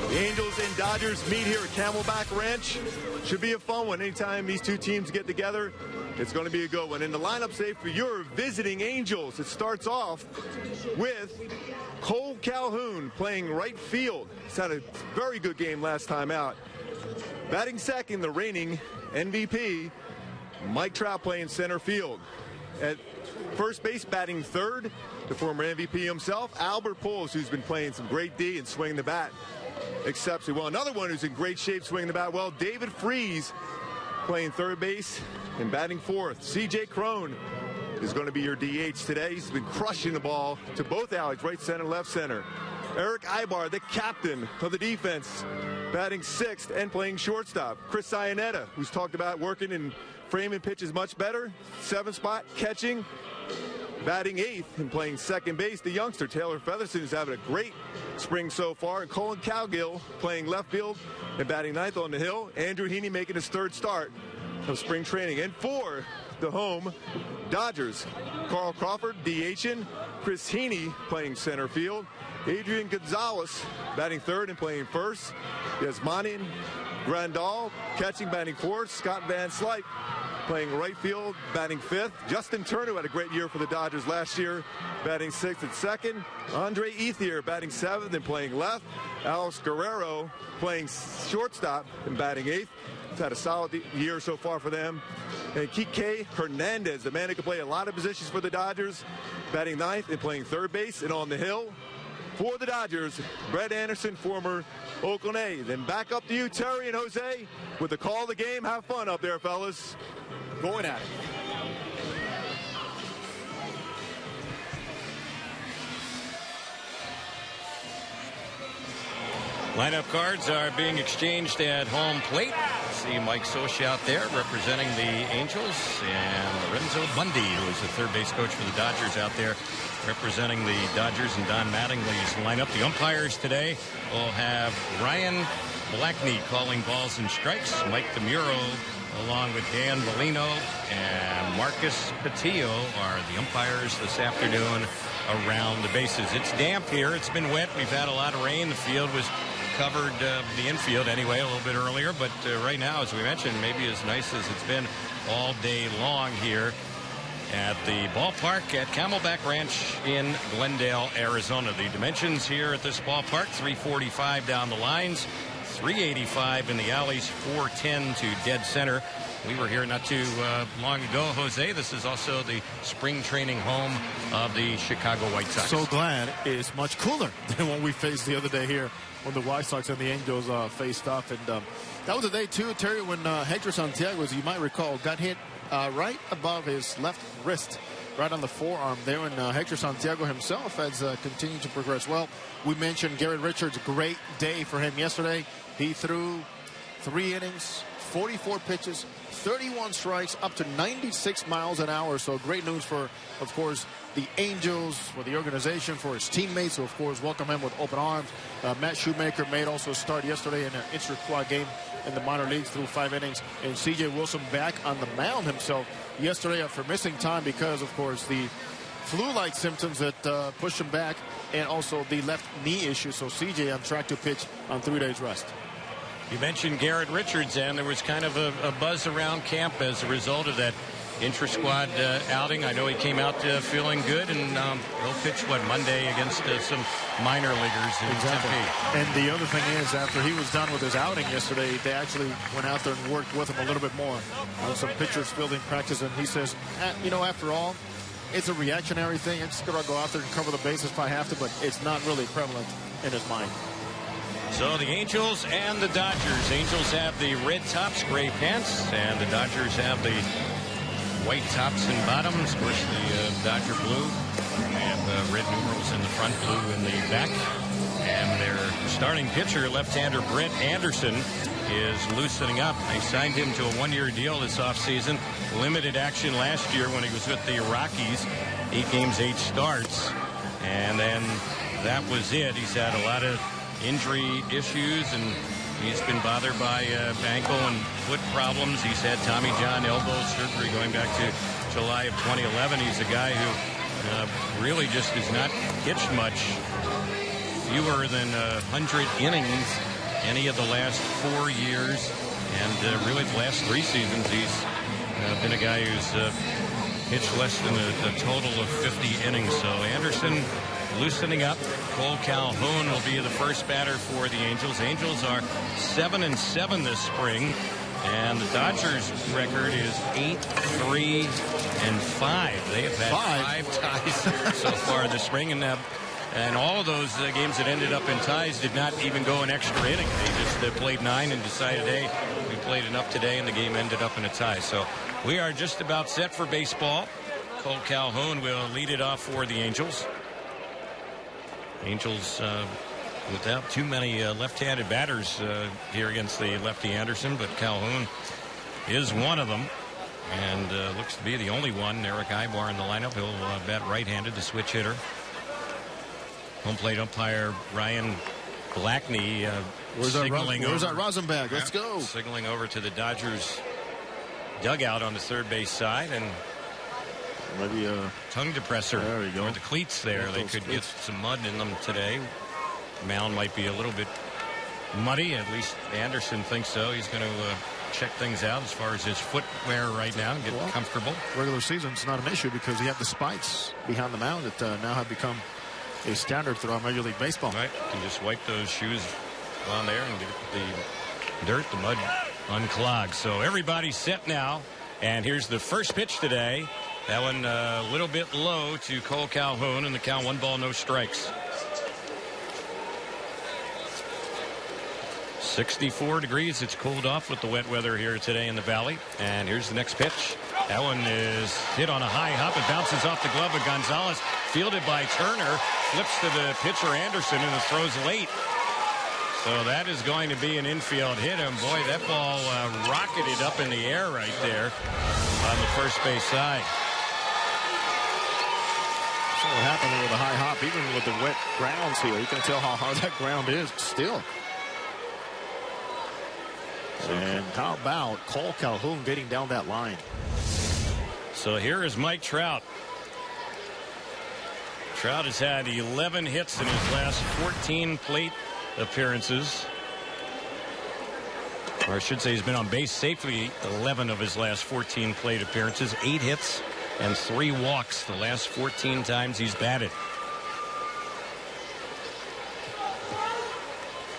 The Angels and Dodgers meet here at Camelback Ranch. Should be a fun one. Anytime these two teams get together, it's going to be a good one. And the lineup today for your visiting Angels, it starts off with Cole Calhoun playing right field. He's had a very good game last time out. Batting second, the reigning MVP, Mike Trout playing center field. At first base, batting third, the former MVP himself, Albert Pujols, who's been playing some great D and swinging the bat exceptionally well. Another one who's in great shape swinging the bat well, David Freese, playing third base and batting fourth. C.J. Cron is going to be your DH today. He's been crushing the ball to both alleys, right center, left center. Eric Ibar, the captain of the defense, batting sixth and playing shortstop. Chris Iannetta, who's talked about working and framing pitches much better, seventh spot, catching, batting eighth and playing second base. The youngster, Taylor Featherston, is having a great spring so far. And Colin Cowgill playing left field and batting ninth on the hill. Andrew Heaney making his third start of spring training. And for the home Dodgers, Carl Crawford DHing, Chris Heaney playing center field, Adrian Gonzalez batting third and playing first, Yasmani Grandal catching, batting fourth, Scott Van Slyke playing right field, batting fifth. Justin Turner had a great year for the Dodgers last year, batting sixth and second. Andre Ethier batting seventh and playing left. Alex Guerrero playing shortstop and batting eighth. He's had a solid year so far for them. And Kike Hernandez, the man who can play a lot of positions for the Dodgers, batting ninth and playing third base. And on the hill for the Dodgers, Brett Anderson, former Oakland A. Then back up to you, Terry and Jose, with the call of the game. Have fun up there, fellas. Going at it. Lineup cards are being exchanged at home plate. See Mike Soch out there representing the Angels, and Lorenzo Bundy, who is the third base coach for the Dodgers, out there representing the Dodgers, and Don Mattingly's lineup. The umpires today will have Ryan Blackney calling balls and strikes, Mike DeMuro along with Dan Molino and Marcus Patillo are the umpires this afternoon around the bases. It's damp here. It's been wet. We've had a lot of rain. The field was covered, the infield anyway, a little bit earlier, but right now, as we mentioned, maybe as nice as it's been all day long here at the ballpark at Camelback Ranch in Glendale, Arizona. The dimensions here at this ballpark: 345 down the lines, 385 in the alleys, 410 to dead center. We were here not too long ago, Jose. This is also the spring training home of the Chicago White Sox. So glad it's much cooler than what we faced the other day here when the White Sox and the Angels faced off. And that was the day, too, Terry, when Hector Santiago, as you might recall, got hit right above his left wrist, right on the forearm there. And Hector Santiago himself has continued to progress well. We mentioned Garrett Richards, great day for him yesterday. He threw 3 innings, 44 pitches, 31 strikes, up to 96 miles an hour. So great news for, of course, the Angels, for the organization, for his teammates, who, of course, welcome him with open arms. Matt Shoemaker made also a start yesterday in an inter-squad game in the minor leagues through 5 innings. And C.J. Wilson back on the mound himself yesterday after missing time because, of course, the flu-like symptoms that pushed him back, and also the left knee issue. So C.J. on track to pitch on 3 days rest. You mentioned Garrett Richards, and there was kind of a buzz around camp as a result of that intra-squad outing. I know he came out feeling good, and he'll pitch, Monday against some minor leaguers in Tempe. And the other thing is, after he was done with his outing yesterday, they actually went out there and worked with him a little bit more on some pitchers fielding practice. And he says, after all, it's a reactionary thing. I'm just going to go out there and cover the bases if I have to, but it's not really prevalent in his mind. So the Angels and the Dodgers. Angels have the red tops, gray pants, and the Dodgers have the white tops and bottoms. Of course, the Dodger blue and red numerals in the front, blue in the back. And their starting pitcher, left-hander Brett Anderson, is loosening up. They signed him to a 1-year deal this offseason. Limited action last year when he was with the Rockies. 8 games, 8 starts. And then that was it. He's had a lot of injury issues, and he's been bothered by ankle and foot problems. He's had Tommy John elbow surgery going back to July of 2011. He's a guy who really just has not pitched much fewer than 100 innings any of the last 4 years. And really the last 3 seasons, he's been a guy who's pitched less than a total of 50 innings. So Anderson loosening up. Cole Calhoun will be the first batter for the Angels. Angels are 7-7 this spring. And the Dodgers' record is 8-3-5. They have had 5 ties so far this spring. And all of those games that ended up in ties did not even go an extra inning. They just played 9 and decided, hey, we played enough today, and the game ended up in a tie. So we are just about set for baseball. Cole Calhoun will lead it off for the Angels. Angels without too many left-handed batters here against the lefty Anderson, but Calhoun is one of them, and looks to be the only one. Eric Ibar in the lineup. He'll bat right-handed, the switch hitter. Home plate umpire Ryan Blackney signaling over. Where's that Rosenbach? Let's go. Signaling over to the Dodgers dugout on the third base side, and maybe a tongue depressor. There we go. Or the cleats there. They could get some mud in them today. Mound might be a little bit muddy. At least Anderson thinks so. He's going to check things out as far as his footwear right now and get comfortable. Regular season's not an issue because you have the spikes behind the mound that now have become a standard throughout Major League Baseball. Right. You can just wipe those shoes on there and get the dirt, the mud unclogged. So everybody's set now. And here's the first pitch today. That one a little bit low to Cole Calhoun, and the count 1 ball, no strikes. 64 degrees. It's cooled off with the wet weather here today in the Valley. And here's the next pitch. That one is hit on a high hop. It bounces off the glove of Gonzalez. Fielded by Turner. Flips to the pitcher Anderson, and it throws late. So that is going to be an infield hit. And boy, that ball rocketed up in the air right there on the first base side. So what happened with a high hop, even with the wet grounds here, you can tell how hard that ground is still. And how about Cole Calhoun getting down that line? So here is Mike Trout. Trout has had 11 hits in his last 14 plate appearances. Or I should say he's been on base safely 11 of his last 14 plate appearances. 8 hits and 3 walks the last 14 times he's batted.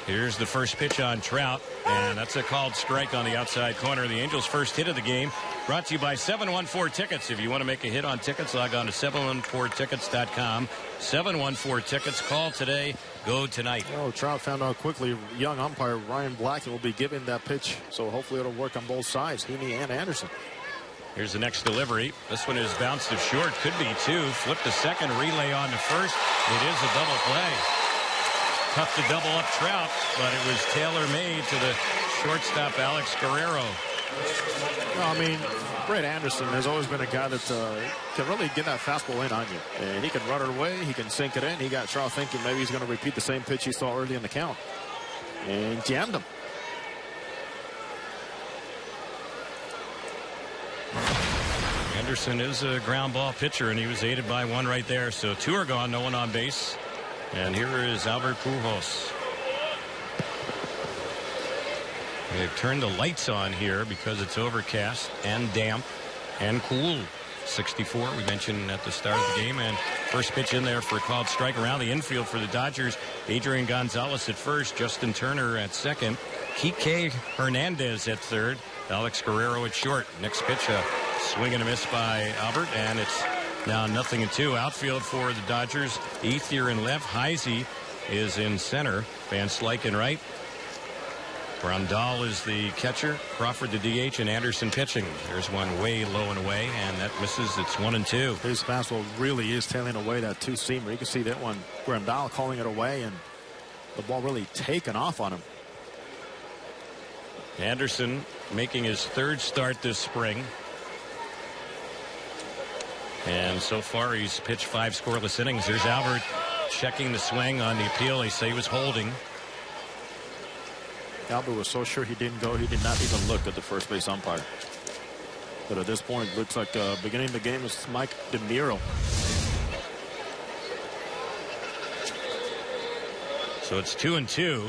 Here's the first pitch on Trout, and that's a called strike on the outside corner. The Angels' first hit of the game, brought to you by 714 Tickets. If you want to make a hit on tickets, log on to 714tickets.com. 714 Tickets. Call today, go tonight. Oh, Trout found out quickly. Young umpire Ryan Blackney will be giving that pitch, so hopefully it'll work on both sides, Heaney and Anderson. Here's the next delivery. This one is bounced to short. Could be 2. Flip to second. Relay on to first. It is a double play. Tough to double up Trout, but it was tailor-made to the shortstop Alex Guerrero. Well, I mean, Brett Anderson has always been a guy that can really get that fastball in on you. And he can run it away. He can sink it in. He got Trout thinking maybe he's going to repeat the same pitch he saw early in the count. And jammed him. Anderson is a ground ball pitcher, and he was aided by one right there. So 2 are gone, no one on base. And here is Albert Pujols. They've turned the lights on here because it's overcast and damp and cool. 64 we mentioned at the start of the game, and first pitch in there for a called strike around the infield for the Dodgers. Adrian Gonzalez at first, Justin Turner at second, Kike Hernandez at third, Alex Guerrero at short. Next pitch, a swing and a miss by Albert, and it's now 0-2. Outfield for the Dodgers. Ethier in left. Heisey is in center. Van Slyke in right. Grandal is the catcher. Crawford the DH, and Anderson pitching. There's one way low and away, and that misses. It's 1-2. His fastball really is tailing away that 2-seamer. You can see that one. Grandal calling it away, and the ball really taken off on him. Anderson making his 3rd start this spring. And so far, he's pitched 5 scoreless innings. There's Albert checking the swing on the appeal. They say he was holding. Albert was so sure he didn't go, he did not even look at the first base umpire. But at this point, it looks like beginning of the game is Mike DeMiro. So it's 2-2.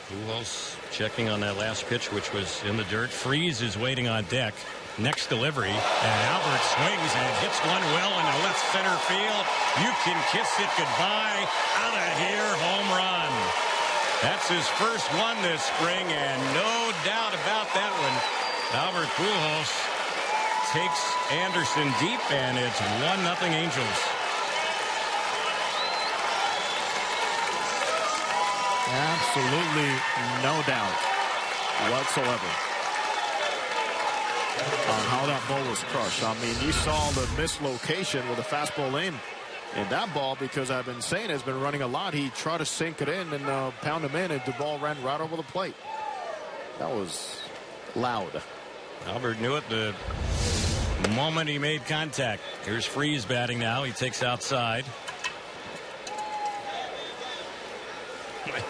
Pujols checking on that last pitch, which was in the dirt. Freeze is waiting on deck. Next delivery, and Albert swings and hits one well into left center field. You can kiss it goodbye. Out of here, home run. That's his first one this spring, and no doubt about that one. Albert Pujols takes Anderson deep, and it's 1-0 Angels. Absolutely no doubt whatsoever on how that ball was crushed. I mean, you saw the mislocation with the fastball in. And that ball, because I've been saying has been running a lot, he tried to sink it in and pound him in, and the ball ran right over the plate. That was loud. Albert knew it the moment he made contact. Here's Freeze batting now. He takes outside.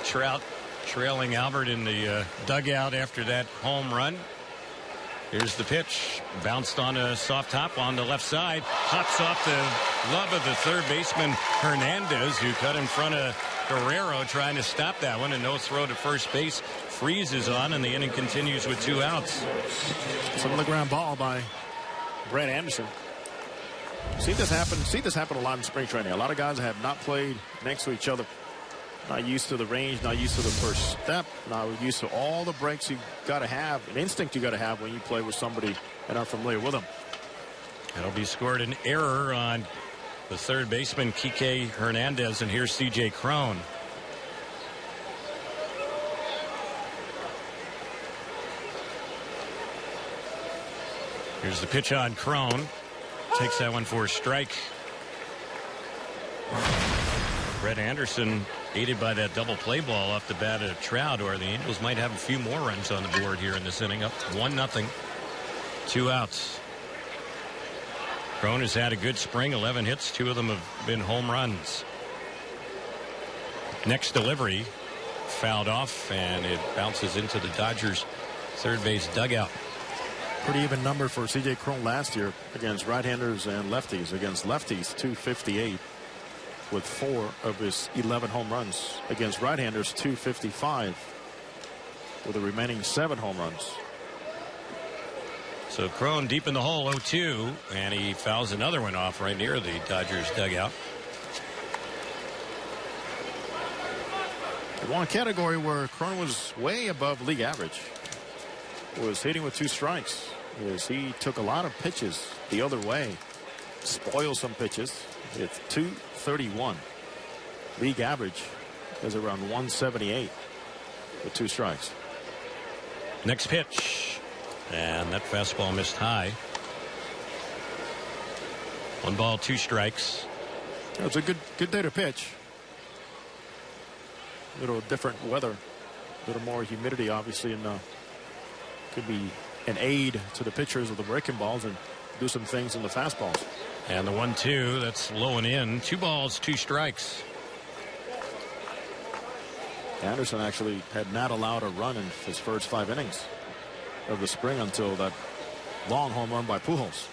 Trout trailing Albert in the dugout after that home run. Here's the pitch. Bounced on a soft hop on the left side. Hops off the glove of the third baseman Hernandez, who cut in front of Guerrero trying to stop that one. And no throw to first base. Freeze is on, and the inning continues with 2 outs. Some of the ground ball by Brett Anderson. See this happen a lot in spring training. A lot of guys have not played next to each other. Not used to the range, not used to the first step, not used to all the breaks you got to have, an instinct you got to have when you play with somebody and are familiar with them. That'll be scored an error on the third baseman, Kike Hernandez, and here's C.J. Cron. Here's the pitch on Cron. Takes that one for a strike. Brett Anderson aided by that double play ball off the bat of Trout, or the Angels might have a few more runs on the board here in this inning. Up 1-0. 2 outs. Cron has had a good spring, 11 hits. 2 of them have been home runs. Next delivery fouled off, and it bounces into the Dodgers third base dugout. Pretty even number for C.J. Cron last year against right-handers and lefties. Against lefties, .258 with 4 of his 11 home runs. Against right-handers, .255 with the remaining 7 home runs. So Cron deep in the hole, 0-2, and he fouls another one off right near the Dodgers dugout. One category where Cron was way above league average was hitting with 2 strikes. As he took a lot of pitches the other way, spoiled some pitches. It's .231. League average is around 178 with 2 strikes. Next pitch, and that fastball missed high. 1 ball, 2 strikes. It was a good day to pitch. A little different weather, a little more humidity, obviously, and could be an aid to the pitchers with the breaking balls and do some things in the fastballs. And the 1-2, that's low and in. 2 balls, 2 strikes. Anderson actually had not allowed a run in his first 5 innings of the spring until that long home run by Pujols.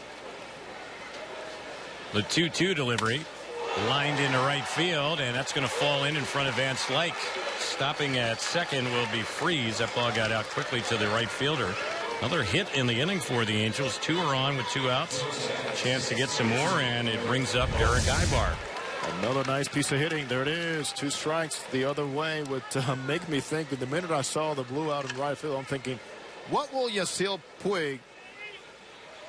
The 2-2 delivery lined into right field, and that's going to fall in front of Van Slyke. Stopping at second will be Freeze. That ball got out quickly to the right fielder. Another hit in the inning for the Angels. 2 are on with 2 outs. Chance to get some more, and it brings up Eric Aybar. Another nice piece of hitting. There it is. 2 strikes the other way would make me think that the minute I saw the blue out in right field, I'm thinking, what will Yasiel Puig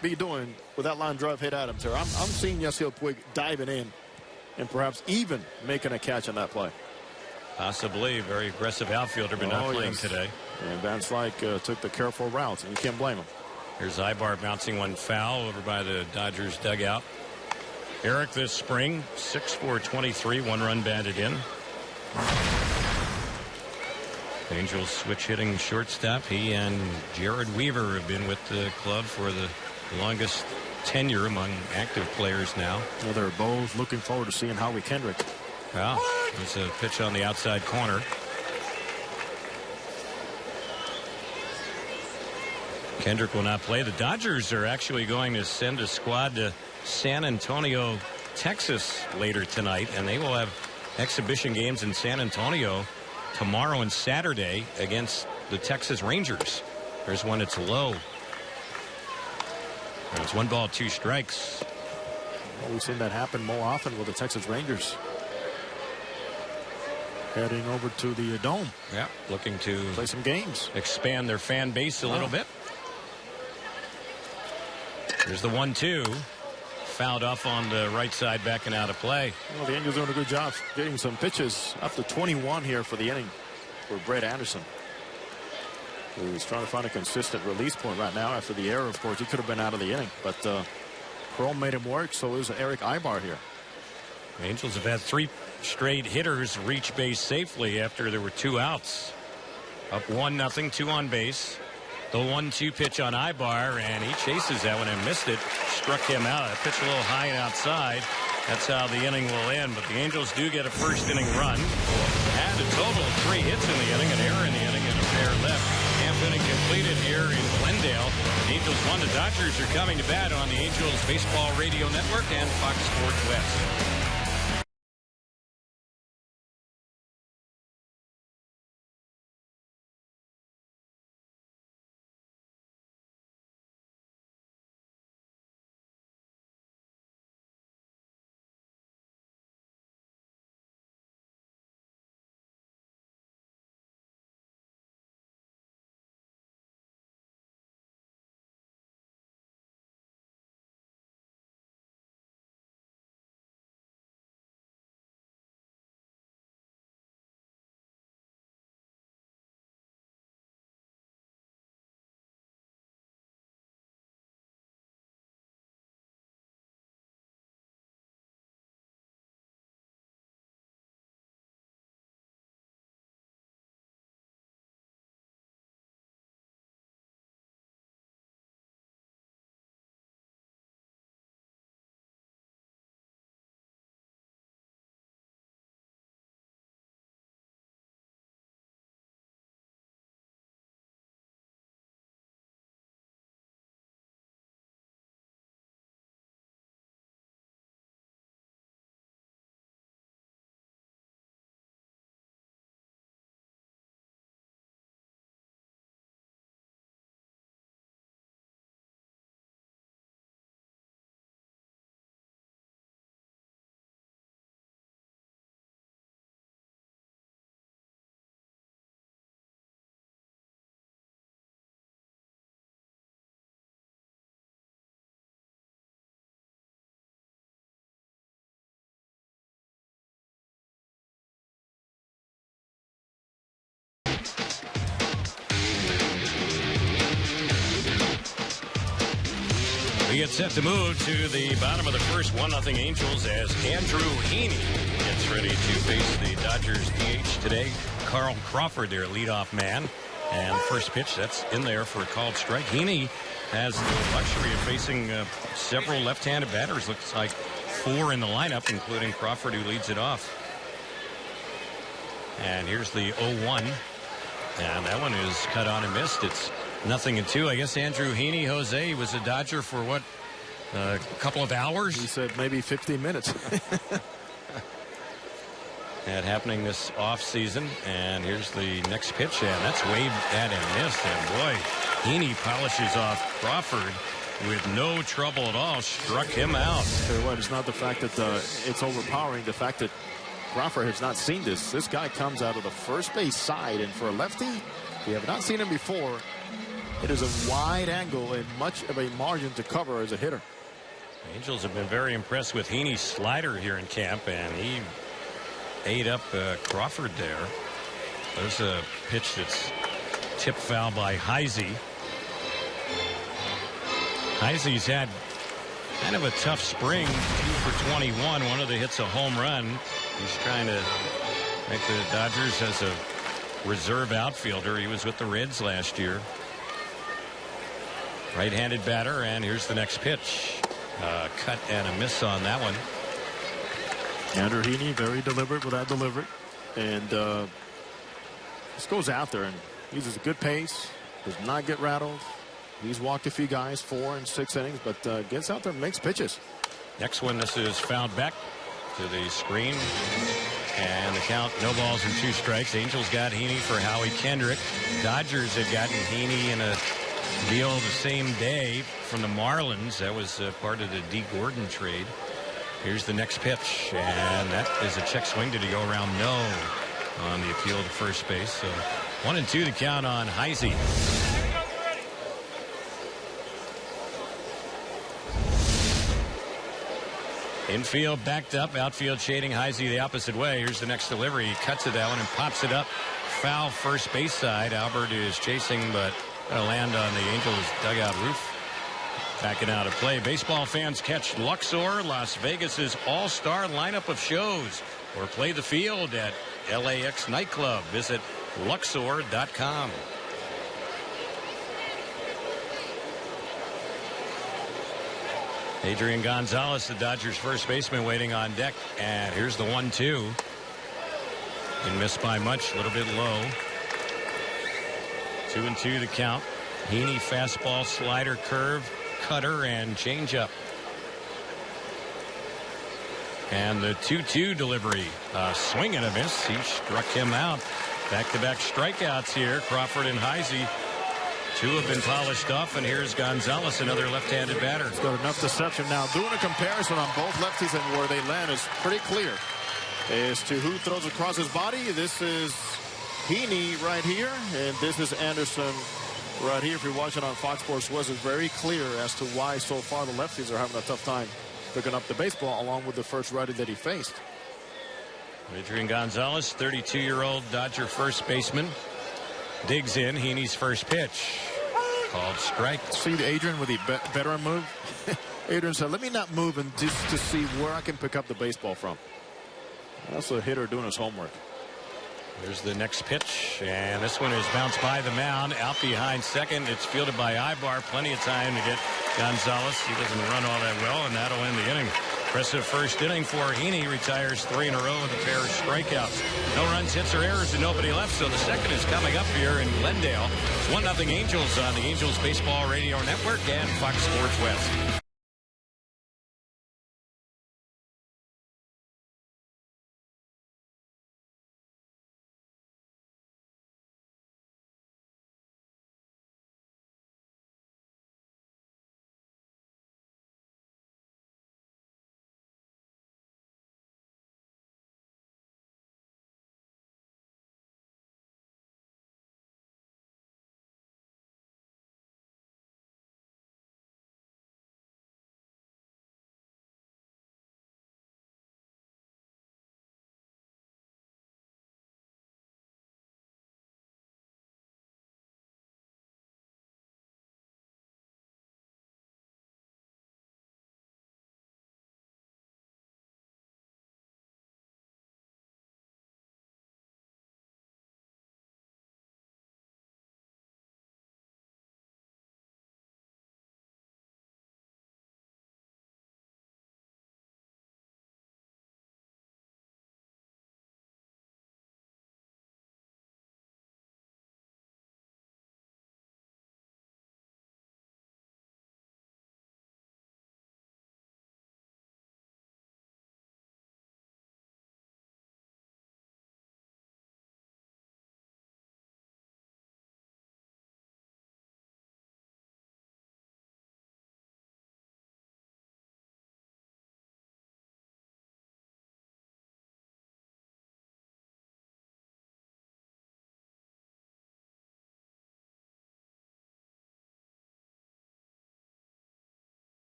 be doing with that line drive hit at him, sir? I'm seeing Yasiel Puig diving in and perhaps even making a catch on that play. Possibly. Very aggressive outfielder, but not playing today. And Van Slyke took the careful route, and you can't blame him. Here's Aybar bouncing one foul over by the Dodgers dugout. Eric this spring, 6 for 23, 1 run batted in. Angels switch hitting shortstop. He and Jared Weaver have been with the club for the longest tenure among active players now. Well, they're both looking forward to seeing Howie Kendrick. Well, there's a pitch on the outside corner. Kendrick will not play. The Dodgers are actually going to send a squad to San Antonio, Texas later tonight, and they will have exhibition games in San Antonio tomorrow and Saturday against the Texas Rangers. There's one that's low. And it's 1 ball, 2 strikes. Well, we've seen that happen more often with the Texas Rangers. Heading over to the Dome. Yeah, looking to play some games. Expand their fan base a little bit. Here's the 1-2. Fouled off on the right side, backing out of play. Well, the Angels doing a good job getting some pitches up to 21 here for the inning for Brett Anderson, who's trying to find a consistent release point right now after the error. Of course, he could have been out of the inning, but Chrome made him work. So is Eric Ibar here. The Angels have had 3 straight hitters reach base safely after there were 2 outs. Up 1-0, 2 on base. The 1-2 pitch on Ibar, and he chases that one and missed it. Struck him out. A pitch a little high and outside. That's how the inning will end. But the Angels do get a first inning run. Had a total of 3 hits in the inning, an error in the inning, and a pair left. Half inning completed here in Glendale. The Angels won. The Dodgers are coming to bat on the Angels Baseball Radio Network and Fox Sports West. We get set to move to the bottom of the first. 1-0 Angels as Andrew Heaney gets ready to face the Dodgers DH today. Carl Crawford, their leadoff man. And first pitch, that's in there for a called strike. Heaney has the luxury of facing several left-handed batters. Looks like 4 in the lineup, including Crawford, who leads it off. And here's the 0-1. And that one is cut on and missed. It's 0-2. I guess Andrew Heaney, Jose, was a Dodger for what, a couple of hours? He said maybe 15 minutes. That happening this offseason. And here's the next pitch, and that's waved at and missed. And boy, Heaney polishes off Crawford with no trouble at all. Struck him out. Tell you what, it's not the fact that it's overpowering. The fact that Crawford has not seen this. This guy comes out of the first base side, and for a lefty, we have not seen him before. It is a wide angle and much of a margin to cover as a hitter. The Angels have been very impressed with Heaney's slider here in camp, and he ate up Crawford there. There's a pitch that's tipped foul by Heisey. Heisey's had kind of a tough spring, 2 for 21. One of the hits a home run. He's trying to make the Dodgers as a reserve outfielder. He was with the Reds last year. Right-handed batter, and here's the next pitch. Cut and a miss on that one. Andrew Heaney, very deliberate with that delivery. And just goes out there and uses a good pace. Does not get rattled. He's walked a few guys, 4 and 6 innings, but gets out there and makes pitches. Next one, this is fouled back to the screen. And the count, no balls and 2 strikes. Angels got Heaney for Howie Kendrick. Dodgers had gotten Heaney in a deal the same day from the Marlins. That was part of the D. Gordon trade. Here's the next pitch, and that is a check swing. Did he go around? No, on the appeal to first base. So 1-2 the count on Heisey. Infield backed up, outfield shading Heisey the opposite way. Here's the next delivery. He cuts it that one and pops it up. Foul first base side. Albert is chasing, but going to land on the Angels dugout roof. Backing out of play. Baseball fans catch Luxor, Las Vegas's all-star lineup of shows, or play the field at LAX Nightclub. Visit Luxor.com. Adrian Gonzalez, the Dodgers first baseman, waiting on deck. And here's the 1-2. Didn't miss by much, a little bit low. 2-2 the count. Heaney fastball, slider, curve, cutter, and changeup. And the 2-2 delivery. Swing and a miss. He struck him out. Back-to-back strikeouts here. Crawford and Heisey. 2 have been polished off, and here's Gonzalez, another left-handed batter. He's got enough deception now. Doing a comparison on both lefties and where they land is pretty clear. As to who throws across his body, this is Heaney right here, and this is Anderson right here. If you're watching on Fox Sports West, it's very clear as to why so far the lefties are having a tough time picking up the baseball, along with the first righty that he faced. Adrian Gonzalez, 32-year-old Dodger first baseman, digs in. Heaney's first pitch, called strike. See Adrian with the veteran move. Adrian said, let me not move and just to see where I can pick up the baseball from. That's a hitter doing his homework. There's the next pitch, and this one is bounced by the mound, out behind second. It's fielded by Ibar. Plenty of time to get Gonzalez. He doesn't run all that well, and that'll end the inning. Impressive first inning for Heaney. Retires 3 in a row with a pair of strikeouts. No runs, hits, or errors, and nobody left. So the second is coming up here in Glendale. It's 1-0 Angels on the Angels Baseball Radio Network and Fox Sports West.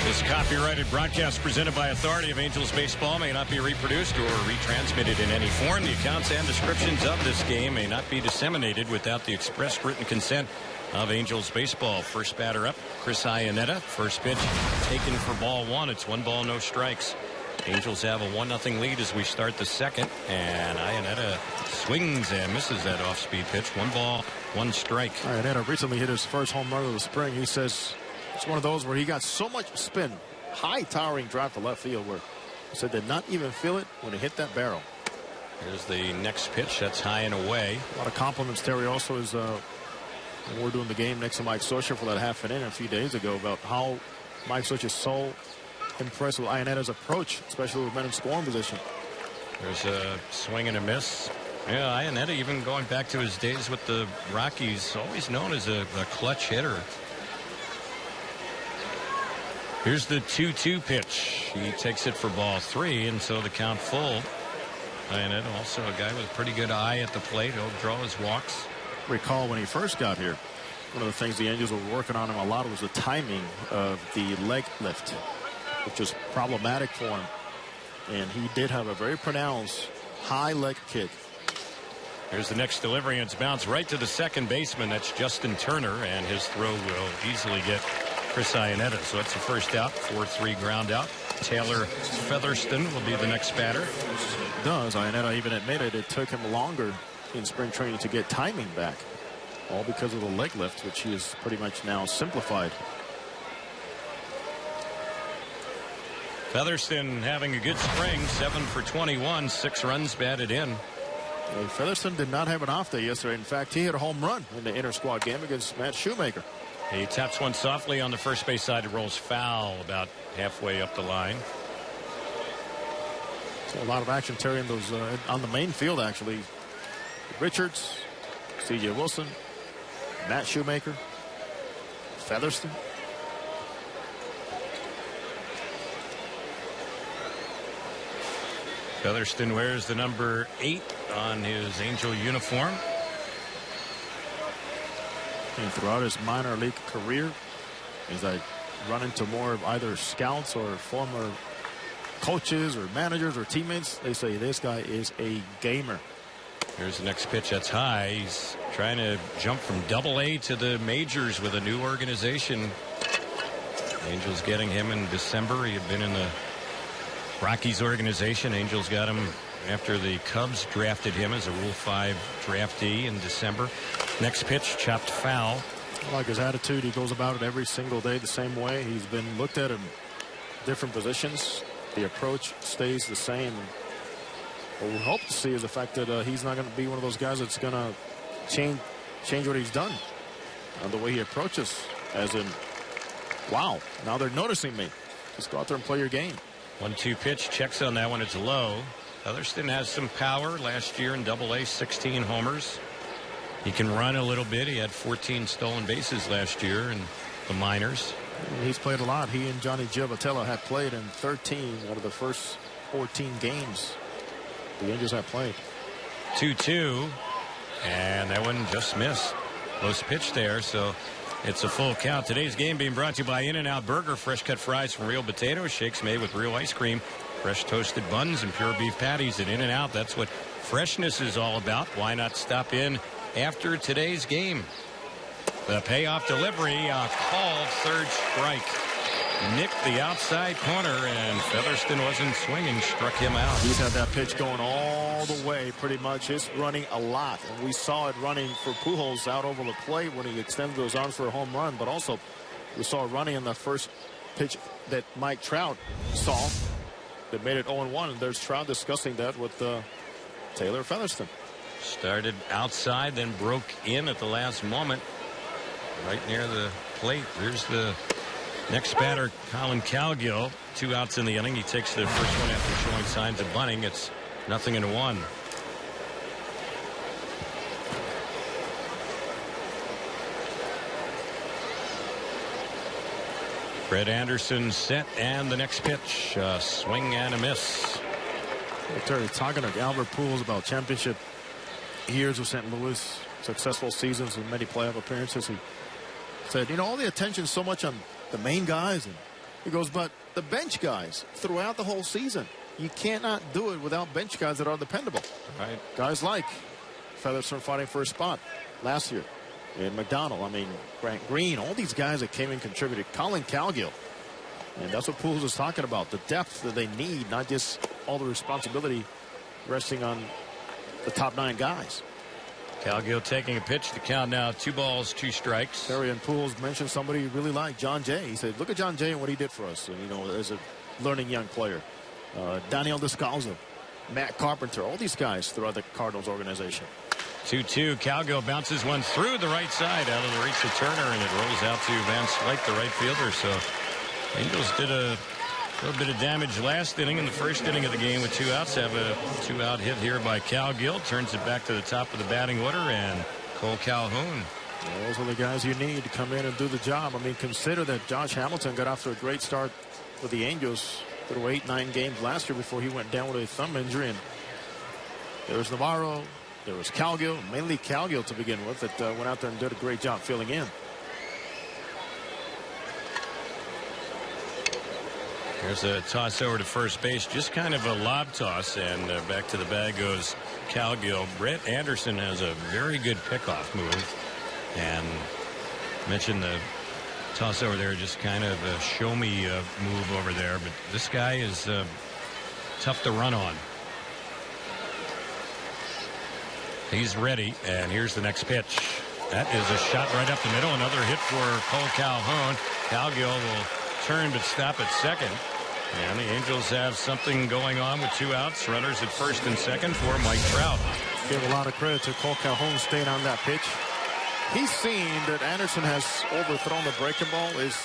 This copyrighted broadcast presented by authority of Angels Baseball may not be reproduced or retransmitted in any form. The accounts and descriptions of this game may not be disseminated without the express written consent of Angels Baseball. First batter up, Chris Iannetta. First pitch taken for ball 1. It's 1 ball, no strikes. Angels have a 1-0 lead as we start the second, and Iannetta swings and misses that off-speed pitch. 1 ball, 1 strike. Iannetta recently hit his first home run of the spring. He says it's one of those where he got so much spin, high towering drive to left field, where he said did not even feel it when he hit that barrel. Here's the next pitch. That's high and away. A lot of compliments. Terry also is when we're doing the game next to Mike Scioscia for that half an inning a few days ago about how Mike Scioscia is so impressed with Ionetta's approach, especially with men in scoring position. There's a swing and a miss. Yeah, Ionetta, even going back to his days with the Rockies, always known as a clutch hitter. Here's the 2-2 pitch. He takes it for ball 3, and so the count full. Ionetta, also a guy with a pretty good eye at the plate. He'll draw his walks. Recall when he first got here, one of the things the Angels were working on him a lot was the timing of the leg lift, which was problematic for him. And he did have a very pronounced high leg kick. Here's the next delivery, and it's bounced right to the second baseman. That's Justin Turner, and his throw will easily get Chris Ionetta. So it's the first out. 4-3 ground out. Taylor Featherston will be the next batter. Does Ionetta even admitted it took him longer in spring training to get timing back, all because of the leg lift, which he has pretty much now simplified. Featherston having a good spring, 7 for 21, 6 runs batted in. Well, Featherston did not have an off day yesterday. In fact, he hit a home run in the inter-squad game against Matt Shoemaker. He taps one softly on the first base side. It rolls foul about halfway up the line. So a lot of action, Terry, in those on the main field, actually. Richards, C.J. Wilson, Matt Shoemaker, Featherston. Featherston wears the number 8 on his Angel uniform. And throughout his minor league career, as I run into more of either scouts or former coaches or managers or teammates, they say this guy is a gamer. Here's the next pitch. That's high. He's trying to jump from Double-A to the majors with a new organization. Angels getting him in December. He had been in the Rockies organization. Angels got him after the Cubs drafted him as a Rule 5 draftee in December. Next pitch, chopped foul. I like his attitude. He goes about it every single day the same way. He's been looked at in different positions. The approach stays the same. What we hope to see is the fact that he's not going to be one of those guys that's going to change what he's done. The way he approaches, as in, wow, now they're noticing me. Just go out there and play your game. 1-2 pitch, checks on that one. It's low. Featherston has some power. Last year in Double-A, 16 homers. He can run a little bit. He had 14 stolen bases last year in the minors. He's played a lot. He and Johnny Giavotella have played in 13 out of the first 14 games the Angels have played. 2-2, and that one just missed. Close pitch there, so it's a full count. Today's game being brought to you by In-N-Out Burger. Fresh cut fries from real potatoes, shakes made with real ice cream, fresh toasted buns, and pure beef patties at In-N-Out. That's what freshness is all about. Why not stop in after today's game? The payoff delivery, called third strike. Nicked the outside corner, and Featherston wasn't swinging, struck him out. He's had that pitch going all the way, pretty much. It's running a lot, and we saw it running for Pujols out over the plate when he extended those arms for a home run, but also we saw it running in the first pitch that Mike Trout saw that made it 0-1, and there's Trout discussing that with Taylor Featherston. Started outside, then broke in at the last moment, right near the plate. There's the next batter, Colin Cowgill. 2 outs in the inning. He takes the first one after showing signs of bunting. It's 0-1. Fred Anderson set, and the next pitch, swing and a miss. Terry, talking to Albert Pujols about championship years with St. Louis, successful seasons and many playoff appearances, he said, you know, all the attention so much on the main guys, and he goes, but the bench guys throughout the whole season, you cannot do it without bench guys that are dependable. Right. Guys like Featherston fighting for a spot last year, and McDonald, I mean, Grant Green, all these guys that came and contributed. Colin Cowgill, and that's what Pujols is talking about, the depth that they need, not just all the responsibility resting on the top 9 guys. Cowgill taking a pitch. To count now 2 balls, 2 strikes. Terry, and Pujols mentioned somebody he really liked, John Jay. He said, look at John Jay and what he did for us, and, you know, as a learning young player. Daniel Descalzo, Matt Carpenter, all these guys throughout the Cardinals organization. 2-2. Cowgill bounces one through the right side out of the reach of Turner, and it rolls out to Van Slyke, the right fielder. So Angels did a little bit of damage last inning in the first inning of the game with 2 outs. Have a 2-out hit here by Cowgill. Turns it back to the top of the batting order, and Cole Calhoun. Those are the guys you need to come in and do the job. I mean, consider that Josh Hamilton got off to a great start with the Angels through 8-9 games last year before he went down with a thumb injury. And there was Navarro, there was Cowgill, mainly Cowgill to begin with, that went out there and did a great job filling in. There's a toss over to first base, just kind of a lob toss, and back to the bag goes Cowgill. Brett Anderson has a very good pickoff move, and mentioned the toss over there, just kind of a show me move over there, but this guy is tough to run on. He's ready, and here's the next pitch. That is a shot right up the middle. Another hit for Cole Calhoun. Cowgill will turn but stop at second. And the Angels have something going on with 2 outs. Runners at first and second for Mike Trout. Give a lot of credit to Cole Calhoun staying on that pitch. He's seen that Anderson has overthrown the breaking ball. Is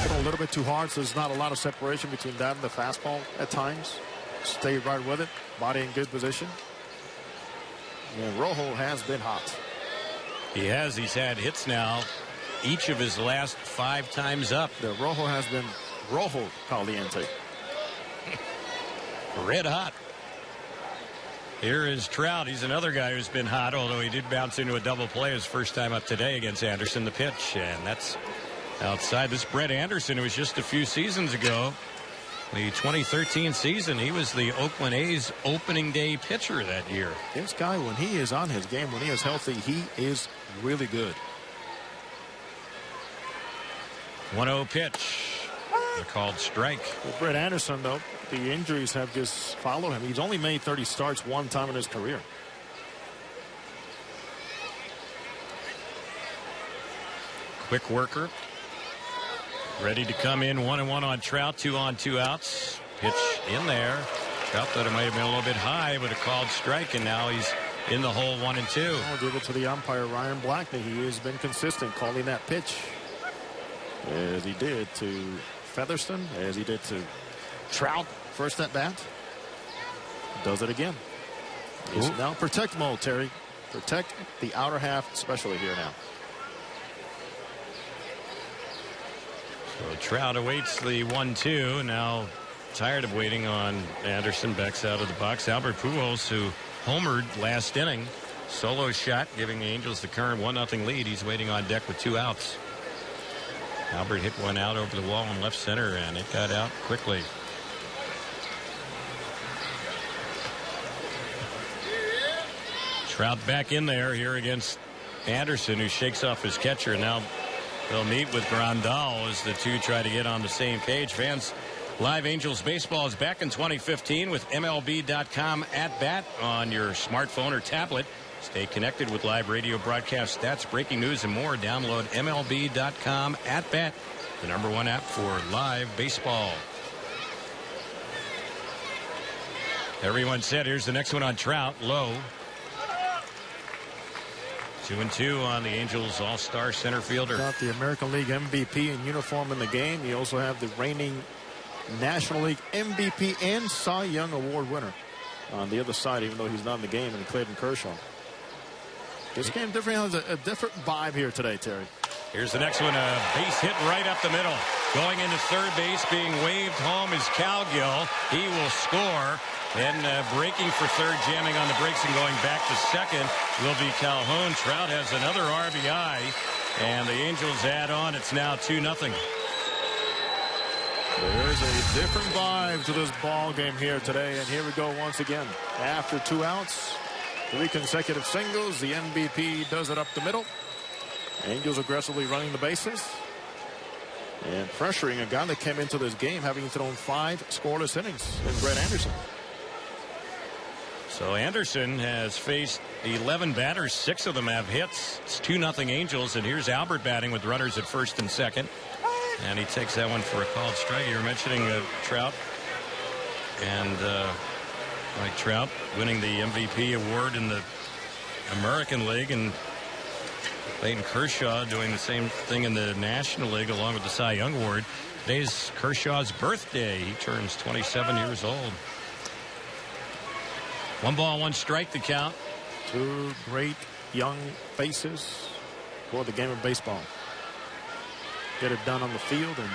a little bit too hard, so there's not a lot of separation between that and the fastball at times. Stay right with it. Body in good position. And Rojo has been hot. He has. He's had hits now each of his last 5 times up. The Rojo has been Rojo Caliente. Red hot. Here is Trout. He's another guy who's been hot, although he did bounce into a double play his first time up today against Anderson. The pitch, and that's outside. This Brett Anderson, who was just a few seasons ago, the 2013 season, he was the Oakland A's opening day pitcher that year. This guy, when he is on his game, when he is healthy, he is really good. 1-0 pitch. A called strike. Well, Brett Anderson, though, the injuries have just followed him. He's only made 30 starts one time in his career. Quick worker. Ready to come in. 1-1 on Trout. 2 on, 2 outs. Pitch in there. Trout thought it might have been a little bit high with a called strike, and now he's in the hole 1-2. I'll give it to the umpire, Ryan Blackney. He has been consistent calling that pitch, as he did to Featherston, as he did to Trout first at bat. Does it again. He's now protect mode, Terry. Protect the outer half, especially here now. So Trout awaits the 1-2. Now tired of waiting on Anderson. Backs out of the box. Albert Pujols, who homered last inning. Solo shot, giving the Angels the current 1-0 lead. He's waiting on deck with 2 outs. Albert hit one out over the wall in left center, and it got out quickly. Trout back in there here against Anderson, who shakes off his catcher. Now they'll meet with Grandal as the two try to get on the same page. Fans, live Angels baseball is back in 2015 with MLB.com at bat on your smartphone or tablet. Stay connected with live radio broadcast stats, breaking news, and more. Download MLB.com at bat, the #1 app for live baseball. Everyone set. Here's the next one on Trout. Low. 2-2 on the Angels all-star center fielder. Got the American League MVP in uniform in the game. You also have the reigning National League MVP and Cy Young Award winner on the other side, even though he's not in the game, and Clayton Kershaw. This game definitely has a different vibe here today, Terry. Here's the next one, a base hit right up the middle. Going into third base, being waved home is Cowgill. He will score. Then breaking for third, jamming on the brakes and going back to second will be Calhoun. Trout has another RBI, and the Angels add on. It's now 2-0. There's a different vibe to this ball game here today, and here we go once again. After 2 outs, 3 consecutive singles. The MVP does it up the middle. Angels aggressively running the bases and pressuring a guy that came into this game having thrown 5 scoreless innings in Brett Anderson. So Anderson has faced 11 batters. 6 of them have hits. It's 2-0 Angels, and here's Albert batting with runners at first and second. And he takes that one for a called strike. You were mentioning Trout and Mike Trout winning the MVP award in the American League, and Clayton Kershaw doing the same thing in the National League along with the Cy Young Award. Today's Kershaw's birthday. He turns 27 years old. 1 ball, 1 strike to count. 2 great young faces for the game of baseball. Get it done on the field and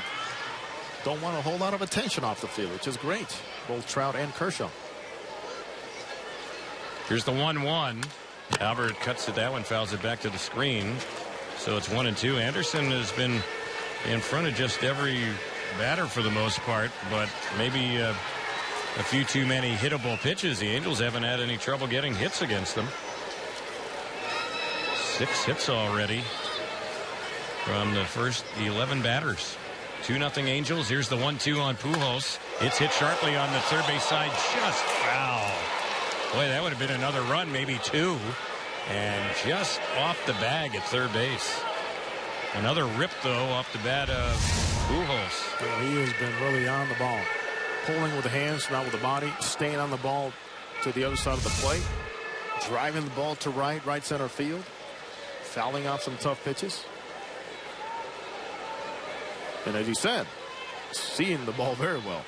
don't want a whole lot of attention off the field, which is great. Both Trout and Kershaw. Here's the 1-1. Albert cuts it. That one fouls it back to the screen. So it's 1-2. Anderson has been in front of just every batter for the most part, but maybe a few too many hittable pitches. The Angels haven't had any trouble getting hits against them. 6 hits already from the first 11 batters. 2-0 Angels. Here's the 1-2 on Pujols. It's hit sharply on the third base side. Just foul. Boy, that would have been another run, maybe 2. And just off the bag at third base. Another rip, though, off the bat of Pujols. Well, he has been really on the ball. Pulling with the hands, not with the body. Staying on the ball to the other side of the plate. Driving the ball to right center field. Fouling off some tough pitches. And as you said, seeing the ball very well.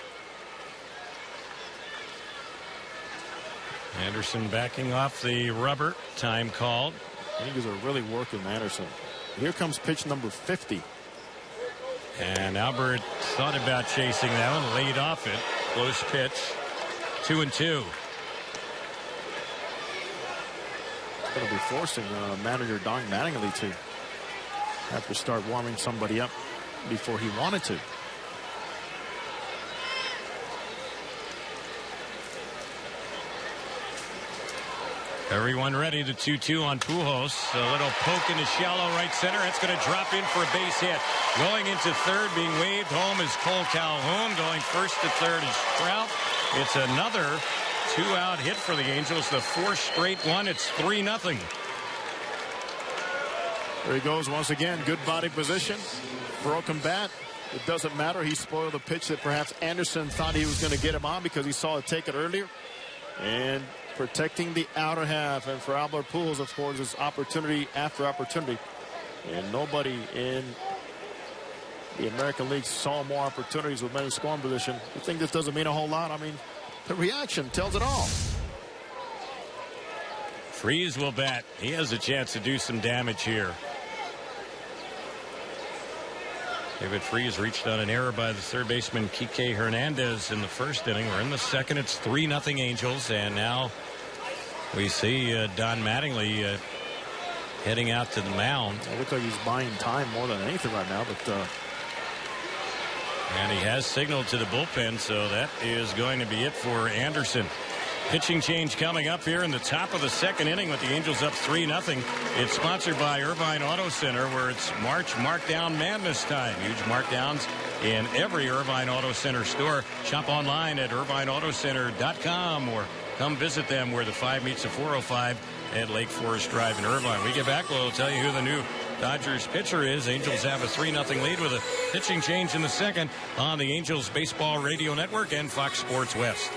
Anderson backing off the rubber. Time called. Yankees are really working Anderson. Here comes pitch number 50. And Albert thought about chasing that one. Laid off it. Close pitch. 2-2. Going to be forcing manager Don Mattingly to have to start warming somebody up before he wanted to. Everyone ready. The 2-2 on Pujols. A little poke into shallow right center. It's going to drop in for a base hit. Going into third, being waved home is Cole Calhoun. Going first to third is Trout. It's another 2-out hit for the Angels. The 4th straight one. It's 3-0. There he goes once again. Good body position. Broken bat. It doesn't matter. He spoiled a pitch that perhaps Anderson thought he was going to get him on because he saw it take it earlier. And protecting the outer half. And for Albert Pujols, of course, is opportunity after opportunity. And nobody in the American League saw more opportunities with men in scoring position. You think this doesn't mean a whole lot? I mean, the reaction tells it all. Freese will bat. He has a chance to do some damage here. David Freese reached on an error by the third baseman Kike Hernandez in the first inning. We're in the second. It's 3-0 Angels. And now we see Don Mattingly heading out to the mound. It looks like he's buying time more than anything right now. But and he has signaled to the bullpen, so that is going to be it for Anderson. Pitching change coming up here in the top of the second inning with the Angels up 3-0. It's sponsored by Irvine Auto Center, where it's March Markdown Madness time. Huge markdowns in every Irvine Auto Center store. Shop online at irvineautocenter.com or come visit them where the 5 meets the 405 at Lake Forest Drive in Irvine. When we get back, we'll tell you who the new Dodgers pitcher is. Angels have a 3-0 lead with a pitching change in the second on the Angels Baseball Radio Network and Fox Sports West.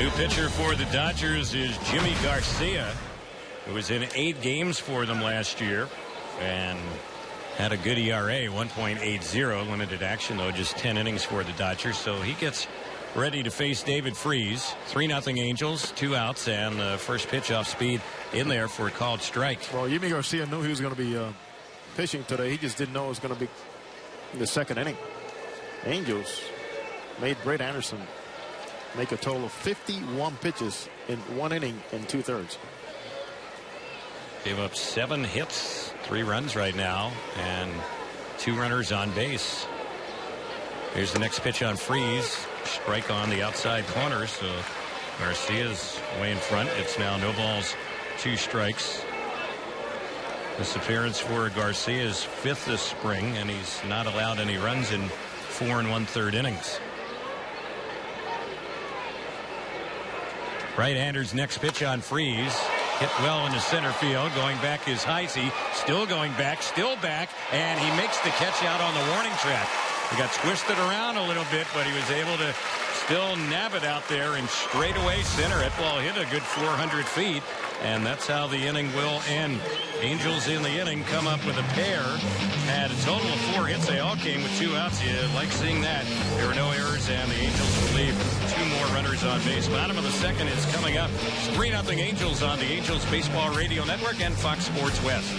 New pitcher for the Dodgers is Jimmy Garcia, who was in 8 games for them last year and had a good ERA, 1.80. Limited action, though, just 10 innings for the Dodgers. So he gets ready to face David Freese. 3-0 Angels, 2 outs, and the first pitch off speed in there for a called strike. Well, Jimmy Garcia knew he was going to be pitching today. He just didn't know it was going to be in the second inning. Angels made Brett Anderson make a total of 51 pitches in 1 inning and 2/3. Gave up 7 hits, 3 runs right now, and 2 runners on base. Here's the next pitch on Freese. Strike on the outside corner, so Garcia's way in front. It's now no balls, 2 strikes. This appearance for Garcia's 5th this spring, and he's not allowed any runs in 4 1/3 innings. Right-hander's next pitch on Freese. Hit well into center field. Going back is Heisey. Still going back, still back, and he makes the catch out on the warning track. He got twisted around a little bit, but he was able to still nab it out there in straightaway center. That ball hit a good 400 feet, and that's how the inning will end. Angels in the inning come up with a pair. Had a total of 4 hits. They all came with 2 outs. You like seeing that. There were no errors, and the Angels will leave 2 more runners on base. Bottom of the second is coming up. It's 3-0 Angels on the Angels Baseball Radio Network and Fox Sports West.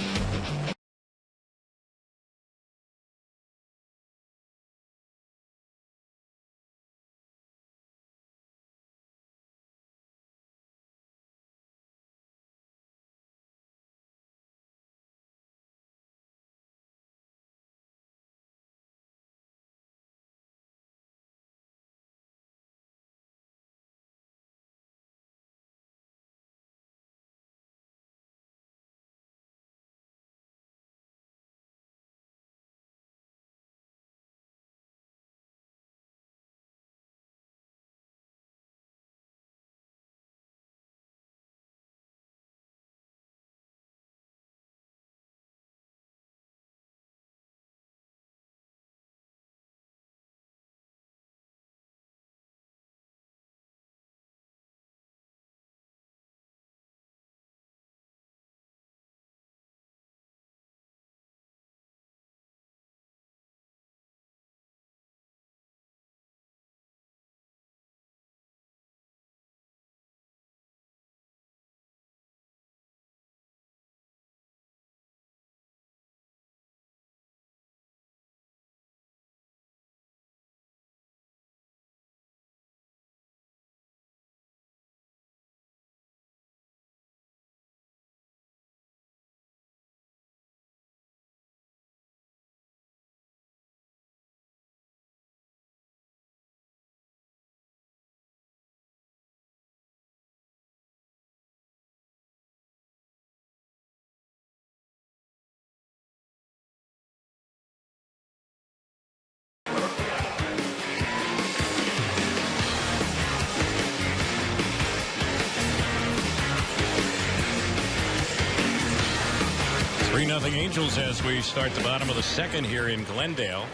Nothing Angels as we start the bottom of the second here in Glendale.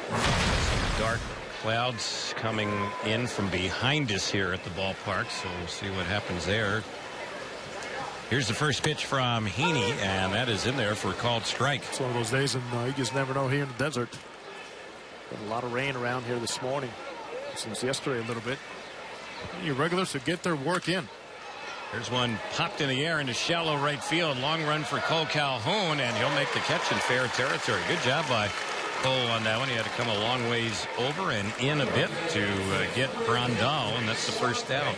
Some dark clouds coming in from behind us here at the ballpark, so we'll see what happens there. Here's the first pitch from Heaney, and that is in there for a called strike. It's one of those days, and you just never know here in the desert. Been a lot of rain around here this morning, since yesterday a little bit. Your regulars will get their work in. There's one popped in the air into shallow right field. Long run for Cole Calhoun, and he'll make the catch in fair territory. Good job by Cole on that one. He had to come a long ways over and in a bit to get Grandal, and that's the first out.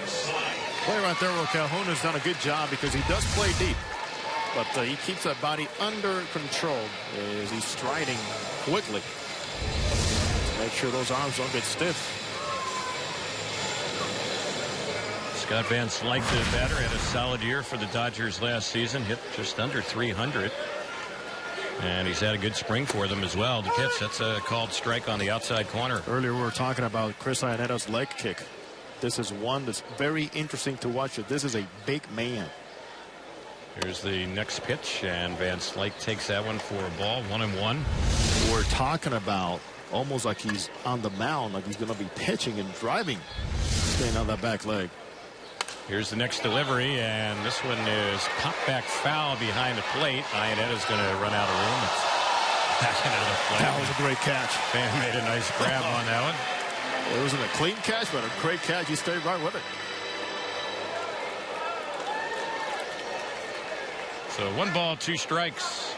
Play right there where Calhoun has done a good job because he does play deep. But he keeps that body under control as he's striding quickly. Make sure those arms don't get stiff. Scott Van Slyke, the batter, had a solid year for the Dodgers last season. Hit just under 300. And he's had a good spring for them as well. The pitch, that's a called strike on the outside corner. Earlier we were talking about Chris Ionetta's leg kick. This is one that's very interesting to watch. This is a big man. Here's the next pitch, and Van Slyke takes that one for a ball, 1-1. We're talking about almost like he's on the mound, like he's going to be pitching and driving Staying on that back leg. Here's the next delivery, and this one is pop back foul behind the plate. Ionetta's going to run out of room. It's back into the plate. That was a great catch. Fan made a nice grab on that one. It wasn't a clean catch, but a great catch. He stayed right with it. So 1 ball, 2 strikes.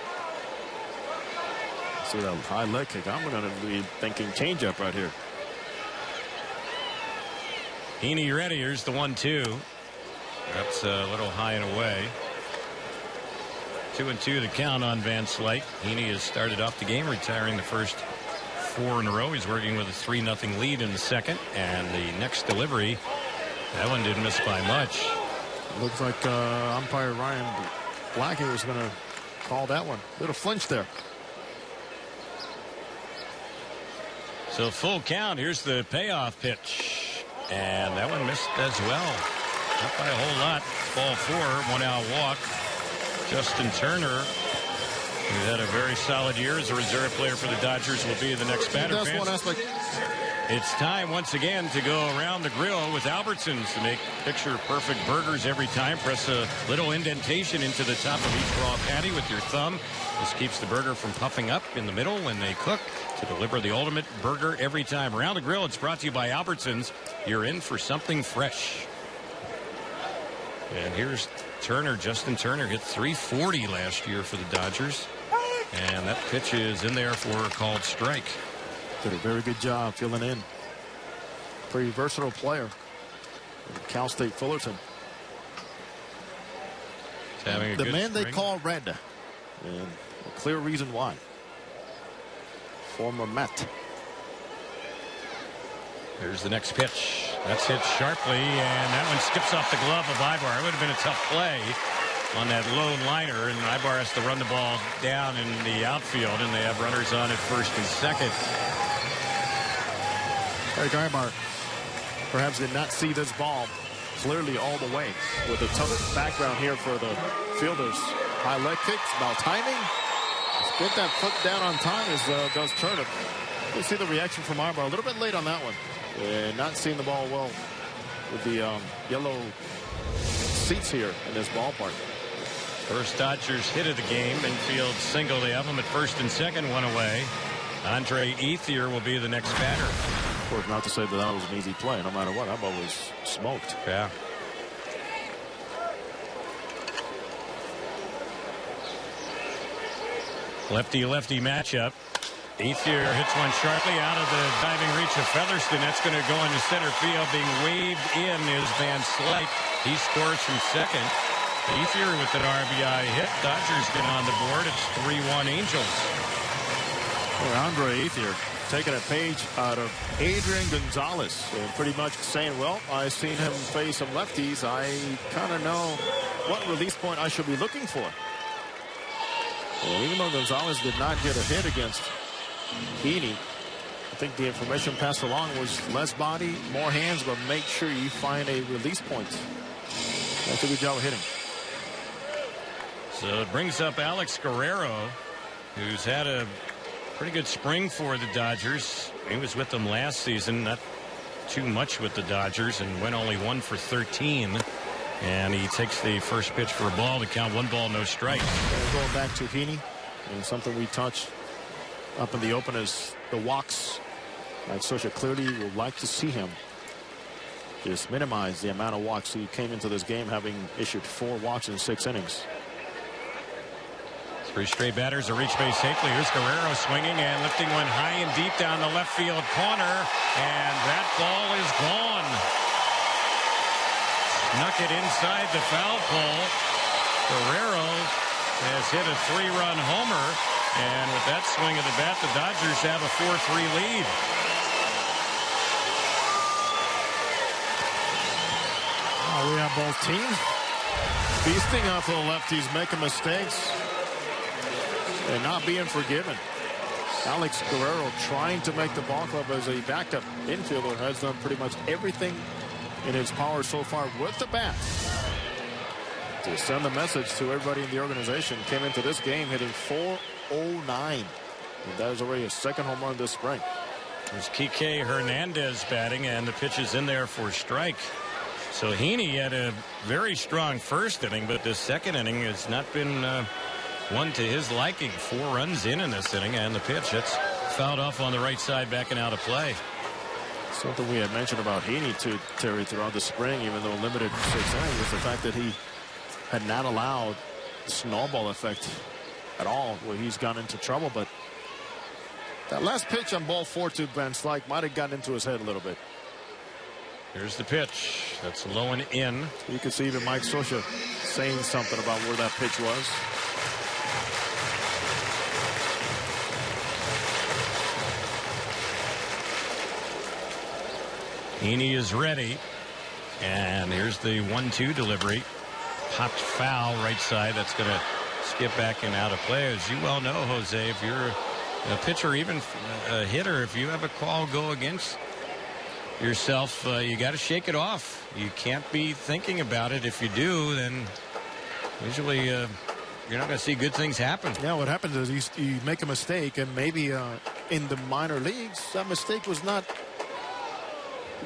See that high leg kick. I'm going to be thinking changeup right here. Heaney ready. Here's the 1-2. That's a little high and away. 2-2 the count on Van Slyke. Heaney has started off the game, retiring the first 4 in a row. He's working with a 3-0 lead in the second. And the next delivery, that one didn't miss by much. Looks like umpire Ryan Blackie was going to call that one. Little flinch there. So full count. Here's the payoff pitch. And that one missed as well. Not by a whole lot. Ball 4, 1 out walk. Justin Turner, who had a very solid year as a reserve player for the Dodgers, will be the next batter. That's one aspect. It's time once again to go around the grill with Albertsons to make picture-perfect burgers every time. Press a little indentation into the top of each raw patty with your thumb. This keeps the burger from puffing up in the middle when they cook to deliver the ultimate burger every time. Around the grill, it's brought to you by Albertsons. You're in for something fresh. And here's Turner. Justin Turner hit .340 last year for the Dodgers. And that pitch is in there for a called strike. Did a very good job filling in. Pretty versatile player. Cal State Fullerton. Having a the good man spring. they call Red. And a clear reason why. Former Met. Here's the next pitch. That's hit sharply, and that one skips off the glove of Ibar. It would have been a tough play on that low liner, and Ibar has to run the ball down in the outfield, and they have runners on at first and second. Eric Ibar perhaps did not see this ball clearly all the way. With a tough background here for the fielders. High leg kicks, about timing. Let's get that foot down on time as does Turner. You see the reaction from Ibar a little bit late on that one. And not seeing the ball well with the yellow seats here in this ballpark. First Dodgers hit of the game. Infield single. They have him at first and second, 1 away. Andre Ethier will be the next batter. Of course, not to say that was an easy play. No matter what, that ball was smoked. Yeah. Lefty-lefty matchup. Ethier hits one sharply out of the diving reach of Featherston. That's going to go into center field. Being waved in is Van Slyke. He scores from second. Ethier with an RBI hit. Dodgers get on the board. It's 3-1 Angels. Well, Andre Ethier taking a page out of Adrian Gonzalez and pretty much saying, well, I've seen him face some lefties. I kind of know what release point I should be looking for. Well, even though Gonzalez did not get a hit against Heaney, I think the information passed along was less body, more hands, but make sure you find a release point. That's a good job of hitting. So it brings up Alex Guerrero, who's had a pretty good spring for the Dodgers. He was with them last season, not too much with the Dodgers, and went only 1 for 13. And he takes the first pitch for a ball to count 1 ball, no strike. Going back to Heaney, and something we touched up in the open is the walks. Like Sosha clearly would like to see him just minimize the amount of walks. He came into this game having issued 4 walks in 6 innings. 3 straight batters to reach base safely. Here's Guerrero swinging and lifting one high and deep down the left field corner, and that ball is gone. Snuck it inside the foul pole. Guerrero has hit a 3-run homer, and with that swing of the bat, the Dodgers have a 4-3 lead. Oh, we have both teams feasting off of the lefties, making mistakes and not being forgiven. Alex Guerrero trying to make the ball club as a backup infielder has done pretty much everything in his power so far with the bat to send the message to everybody in the organization. Came into this game hitting .409, and that is already his 2nd home run this spring. There's Kike Hernandez batting, and the pitch is in there for strike. So Heaney had a very strong first inning, but the second inning has not been one to his liking. 4 runs in this inning, and the pitch, it's fouled off on the right side, backing out of play. Something we had mentioned about Heaney to Terry throughout the spring, even though limited 6 innings, was the fact that he had not allowed the snowball effect at all, where he's gone into trouble. But that last pitch on ball 4 to Van Slyke might have gotten into his head a little bit. Here's the pitch. That's low and in. You can see even Mike Scioscia saying something about where that pitch was. Heaney is ready. And here's the 1-2 delivery. Popped foul right side. That's going to skip back and out of play. As you well know, Jose, if you're a pitcher, even a hitter, if you have a call go against yourself, you got to shake it off. You can't be thinking about it. If you do, then usually you're not going to see good things happen. Yeah, what happens is you make a mistake, and maybe in the minor leagues, that mistake was not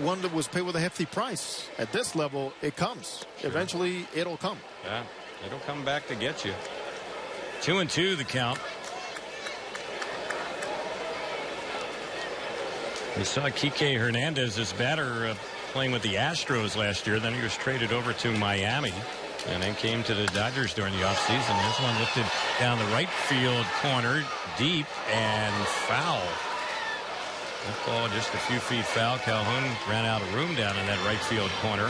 one that was paid with a hefty price. At this level, it comes. Sure. Eventually, it'll come. Yeah, it'll come back to get you. 2-2 the count. We saw Kike Hernandez, this batter, playing with the Astros last year. Then he was traded over to Miami and then came to the Dodgers during the offseason. This one lifted down the right field corner, deep and foul. That ball just a few feet foul. Calhoun ran out of room down in that right field corner.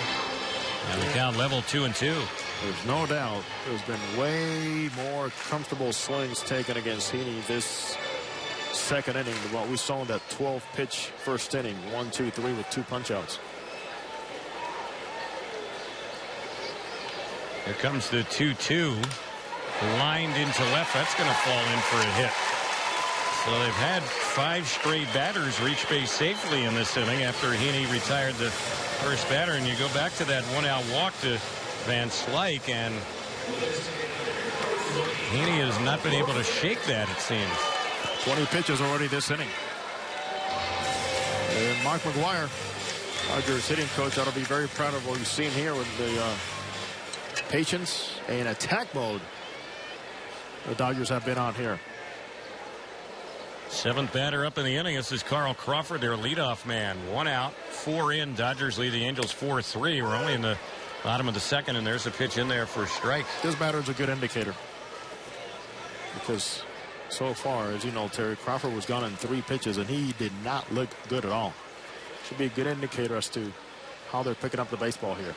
And the count level 2-2. There's no doubt there's been way more comfortable swings taken against Heaney this second inning than what we saw in that 12-pitch first inning. 1, 2, 3 with 2 punch-outs. Here comes the 2-2. Lined into left. That's going to fall in for a hit. So they've had 5 straight batters reach base safely in this inning after Heaney retired the first batter. And you go back to that 1-out walk to Van Slyke, and Heaney has not been able to shake that, it seems. 20 pitches already this inning. And Mark McGwire, Dodgers hitting coach, ought to be very proud of what we've seen here with the patience and attack mode the Dodgers have been on here. 7th batter up in the inning. This is Carl Crawford, their leadoff man. 1 out, 4 in. Dodgers lead the Angels 4-3. We're only in the bottom of the second, and there's a pitch in there for a strike. This batter is a good indicator, because so far, as you know, Terry, Crawford was gone in 3 pitches, and he did not look good at all. Should be a good indicator as to how they're picking up the baseball here.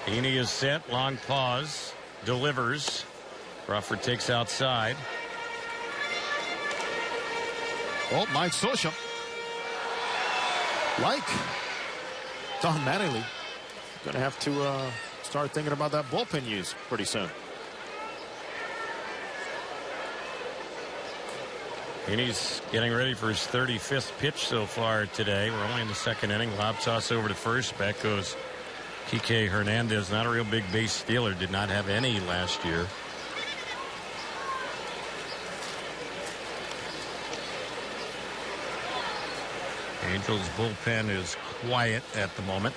Heaney is set. Long pause. Delivers. Crawford takes outside. Oh, Mike Scioscia. Like Don Mattingly, going to have to start thinking about that bullpen use pretty soon. And he's getting ready for his 35th pitch so far today. We're only in the second inning. Lob toss over to first. Back goes Kike Hernandez. Not a real big base stealer. Did not have any last year. Angels bullpen is quiet at the moment.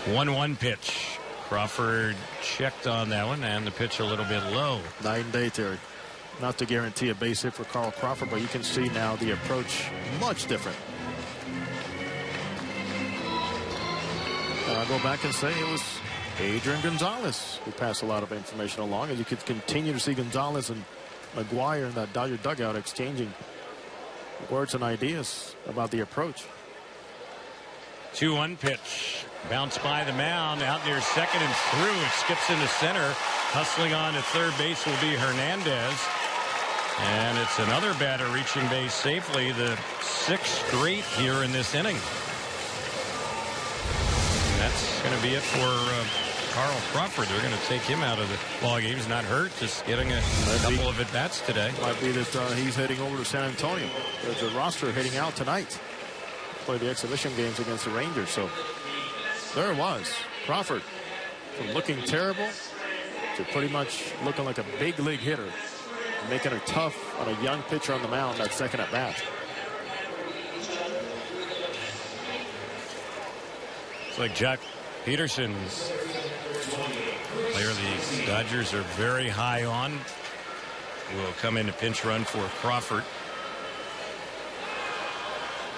1-1 pitch. Crawford checked on that one, and the pitch a little bit low. Night and day, Terry. Not to guarantee a base hit for Carl Crawford, but you can see now the approach much different. And I'll go back and say it was Adrian Gonzalez who passed a lot of information along, and you could continue to see Gonzalez and McGwire in that Dodger dugout exchanging words and ideas about the approach. 2-1 pitch. Bounced by the mound, out near second and through. It skips into center. Hustling on to third base will be Hernandez. And it's another batter reaching base safely, the 6th straight here in this inning. And that's going to be it for Carl Crawford. They're going to take him out of the ball game. He's not hurt, just getting a couple of at-bats today. Might be that he's heading over to San Antonio. There's a roster heading out tonight. Play the exhibition games against the Rangers. So there it was. Crawford, from looking terrible after pretty much looking like a big league hitter, making it tough on a young pitcher on the mound that second at bat. It's like Jack Peterson, player the Dodgers are very high on, will come in to pinch run for Crawford.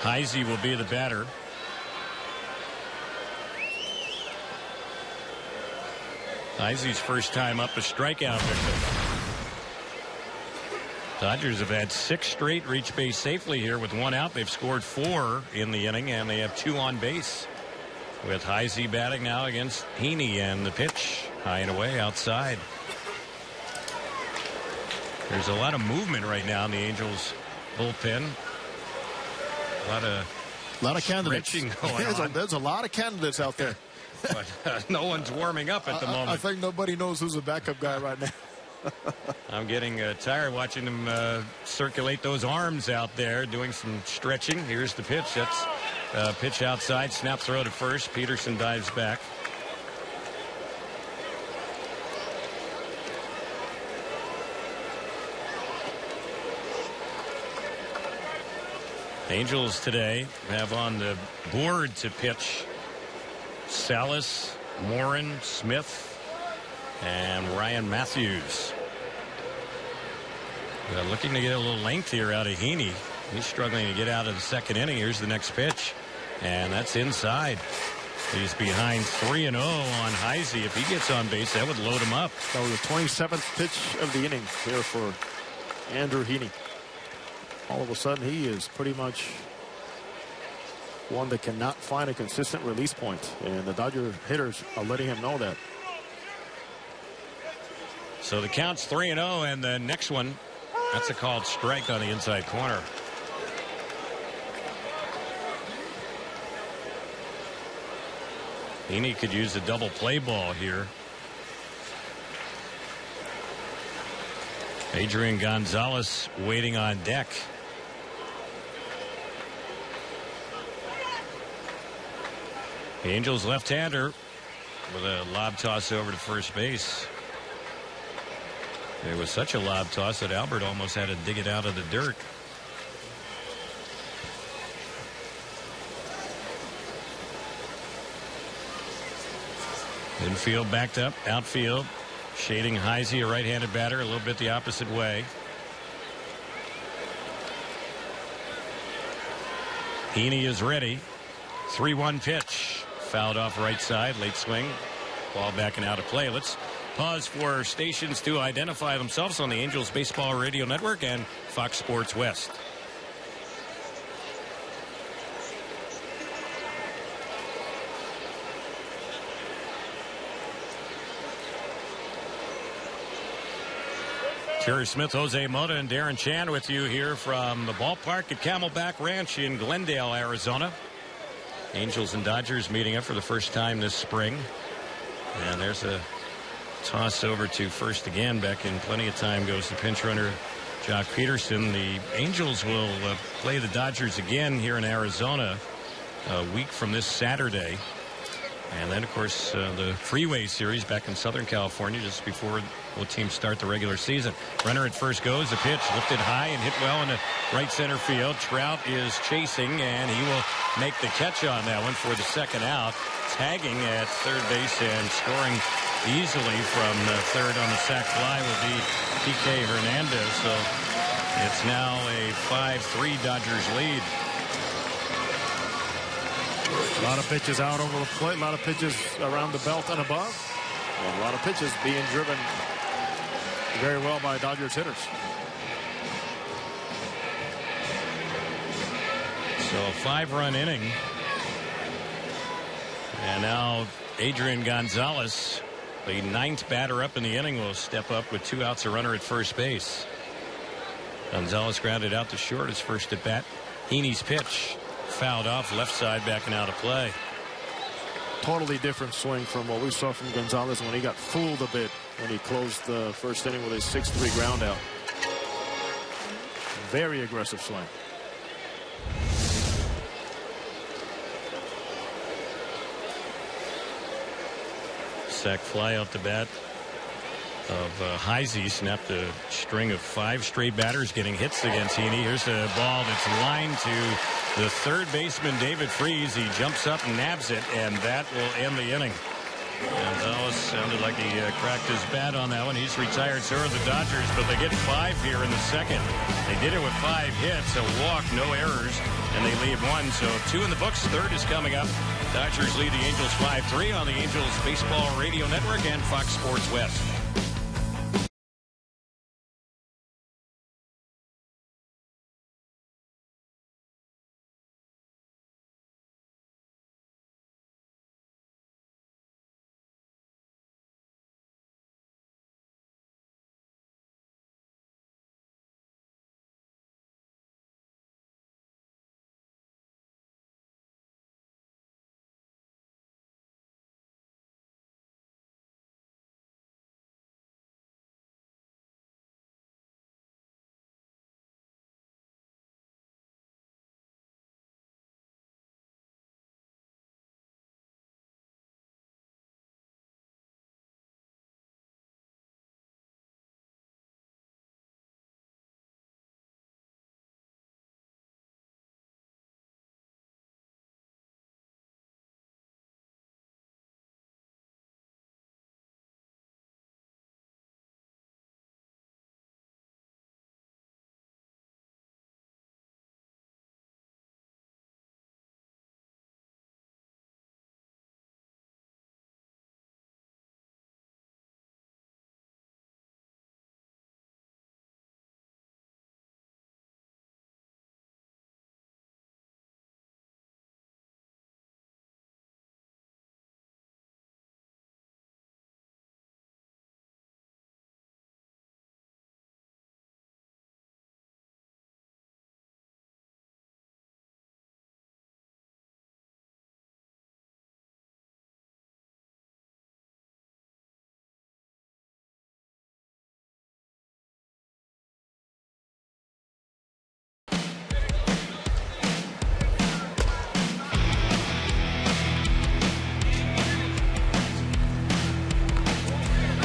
Heisey will be the batter. Heisey's first time up a strikeout victim. Dodgers have had 6 straight reach base safely here with 1 out. They've scored 4 in the inning, and they have 2 on base. With Heisey batting now against Heaney, and the pitch high and away outside. There's a lot of movement right now in the Angels bullpen. A lot of candidates going on. There's a lot of candidates out there. But no one's warming up at the moment. I think nobody knows who's the backup guy right now. I'm getting tired watching them circulate those arms out there, doing some stretching. Here's the pitch. That's pitch outside. Snap throw to first. Peterson dives back. Angels today have on the board to pitch Salas, Morin, Smith, and Ryan Matthews. Looking to get a little length here out of Heaney. He's struggling to get out of the second inning. Here's the next pitch, and that's inside. He's behind 3-0 on Heisey. If he gets on base, that would load him up. That was the 27th pitch of the inning here for Andrew Heaney. All of a sudden, he is pretty much one that cannot find a consistent release point, and the Dodger hitters are letting him know that. So the count's 3-0, and the next one, that's a called strike on the inside corner. Heaney could use a double play ball here. Adrian Gonzalez waiting on deck. The Angels left-hander with a lob toss over to first base. It was such a lob toss that Albert almost had to dig it out of the dirt. Infield backed up, outfield shading Heisey, a right-handed batter, a little bit the opposite way. Heaney is ready. 3-1 pitch. Fouled off right side, late swing. Ball back and out of play. Let's pause for stations to identify themselves on the Angels Baseball Radio Network and Fox Sports West. Terry Smith, Jose Mota, and Darren Chan with you here from the ballpark at Camelback Ranch in Glendale, Arizona. Angels and Dodgers meeting up for the first time this spring. And there's a toss over to first again. Back in plenty of time goes the pinch runner, Jock Peterson. The Angels will play the Dodgers again here in Arizona a week from this Saturday. And then, of course, the Freeway Series back in Southern California just before both teams start the regular season. Runner at first goes. The pitch lifted high and hit well in the right center field. Trout is chasing, and he will make the catch on that one for the second out. Tagging at third base and scoring easily from third on the sac fly will be P.K. Hernandez. So it's now a 5-3 Dodgers lead. A lot of pitches out over the plate, a lot of pitches around the belt and above, and a lot of pitches being driven very well by Dodgers hitters. So a 5-run inning. And now Adrian Gonzalez, the 9th batter up in the inning, will step up with 2 outs, a runner at first base. Gonzalez grounded out to short his first at bat. Heaney's pitch. Fouled off left side, backing out of play. Totally different swing from what we saw from Gonzalez when he got fooled a bit when he closed the first inning with a 6-3 ground out. Very aggressive swing. Sac fly out the bat. Heisey snapped a string of 5 straight batters getting hits against Heaney. Here's a ball that's lined to the third baseman, David Freese. He jumps up and nabs it, and that will end the inning. And sounded like he cracked his bat on that one. He's retired, so are the Dodgers, but they get 5 here in the second. They did it with 5 hits, a walk, no errors, and they leave 1. So 2 in the books. Third is coming up. Dodgers lead the Angels 5-3 on the Angels Baseball Radio Network and Fox Sports West.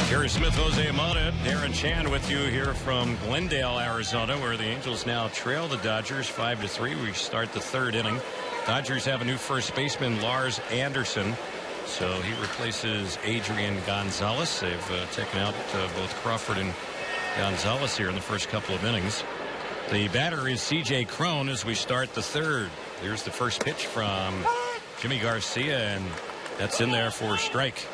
Jerry Smith, Jose Amata, Darren Chan with you here from Glendale, Arizona, where the Angels now trail the Dodgers 5-3. We start the third inning. Dodgers have a new first baseman, Lars Anderson. So he replaces Adrian Gonzalez. They've taken out both Crawford and Gonzalez here in the first couple of innings. The batter is C.J. Cron as we start the third. Here's the first pitch from Jimmy Garcia, and that's in there for a strike.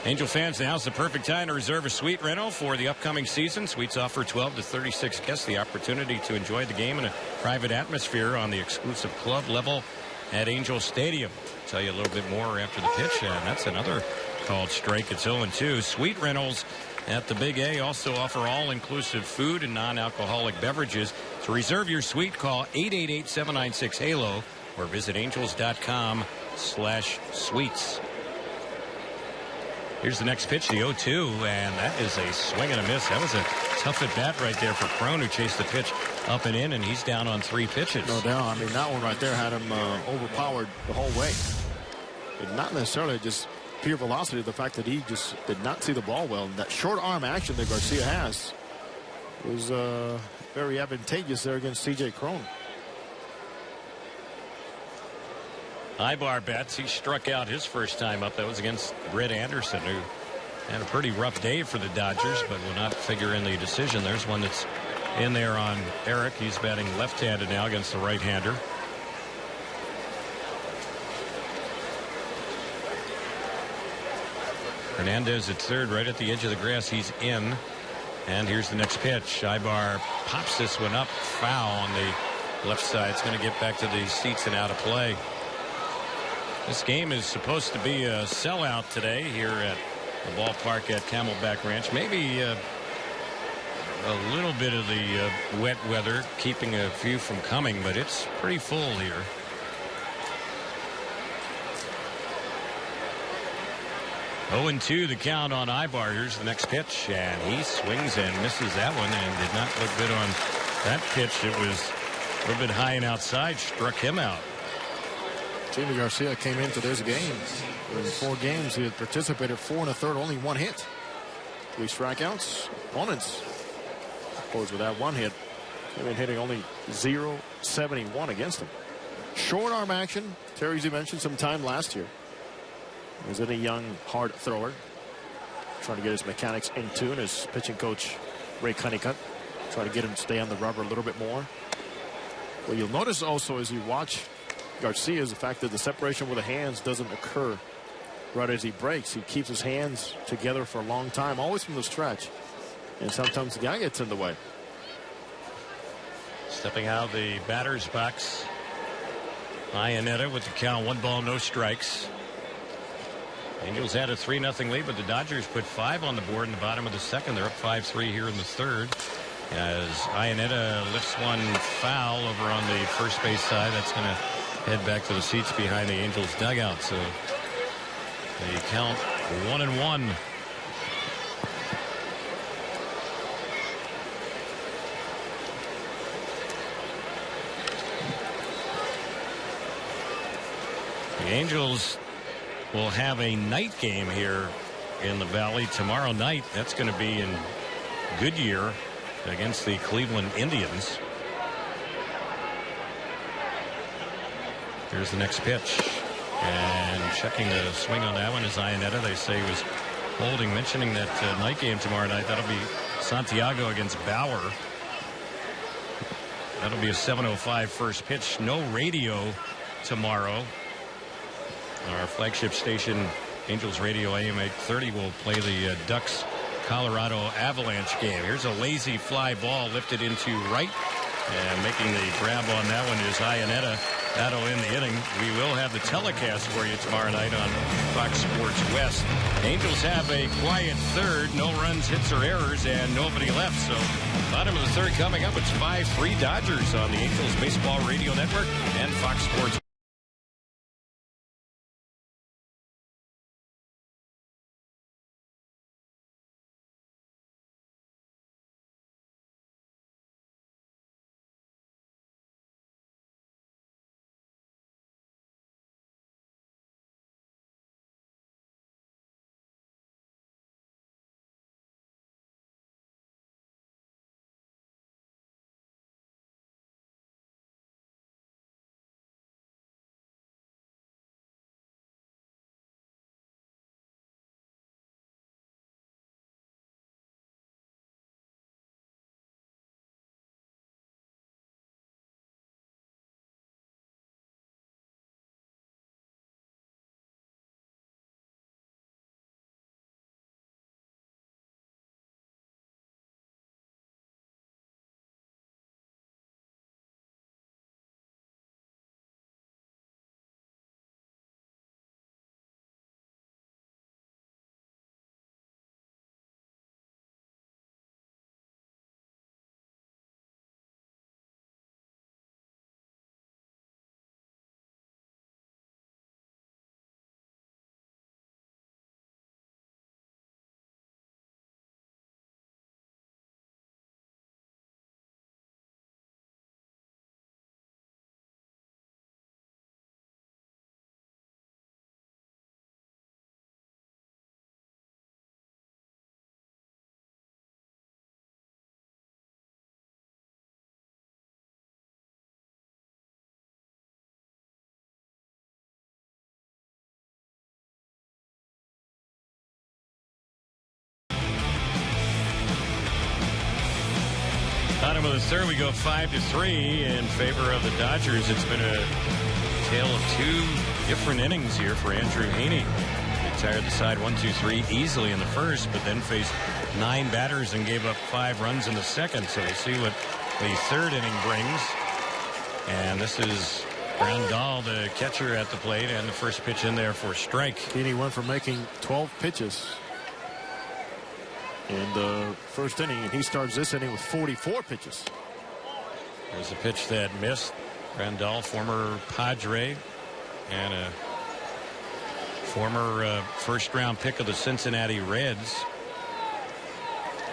Angel fans, now's the perfect time to reserve a suite rental for the upcoming season. Suites offer 12 to 36 guests the opportunity to enjoy the game in a private atmosphere on the exclusive club level at Angel Stadium. I'll tell you a little bit more after the pitch, and that's another called strike. It's 0-2. Suite rentals at the Big A also offer all-inclusive food and non-alcoholic beverages. To reserve your suite, call 888-796-HALO or visit angels.com/suites. Here's the next pitch, the 0-2, and that is a swing and a miss. That was a tough at bat right there for Cron, who chased the pitch up and in, and he's down on 3 pitches. No doubt. I mean, that one right there had him overpowered the whole way. But not necessarily just pure velocity, the fact that he just did not see the ball well. And that short arm action that Garcia has was very advantageous there against C.J. Cron. Ibar bats. He struck out his first time up. That was against Brett Anderson, who had a pretty rough day for the Dodgers, but will not figure in the decision. There's one that's in there on Eric. He's batting left-handed now against the right-hander. Hernandez at third, right at the edge of the grass. He's in. And here's the next pitch. Ibar pops this one up. Foul on the left side. It's going to get back to the seats and out of play. This game is supposed to be a sellout today here at the ballpark at Camelback Ranch. Maybe a little bit of the wet weather keeping a few from coming, but it's pretty full here. Oh, 0-2 the count on Ibar. Here's the next pitch, and he swings and misses that one, and did not look good on that pitch. It was a little bit high and outside, struck him out. Jimmy Garcia came into this game. In 4 games, he had participated 4 1/3, only 1 hit. 3 strikeouts. Opponents, of course, with that 1 hit, they've been hitting only .071 against him. Short arm action. Terry, as you mentioned, some time last year. Was it a young, hard thrower? Trying to get his mechanics in tune. His pitching coach, Ray Cunningham, trying to get him to stay on the rubber a little bit more. What you'll notice also as you watch Garcia is the fact that the separation with the hands doesn't occur right as he breaks. He keeps his hands together for a long time, always from the stretch. And sometimes the guy gets in the way. Stepping out of the batter's box, Iannetta with the count, 1 ball, no strikes. Angels had a 3-0 lead, but the Dodgers put 5 on the board in the bottom of the second. They're up 5-3 here in the third. As Iannetta lifts one foul over on the first base side, that's going to head back to the seats behind the Angels dugout. So they count 1-1. The Angels will have a night game here in the Valley tomorrow night. That's going to be in Goodyear against the Cleveland Indians. Here's the next pitch. And checking the swing on that one is Iannetta. They say he was holding, mentioning that night game tomorrow night. That'll be Santiago against Bauer. That'll be a 7:05 first pitch. No radio tomorrow. Our flagship station, Angels Radio AM 830, will play the Ducks Colorado Avalanche game. Here's a lazy fly ball lifted into right, and making the grab on that one is Iannetta. That'll end the inning. We will have the telecast for you tomorrow night on Fox Sports West. Angels have a quiet third, no runs, hits, or errors, and nobody left. So bottom of the third coming up. It's 5-3 Dodgers on the Angels Baseball Radio Network and Fox Sports. Bottom of the third, we go 5-3 in favor of the Dodgers. It's been a tale of 2 different innings here for Andrew Heaney. They tired the side 1-2-3 easily in the first, but then faced 9 batters and gave up 5 runs in the second. So we'll see what the third inning brings. And this is Grandal, the catcher, at the plate, and the first pitch in there for strike. Heaney went from making 12 pitches in the first inning, and he starts this inning with 44 pitches. There's a pitch that missed. Grandal, former Padre and a former first-round pick of the Cincinnati Reds.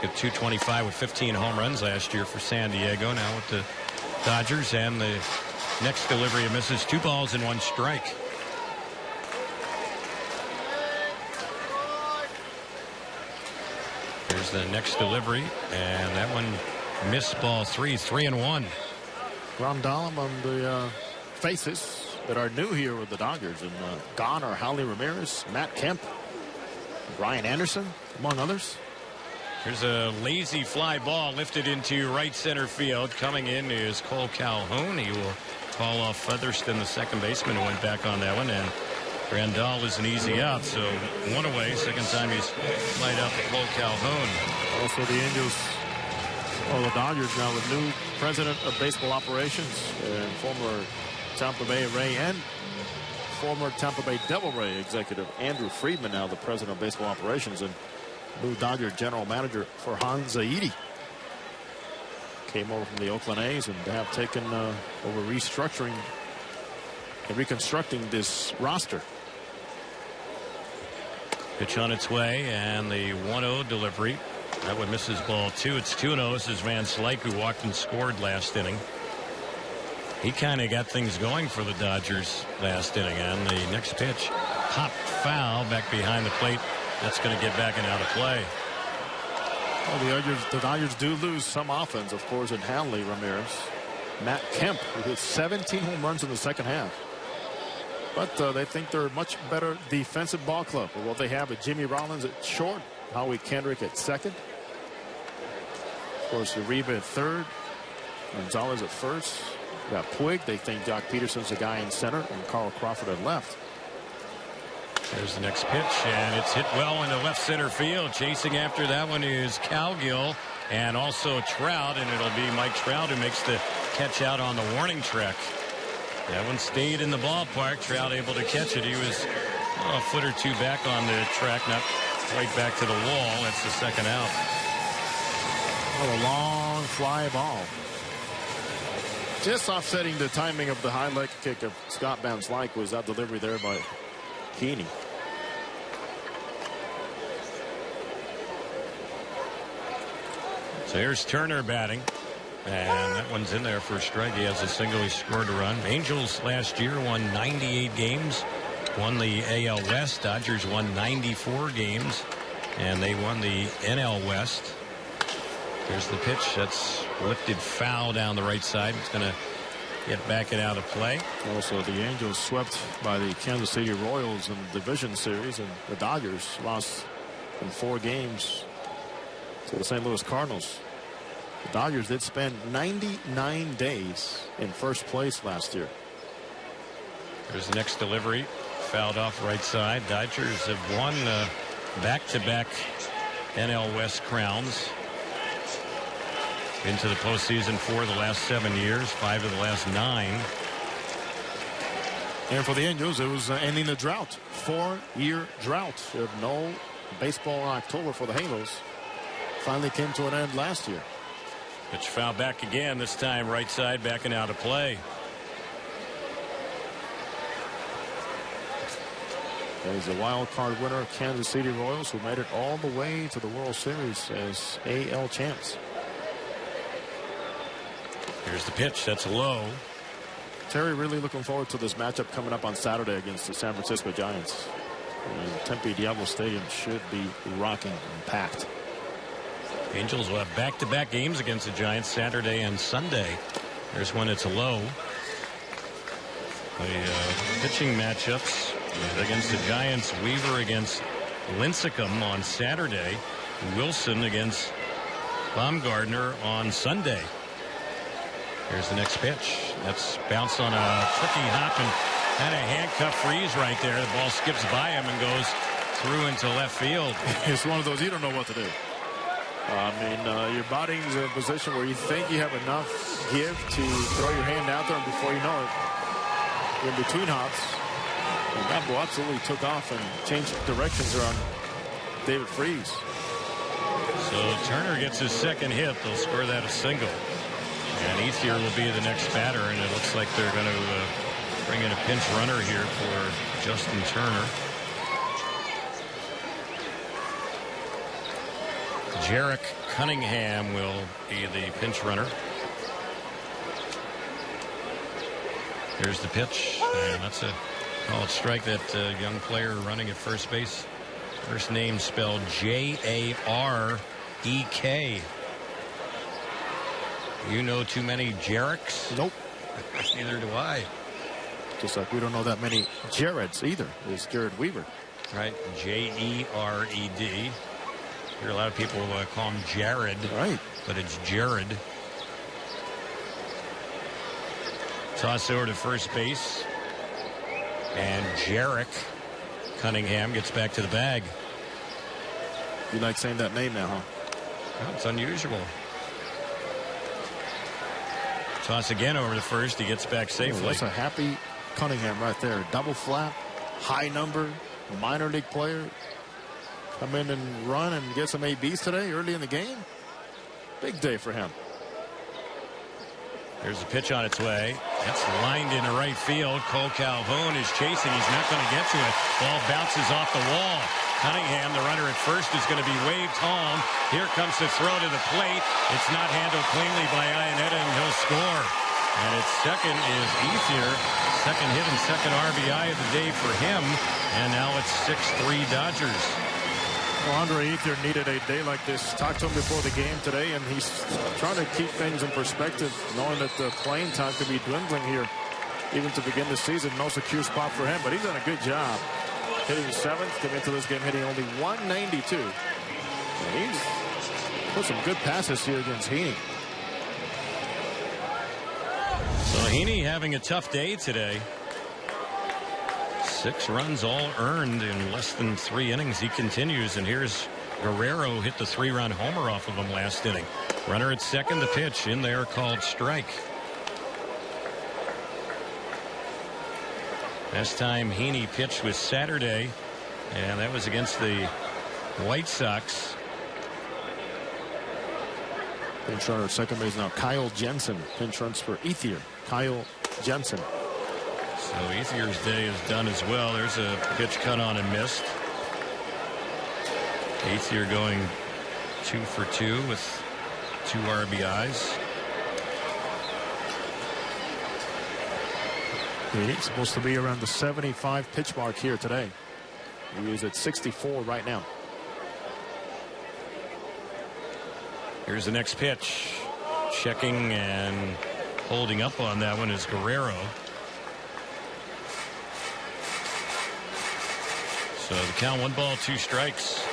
Got 225 with 15 home runs last year for San Diego. Now with the Dodgers, and the next delivery misses. 2 balls and 1 strike. Here's the next delivery, and that one missed ball 3-1. Rondalum on the faces that are new here with the Dodgers. And gone are Holly Ramirez, Matt Kemp, Brian Anderson, among others. Here's a lazy fly ball lifted into right center field. Coming in is Cole Calhoun. He will call off Featherston, the second baseman, who went back on that one. And Grandal is an easy out, so one away. Second time he's light out to Cole Calhoun. Also the Angels, the Dodgers now with new president of baseball operations and former Tampa Bay Ray and former Tampa Bay Devil Ray executive Andrew Friedman, now the president of baseball operations, and new Dodger general manager Farhan Zaidi came over from the Oakland A's and have taken over restructuring and reconstructing this roster. Pitch on its way, and the 1-0 delivery. That one misses ball 2. It's 2-0. This is Van Slyke, who walked and scored last inning. He kind of got things going for the Dodgers last inning. And the next pitch, pop foul back behind the plate. That's going to get back and out of play. Well, the Dodgers do lose some offense, of course, in Hanley Ramirez. Matt Kemp, who hit 17 home runs in the second half. But they think they're a much better defensive ball club. Well, they have a Jimmy Rollins at short, Howie Kendrick at second. Of course, Uribe at third, Gonzalez at first. We got Puig. They think Jock Peterson's the guy in center, and Carl Crawford at left. There's the next pitch, and it's hit well into left center field. Chasing after that one is Cowgill and also Trout, and it'll be Mike Trout who makes the catch out on the warning track. That one stayed in the ballpark. Trout able to catch it. He was a foot or two back on the track, not right back to the wall. That's the second out. Oh, a long fly ball. Just offsetting the timing of the high leg kick of Scott Van Slyke was that delivery there by Keeney. So here's Turner batting. And that one's in there for a strike. He has a single. He scored a run. Angels last year won 98 games. Won the AL West. Dodgers won 94 games. And they won the NL West. There's the pitch. That's lifted foul down the right side. It's going to get back and out of play. Also, the Angels swept by the Kansas City Royals in the division series. And the Dodgers lost in 4 games to the St. Louis Cardinals. The Dodgers did spend 99 days in first place last year. There's the next delivery. Fouled off right side. Dodgers have won back-to-back NL West crowns. Into the postseason for the last 7 years. 5 of the last 9. And for the Angels, it was ending the drought. 4-year drought. Of no baseball in October for the Halos. Finally came to an end last year. Pitch foul back again, this time right side, backing out of play. There's a wild card winner, Kansas City Royals, who made it all the way to the World Series as AL champs. Here's the pitch. That's low. Terry really looking forward to this matchup coming up on Saturday against the San Francisco Giants. And Tempe Diablo Stadium should be rocking and packed. Angels will have back-to-back games against the Giants Saturday and Sunday. There's one that's low. The pitching matchups against the Giants. Weaver against Lincecum on Saturday. Wilson against Baumgartner on Sunday. Here's the next pitch. That's bounced on a tricky hop and kind of handcuff freeze right there. The ball skips by him and goes through into left field. It's one of those you don't know what to do. I mean, your body's in a position where you think you have enough give to throw your hand out there, and before you know it, you're in between hops. And that ball absolutely took off and changed directions around David Freese. So Turner gets his second hit. They'll score that a single. And Ethier will be the next batter, and it looks like they're going to bring in a pinch runner here for Justin Turner. Jarek Cunningham will be the pinch runner. Here's the pitch, and that's a called strike. That young player running at first base. First name spelled Jar J-E-R-R-E-K. You know too many Jareks? Nope. Neither do I. Just like we don't know that many Jareds either. There's Jared Weaver. Right, J-E-R-E-D. Hear a lot of people call him Jared. Right. But it's Jared. Toss over to first base. And Jarek Cunningham gets back to the bag. You like saying that name now, huh? Well, it's unusual. Toss again over to first. He gets back safely. Oh, that's a happy Cunningham right there. Double flap, high number, minor league player. Come in and run and get some ABs today early in the game. Big day for him. There's a pitch on its way. That's lined into right field. Cole Calhoun is chasing. He's not going to get to it. Ball bounces off the wall. Cunningham, the runner at first, is going to be waved home. Here comes the throw to the plate. It's not handled cleanly by Iannetta, and he'll score. And its second is Ethier. Second hit and second RBI of the day for him. And now it's 6-3 Dodgers. Well, Andre Ethier needed a day like this. Talked to him before the game today, and he's trying to keep things in perspective, knowing that the playing time could be dwindling here, even to begin the season. No secure spot for him, but he's done a good job. Hitting seventh, coming into this game hitting only 192. And he's put some good passes here against Heaney. So Heaney having a tough day today. 6 runs all earned in less than 3 innings. He continues, and here's Guerrero hit the 3-run homer off of him last inning. Runner at second, the pitch in there called strike. Last time Heaney pitched was Saturday, and that was against the White Sox. Pinch runner at second base now, Kyle Jensen. Pinch runs for Ethier. Kyle Jensen. So Ethier's day is done as well. There's a pitch cut on and missed. Ethier going 2 for 2 with 2 RBIs. He's supposed to be around the 75 pitch mark here today. He is at 64 right now. Here's the next pitch. Checking and holding up on that one is Guerrero. So the count 1 ball, 2 strikes.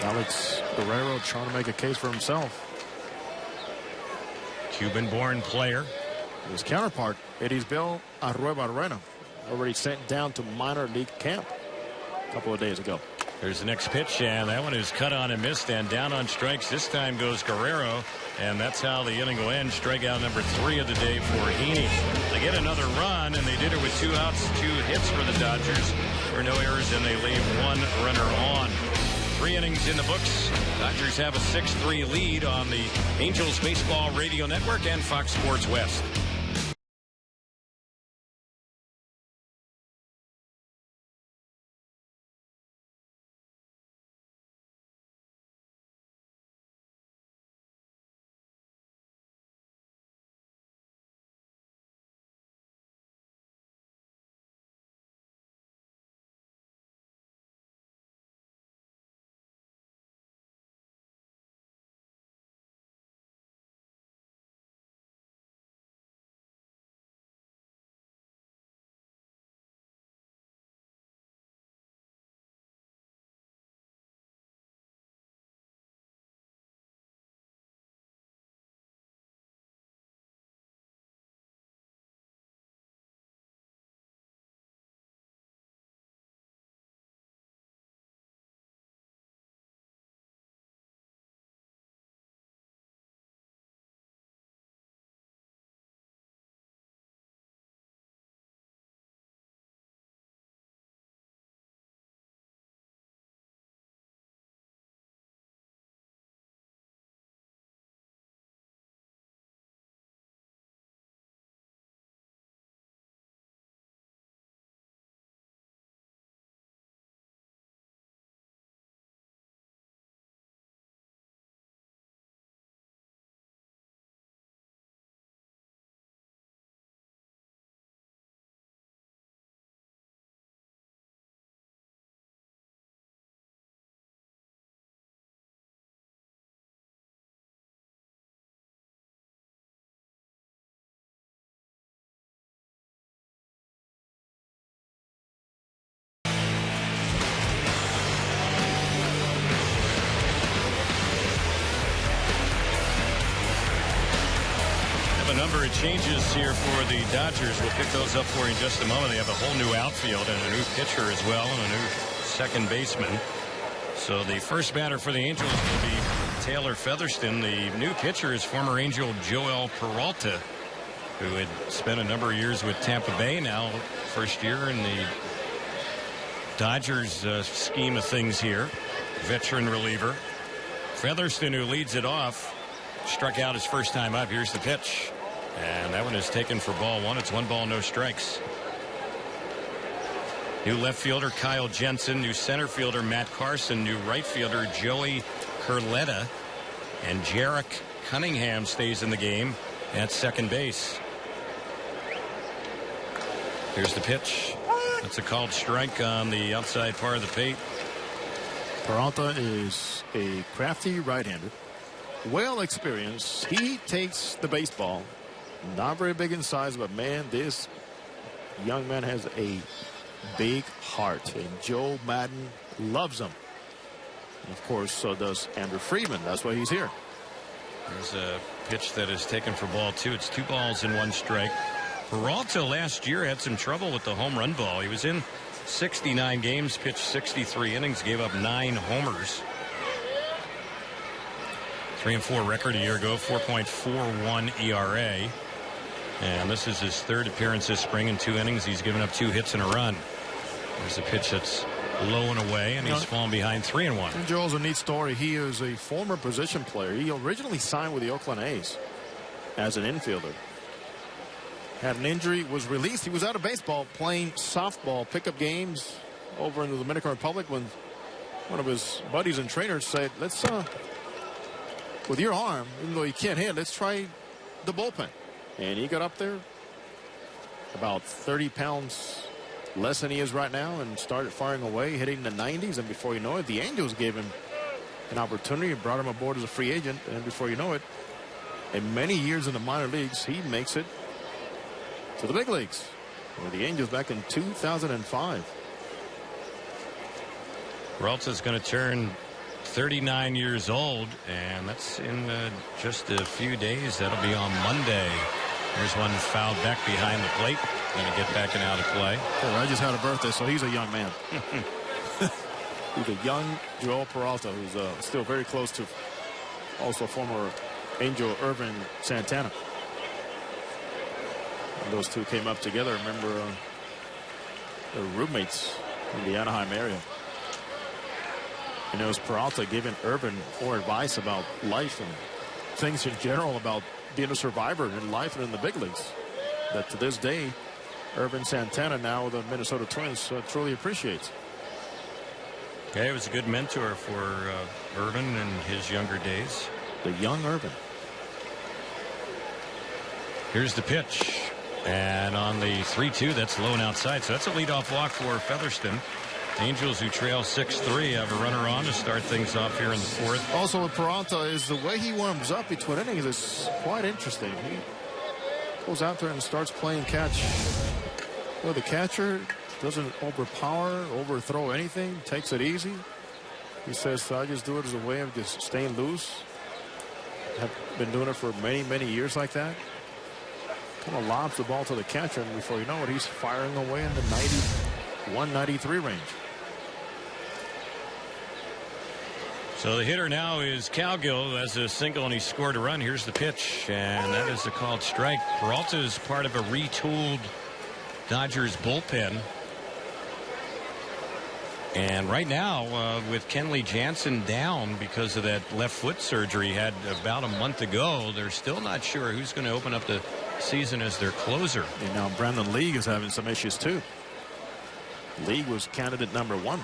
Alex Guerrero trying to make a case for himself. Cuban-born player. His counterpart, Erisbel Arruebarrena, already sent down to minor league camp a couple of days ago. There's the next pitch, and that one is cut on and missed, and down on strikes. This time goes Guerrero, and that's how the inning will end. Strikeout number 3 of the day for Heaney. They get another run, and they did it with 2 outs, 2 hits for the Dodgers. There were no errors, and they leave 1 runner on. 3 innings in the books. Dodgers have a 6-3 lead on the Angels Baseball Radio Network and Fox Sports West. a number of changes here for the Dodgers. We'll pick those up for you in just a moment. They have a whole new outfield and a new pitcher as well, and a new second baseman. So the first batter for the Angels will be Taylor Featherston. The new pitcher is former Angel Joel Peralta, who had spent a number of years with Tampa Bay. Now first year in the Dodgers scheme of things here. Veteran reliever. Featherston, who leads it off, struck out his first time up. Here's the pitch. And that one is taken for ball one. It's 1 ball, no strikes. New left fielder Kyle Jensen. New center fielder Matt Carson. New right fielder Joey Curletta. And Jarek Cunningham stays in the game at second base. Here's the pitch. That's a called strike on the outside part of the plate. Peralta is a crafty right-hander. Well experienced. He takes the baseball. Not very big in size, but man, this young man has a big heart. And Joe Madden loves him. And of course, so does Andrew Friedman. That's why he's here. There's a pitch that is taken for ball two. It's 2 balls and 1 strike. Peralta last year had some trouble with the home run ball. He was in 69 games, pitched 63 innings, gave up 9 homers. 3-4 record a year ago, 4.41 ERA. And this is his 3rd appearance this spring. In 2 innings, he's given up 2 hits and a run. There's a pitch that's low and away, and he's fallen behind 3-1. And Joel's a neat story. He is a former position player. He originally signed with the Oakland A's as an infielder. Had an injury, was released. He was out of baseball playing softball pickup games over in the Dominican Republic when one of his buddies and trainers said, let's, with your arm, even though you can't hit, let's try the bullpen. And he got up there about 30 pounds less than he is right now and started firing away, hitting the 90s. And before you know it, the Angels gave him an opportunity and brought him aboard as a free agent. And before you know it, in many years in the minor leagues, he makes it to the big leagues with the Angels back in 2005. Peralta's going to turn 39 years old, and that's in just a few days. That'll be on Monday. There's one fouled back behind the plate. Going to get back and out of play. Yeah, I just had a birthday, so he's a young man. He's a young Joel Peralta, who's still very close to also former Angel Irvin Santana. And those two came up together. Remember, they're roommates in the Anaheim area. And it was Peralta giving Irvin more advice about life and things in general about being a survivor in life and in the big leagues. That to this day, Irvin Santana, now the Minnesota Twins, truly appreciates. Yeah, he was a good mentor for Irvin in his younger days. The young Irvin. Here's the pitch. And on the 3-2, that's low and outside. So that's a leadoff walk for Featherston. Angels, who trail 6-3, have a runner on to start things off here in the 4th. Also with Peralta is the way he warms up between innings is quite interesting. He goes out there and starts playing catch. Well, the catcher doesn't overthrow anything, takes it easy. He says, I just do it as a way of just staying loose. Have been doing it for many, many years like that. Kind of lobs the ball to the catcher, and before you know it, he's firing away in the 91, 93 range. So the hitter now is Cowgill, who has a single, and he scored a run. Here's the pitch, and that is a called strike. Peralta is part of a retooled Dodgers bullpen. And right now, with Kenley Jansen down because of that left foot surgery he had about a month ago, they're still not sure who's going to open up the season as their closer. And now Brandon League is having some issues too. League was candidate number 1.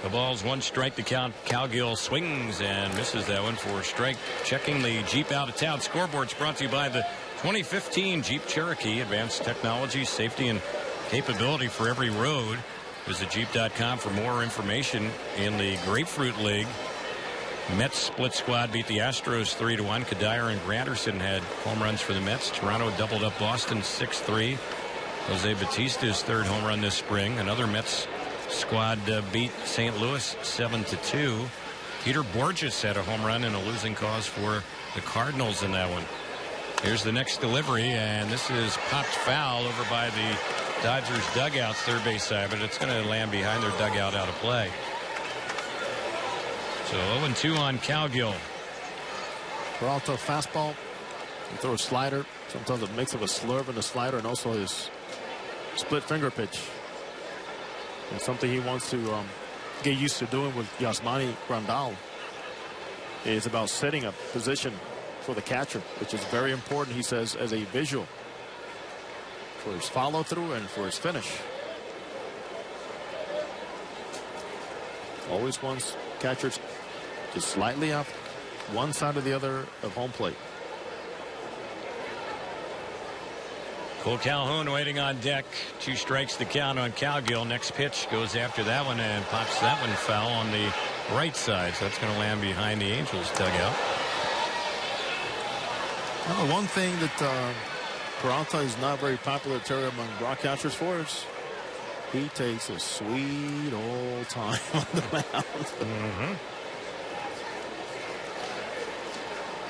The ball's 1 strike to count. Cowgill swings and misses that one for a strike. Checking the Jeep out of town scoreboard's brought to you by the 2015 Jeep Cherokee. Advanced technology, safety, and capability for every road. Visit Jeep.com for more information. In the Grapefruit League, Mets split squad beat the Astros 3-1. Kadire and Granderson had home runs for the Mets. Toronto doubled up Boston 6-3. Jose Batista's 3rd home run this spring. Another Mets squad beat St. Louis 7-2. Peter Borges had a home run in a losing cause for the Cardinals in that one. Here's the next delivery, and this is popped foul over by the Dodgers dugout, third base side, but it's going to land behind their dugout out of play. So 0-2 on Cowgill. Peralta fastball. He throws a slider. Sometimes a mix of a slurve and a slider, and also his split finger pitch. And something he wants to get used to doing with Yasmani Grandal is about setting a position for the catcher, which is very important, he says, as a visual for his follow through and for his finish. Always wants catchers just slightly up one side or the other of home plate. Cole Calhoun waiting on deck. 2 strikes to count on Cowgill. Next pitch goes after that one and pops that one foul on the right side. So that's going to land behind the Angels dugout. Well, one thing that Peralta is not very popular among broadcasters for is he takes a sweet old time on the mound.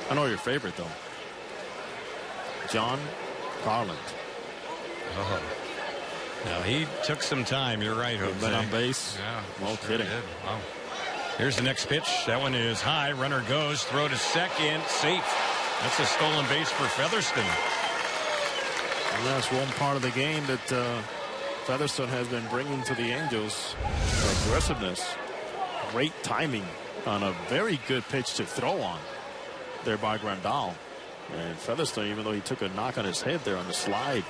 I know your favorite, though. John Garland. Oh. Now, he took some time. You're right, Jose. Been on base. Yeah. No kidding. Wow. Here's the next pitch. That one is high. Runner goes. Throw to second. Safe. That's a stolen base for Featherston. And that's one part of the game that Featherston has been bringing to the Angels. Aggressiveness. Great timing on a very good pitch to throw on there by Grandal. And Featherston, even though he took a knock on his head there on the slide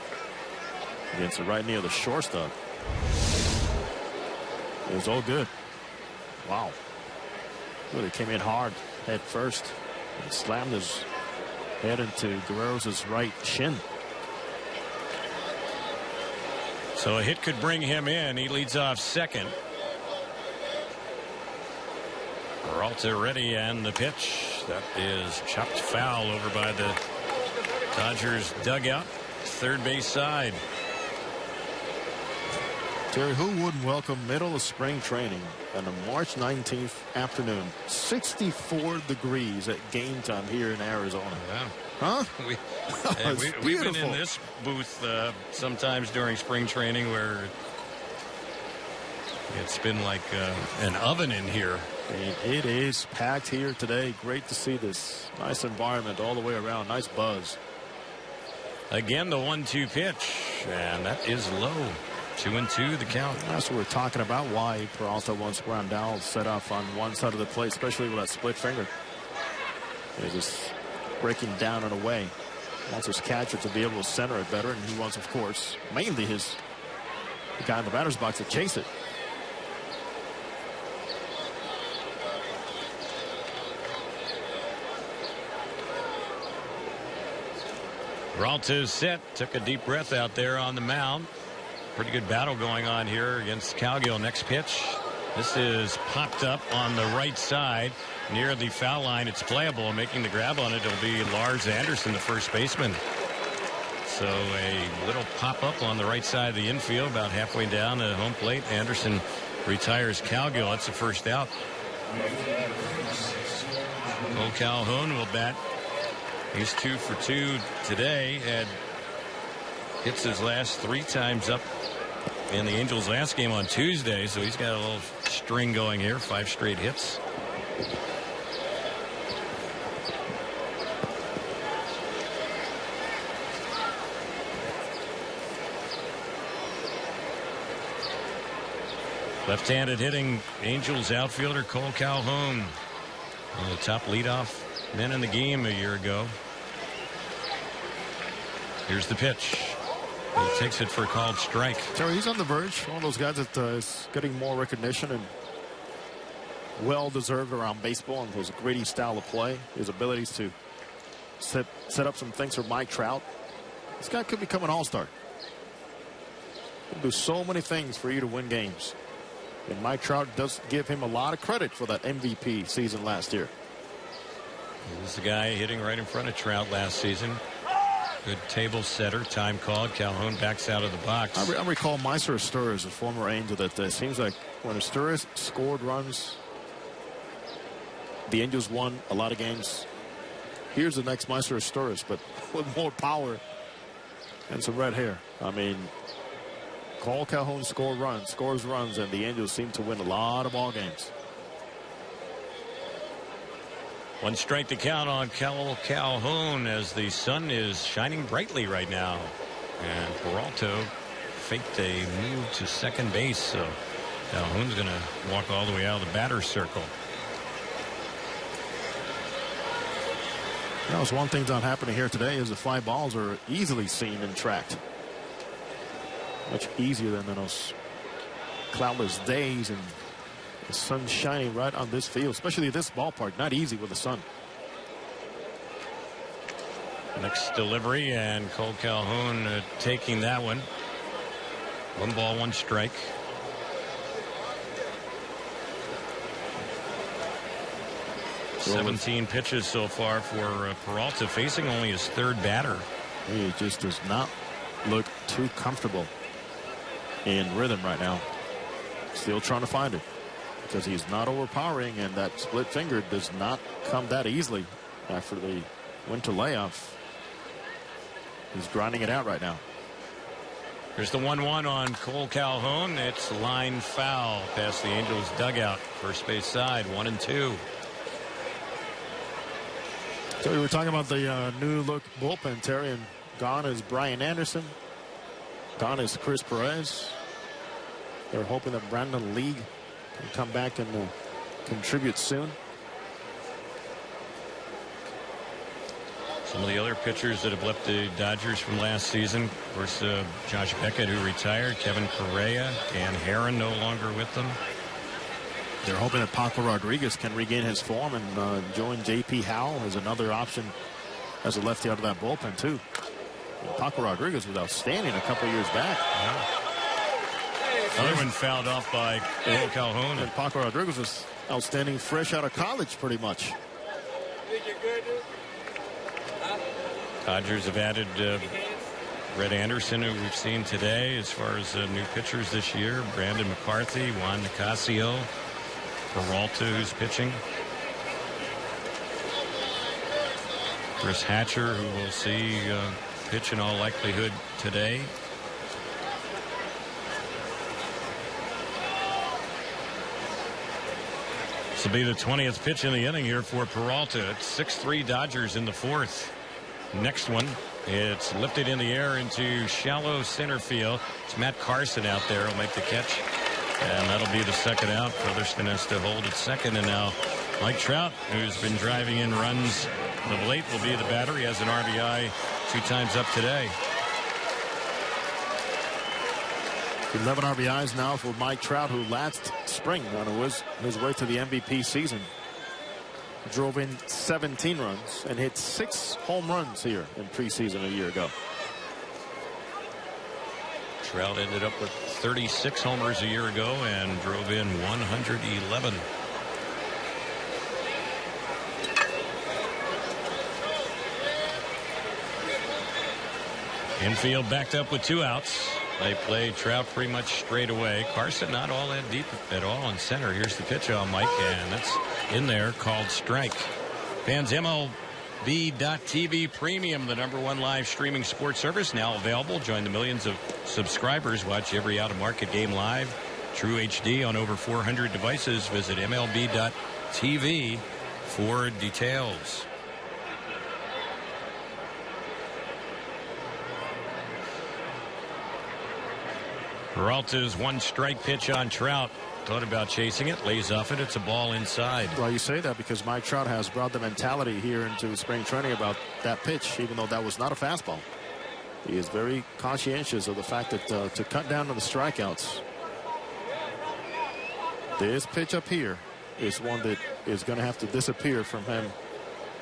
against the right near the shortstop, it was all good. Wow. Really came in hard head first and slammed his head into Guerrero's right shin. So a hit could bring him in. He leads off second. Peralta ready, and the pitch. That is chopped foul over by the Dodgers dugout. Third base side. Terry, who wouldn't welcome middle of spring training on a March 19th afternoon? 64 degrees at game time here in Arizona. Yeah. Huh? We've been in this booth sometimes during spring training where it's been like an oven in here. And it is packed here today. Great to see this nice environment all the way around. Nice buzz. Again, the 1-2 pitch, and that is low. 2-2 the count. That's what we're talking about. Why Peralta wants Grandal set off on one side of the plate, especially with that split finger. He's just breaking down and away. Wants his catcher to be able to center it better, and he wants, of course, mainly the guy in the batter's box to chase it. Peralta's set. Took a deep breath out there on the mound. Pretty good battle going on here against Cowgill. Next pitch. This is popped up on the right side near the foul line. It's playable. Making the grab on it, it'll be Lars Anderson, the first baseman. So a little pop up on the right side of the infield, about halfway down the home plate. Anderson retires Cowgill. That's the first out. Cole Calhoun will bat. He's 2 for 2 today. Had hits his last 3 times up in the Angels' last game on Tuesday, so he's got a little string going here. 5 straight hits. Left-handed hitting Angels outfielder Cole Calhoun, one of the top leadoff men in the game a year ago. Here's the pitch. He takes it for a called strike. So he's on the verge. One of those guys that is getting more recognition and well-deserved around baseball, and his gritty style of play, his abilities to set up some things for Mike Trout. This guy could become an all-star. He can do so many things for you to win games. And Mike Trout does give him a lot of credit for that MVP season last year. This is the guy hitting right in front of Trout last season. Good table setter. Time called. Calhoun backs out of the box. I recall Meister Asturias, a former Angel, that it seems like when Asturias scored runs, the Angels won a lot of games. here's the next Meister Storis, but with more power and some red hair. I mean, Cole Calhoun scores runs, and the Angels seem to win a lot of ball games. 1 strike to count on Calhoun as the sun is shining brightly right now. And Peralta faked a move to second base, so Calhoun's going to walk all the way out of the batter's circle. That was one thing not happening here today is the fly balls are easily seen and tracked. Much easier than in those cloudless days and the sun shining right on this field, especially this ballpark. Not easy with the sun. Next delivery, and Cole Calhoun taking that one. 1 ball, 1 strike. Well, 17 pitches so far for Peralta, facing only his 3rd batter. He just does not look too comfortable in rhythm right now. Still trying to find it because he's not overpowering, and that split finger does not come that easily after the winter layoff. He's grinding it out right now. There's the 1-1 on Cole Calhoun. It's line foul past the Angels dugout. First base side, 1-2. So we were talking about the new look bullpen, Terry, and gone is Brian Anderson. Gone is Chris Perez. They're hoping that Brandon Lee can come back and contribute soon. Some of the other pitchers that have left the Dodgers from last season. Of course, Josh Beckett, who retired. Kevin Correa. Dan Herron no longer with them. They're hoping that Paco Rodriguez can regain his form and join J.P. Howell as another option as a lefty out of that bullpen, too. And Paco Rodriguez was outstanding a couple years back. Yeah. Another one fouled off by Cole Calhoun. And Paco Rodriguez was outstanding fresh out of college, pretty much. Dodgers have added Red Anderson, who we've seen today, as far as new pitchers this year. Brandon McCarthy, Juan Nicasio, Peralta, who's pitching. Chris Hatcher, who we'll see pitch in all likelihood today. This will be the 20th pitch in the inning here for Peralta. It's 6-3 Dodgers in the 4th. Next one, it's lifted in the air into shallow center field. It's Matt Carson out there who'll make the catch. And that'll be the second out. Featherston has to hold at second. And now Mike Trout, who's been driving in runs of late, will be the batter. He has an RBI 2 times up today. 11 RBIs now for Mike Trout, who last spring was his way to the MVP season. Drove in 17 runs and hit 6 home runs here in preseason a year ago. Trout ended up with 36 homers a year ago and drove in 111. Infield backed up with 2 outs. They play Trout pretty much straight away. Carson not all that deep at all in center. Here's the pitch on Mike, and that's in there, called strike. Fans, MLB.TV Premium, the #1 live streaming sports service, now available. Join the millions of subscribers. Watch every out-of-market game live. True HD on over 400 devices. Visit MLB.TV for details. Peralta's 1-strike pitch on Trout. Thought about chasing it, lays off it. It's a ball inside. Well, you say that because Mike Trout has brought the mentality here into spring training about that pitch, even though that was not a fastball. He is very conscientious of the fact that to cut down on the strikeouts. This pitch up here is one that is going to have to disappear from him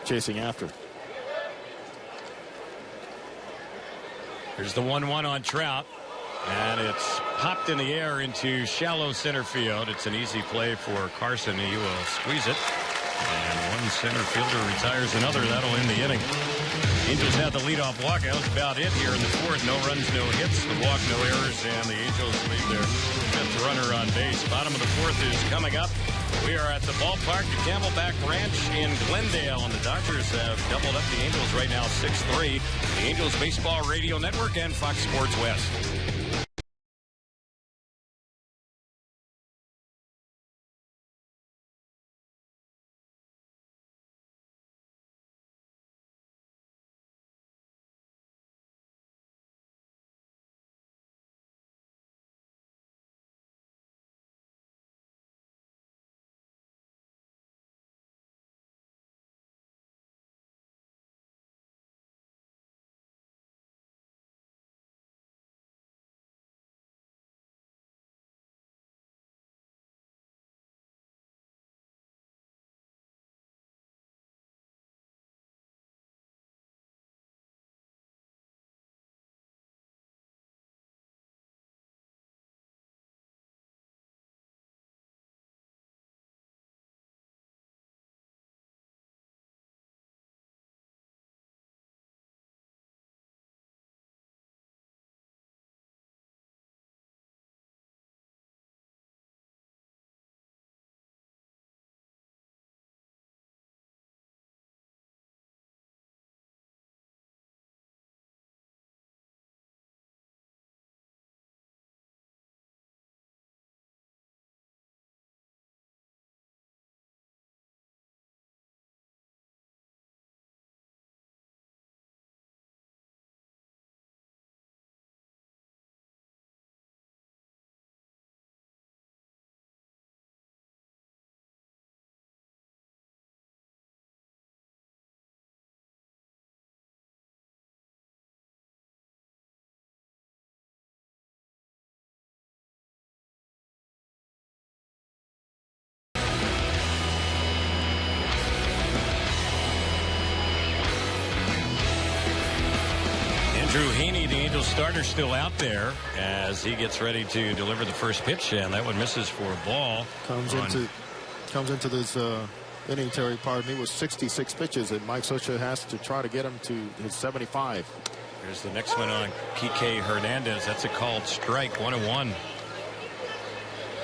chasing after. Here's the 1-1 on Trout. And it's popped in the air into shallow center field. It's an easy play for Carson. He will squeeze it. And one center fielder retires another. That'll end the inning. Angels had the leadoff walk. That was about it here in the fourth. No runs, no hits, the walk, no errors, and the Angels leave their fifth runner on base. Bottom of the fourth is coming up. We are at the ballpark, the Camelback Ranch in Glendale, and the Dodgers have doubled up the Angels right now, 6-3. The Angels Baseball Radio Network and Fox Sports West. Drew Heaney, the Angels starter, still out there as he gets ready to deliver the first pitch, and that one misses for a ball. Comes into this inning, Terry, pardon me, with 66 pitches, and Mike Scioscia has to try to get him to his 75. Here's the next one on Kike Hernandez. That's a called strike, 1-1.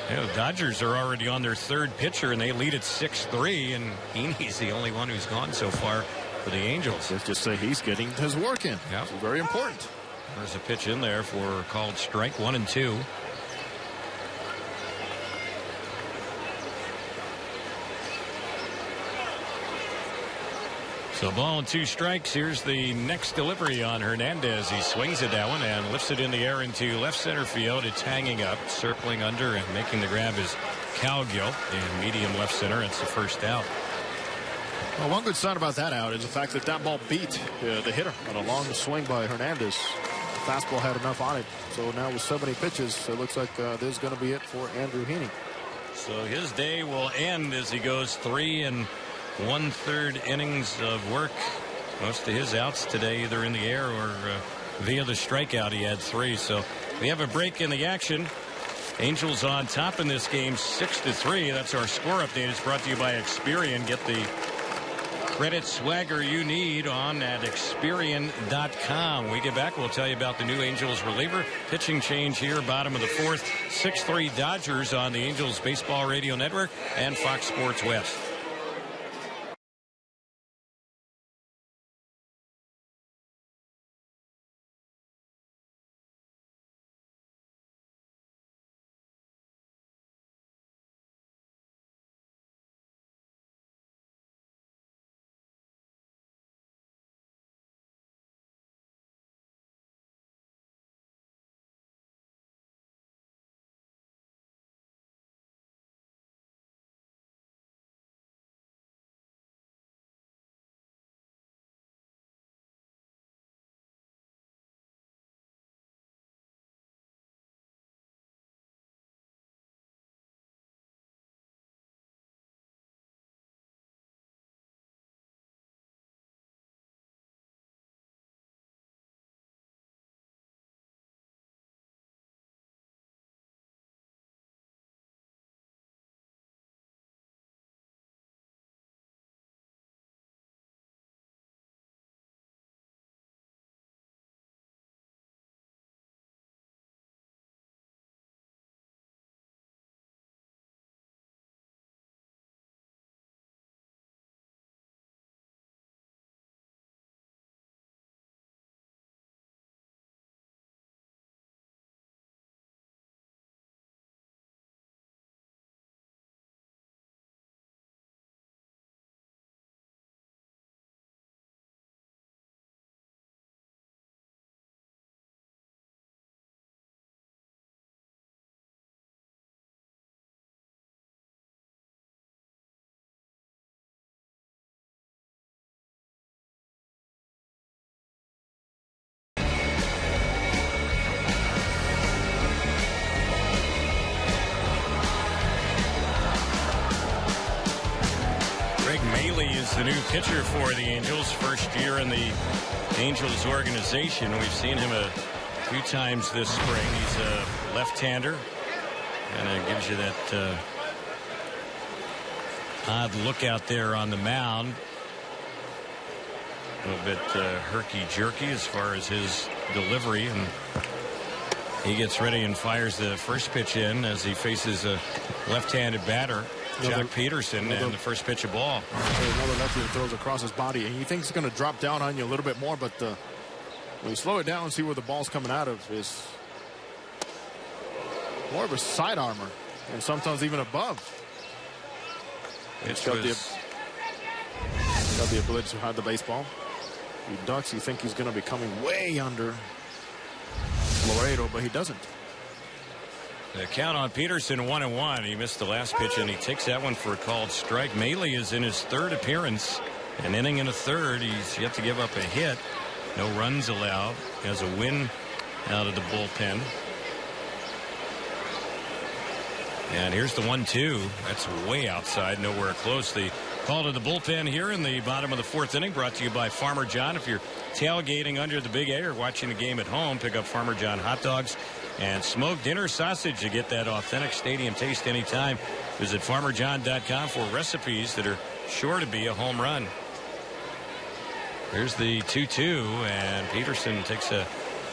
The Dodgers are already on their third pitcher, and they lead at 6-3, and Heaney's the only one who's gone so far for the Angels. Let's just say he's getting his work in. Yeah, very important. There's a pitch in there for called strike, 1-2. So ball and 2 strikes. Here's the next delivery on Hernandez. He swings at that one and lifts it in the air into left center field. It's hanging up, circling under, and making the grab is Cowgill in medium left center. It's the first out. Well, one good sign about that out is the fact that that ball beat the hitter on a long swing by Hernandez. The fastball had enough on it. So now with so many pitches, it looks like this is going to be it for Andrew Heaney. So his day will end as he goes 3 1/3 innings of work. Most of his outs today either in the air or via the strikeout. He had 3. So we have a break in the action. Angels on top in this game, 6-3. That's our score update. It's brought to you by Experian. Get the credit swagger you need on at Experian.com. We get back, we'll tell you about the new Angels reliever. Pitching change here, bottom of the fourth. 6-3 Dodgers on the Angels Baseball Radio Network and Fox Sports West. is the new pitcher for the Angels. First year in the Angels organization. We've seen him a few times this spring. He's a left-hander, and it gives you that odd look out there on the mound. A little bit herky-jerky as far as his delivery, and he gets ready and fires the first pitch in as he faces a left-handed batter, Jack Peterson, and the first pitch of ball. Another lefty that throws across his body, and you think it's going to drop down on you a little bit more, but when you slow it down and see where the ball's coming out of, is more of a side armor, and sometimes even above. It's got the ability to hide the baseball. He ducks. You think he's going to be coming way under Laredo, but he doesn't. The count on Peterson 1-1. He missed the last pitch, and he takes that one for a called strike. Maley is in his third appearance, an inning and a third. He's yet to give up a hit. No runs allowed. He has a win out of the bullpen. And here's the 1-2. That's way outside, nowhere close. The call to the bullpen here in the bottom of the fourth inning, brought to you by Farmer John. If you're tailgating under the Big A or watching the game at home, pick up Farmer John hot dogs and smoked dinner sausage to get that authentic stadium taste anytime. Visit farmerjohn.com for recipes that are sure to be a home run. Here's the 2-2, and Peterson takes a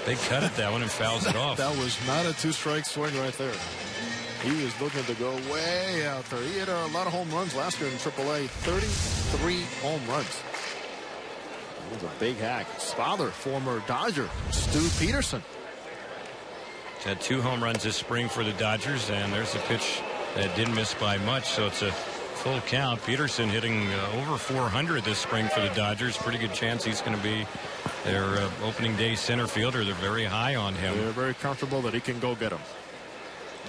big cut at that one and fouls it off. That was not a two-strike swing right there. He was looking to go way out there. He had a lot of home runs last year in AAA. 33 home runs. That was a big hack. His father, former Dodger, Stu Peterson. He's had 2 home runs this spring for the Dodgers, and there's a pitch that didn't miss by much, so it's a full count. Peterson hitting over 400 this spring for the Dodgers. Pretty good chance he's going to be their opening day center fielder. They're very high on him. They're very comfortable that he can go get him.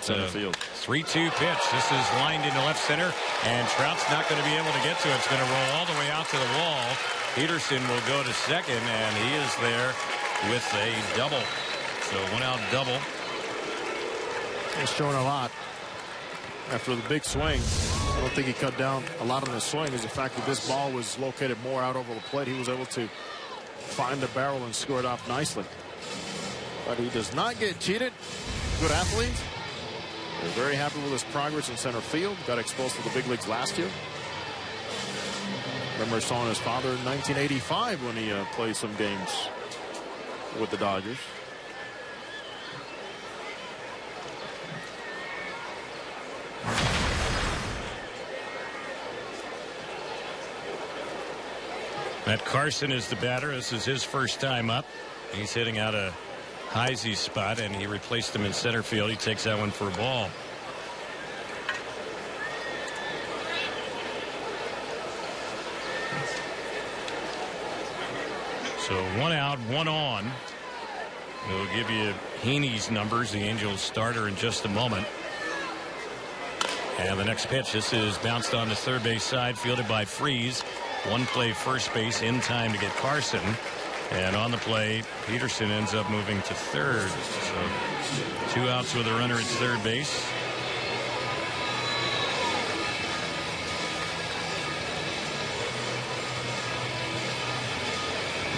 Center field. 3-2 pitch. This is lined into left center, and Trout's not going to be able to get to it. It's going to roll all the way out to the wall. Peterson will go to second, and he is there with a double. So 1-out double. He's showing a lot after the big swing. I don't think he cut down a lot on the swing. Is the fact that this ball was located more out over the plate. He was able to find the barrel and score it off nicely. But he does not get cheated. Good athlete. They're very happy with his progress in center field. Got exposed to the big leagues last year. Remember saw his father in 1985 when he played some games with the Dodgers. Matt Carson is the batter. This is his first time up. He's hitting out a Heisey's spot, and he replaced him in center field. He takes that one for a ball. So 1 out, 1 on. We'll give you Heaney's numbers, the Angels starter, in just a moment. And the next pitch, this is bounced on the third base side, fielded by Freeze. One play first base in time to get Carson. And on the play, Peterson ends up moving to third. So 2 outs with a runner at third base.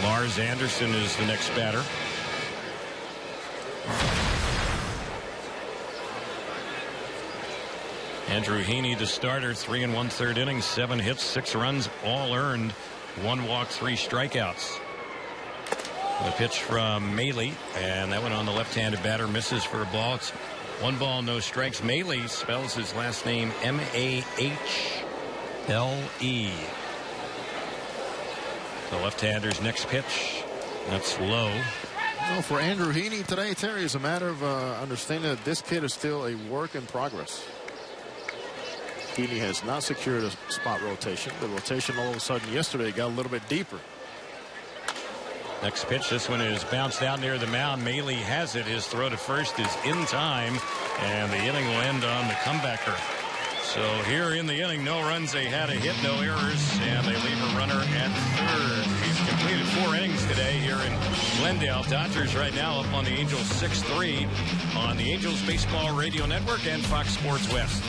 Lars Anderson is the next batter. Andrew Heaney, the starter, 3 1/3 innings, 7 hits, 6 runs, all earned, 1 walk, 3 strikeouts. The pitch from Maley, and that one on the left-handed batter, misses for a ball. It's 1 ball, no strikes. Maley spells his last name Mahle. The left-hander's next pitch. That's low. Well, for Andrew Heaney today, Terry, is a matter of understanding that this kid is still a work in progress. Heaney has not secured a spot rotation. The rotation all of a sudden yesterday got a little bit deeper. Next pitch, this one is bounced out near the mound. Maley has it. His throw to first is in time, and the inning will end on the comebacker. So here in the inning, no runs. They had a hit, no errors, and they leave a runner at third. He's completed 4 innings today here in Glendale. Dodgers right now up on the Angels 6-3 on the Angels Baseball Radio Network and Fox Sports West.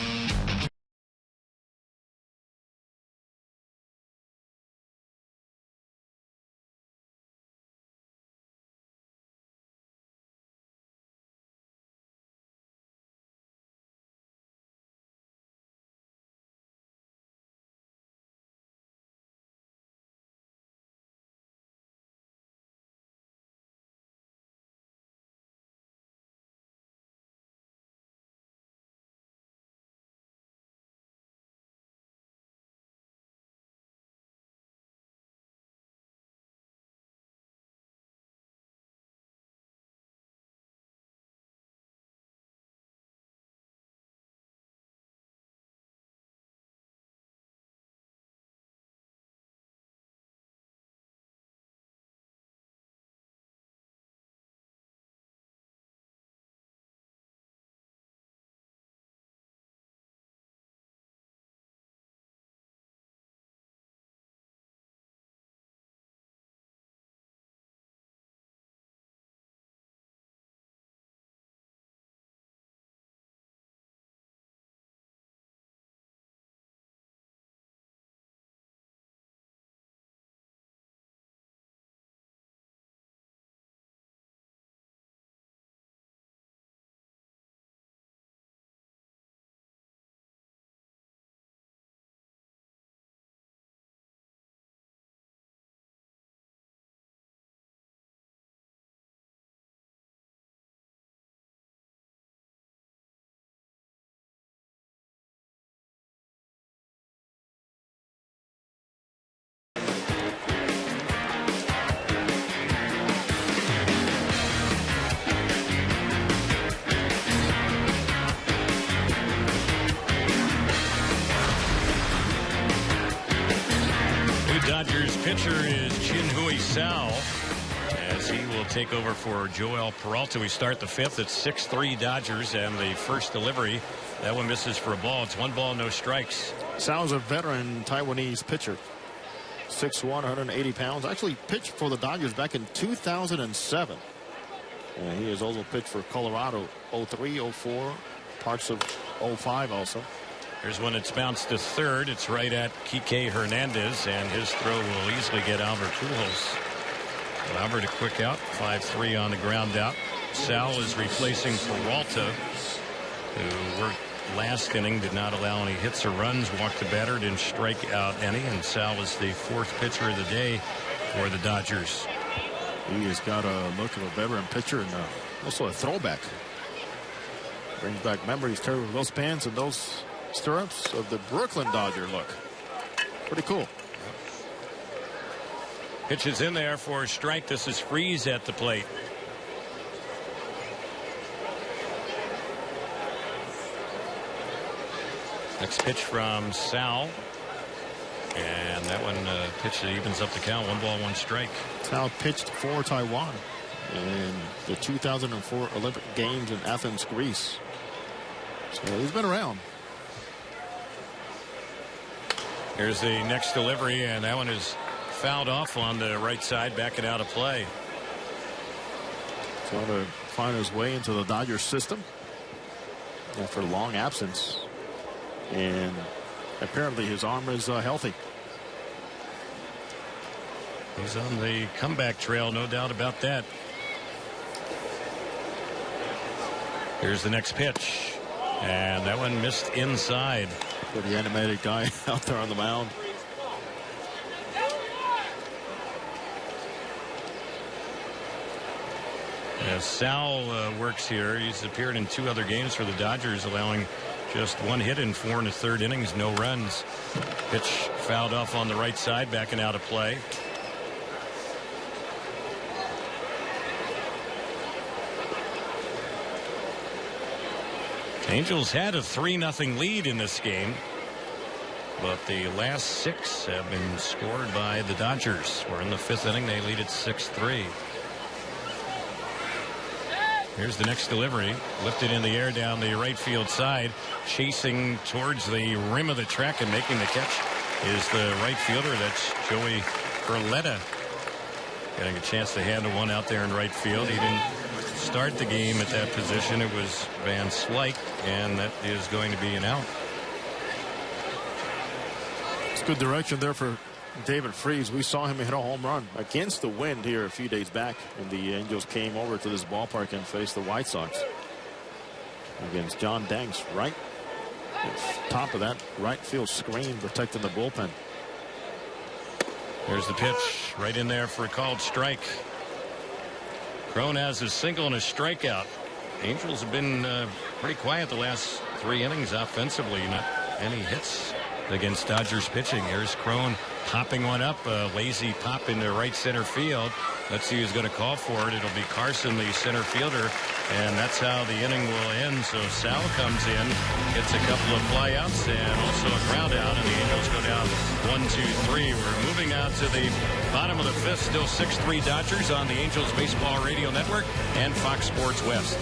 Dodgers pitcher is Chin-Hui Sal, as he will take over for Joel Peralta. We start the fifth at 6-3 Dodgers, and the first delivery, that one misses for a ball. It's 1 ball, no strikes. Sal's a veteran Taiwanese pitcher. 6'1", 180 pounds. Actually pitched for the Dodgers back in 2007. And he has also pitched for Colorado 03, 04, parts of 05 also. Here's one that's bounced to third. It's right at Kike Hernandez, and his throw will easily get Albert Pujols. Albert a quick out, 5-3 on the ground out. Sal is replacing Peralta, who worked last inning, did not allow any hits or runs, walked the batter, didn't strike out any, and Sal is the fourth pitcher of the day for the Dodgers. He has got a look of a veteran pitcher and also a throwback. Brings back memories, Terry, of those pants and those stirrups of the Brooklyn Dodger look. Pretty cool. Pitches in there for a strike. This is Freeze at the plate. Next pitch from Sal. And that one pitch that evens up the count. 1 ball, 1 strike. Sal pitched for Taiwan in the 2004 Olympic Games in Athens, Greece. So he's been around. Here's the next delivery, and that one is fouled off on the right side, backing out of play. Trying to find his way into the Dodgers system after a long absence. And apparently his arm is healthy. He's on the comeback trail, no doubt about that. Here's the next pitch. And that one missed inside. Pretty animated guy out there on the mound. As Sal works here, he's appeared in 2 other games for the Dodgers, allowing just 1 hit in 4 1/3 innings, no runs. Pitch fouled off on the right side, backing out of play. Angels had a 3-0 lead in this game, but the last 6 have been scored by the Dodgers. We're in the 5th inning. They lead at 6-3. Here's the next delivery, lifted in the air down the right field side, chasing towards the rim of the track and making the catch is the right fielder. That's Joey Perletta, getting a chance to handle one out there in right field. He didn't start the game at that position. It was Van Slyke, and that is going to be an out. It's good direction there for David Freese. We saw him hit a home run against the wind here a few days back, and the Angels came over to this ballpark and faced the White Sox against John Danks right at top of that right field screen, protecting the bullpen. There's the pitch right in there for a called strike. Crone has a single and a strikeout. Angels have been pretty quiet the last 3 innings offensively. Not any hits against Dodgers pitching. Here's Crone popping one up, a lazy pop into right center field. Let's see who's going to call for it. It'll be Carson, the center fielder, and that's how the inning will end. So Sal comes in, gets a couple of flyouts and also a ground out, and the Angels go down 1-2-3. We're moving out to the bottom of the 5th, still 6-3 Dodgers on the Angels Baseball Radio Network and Fox Sports West.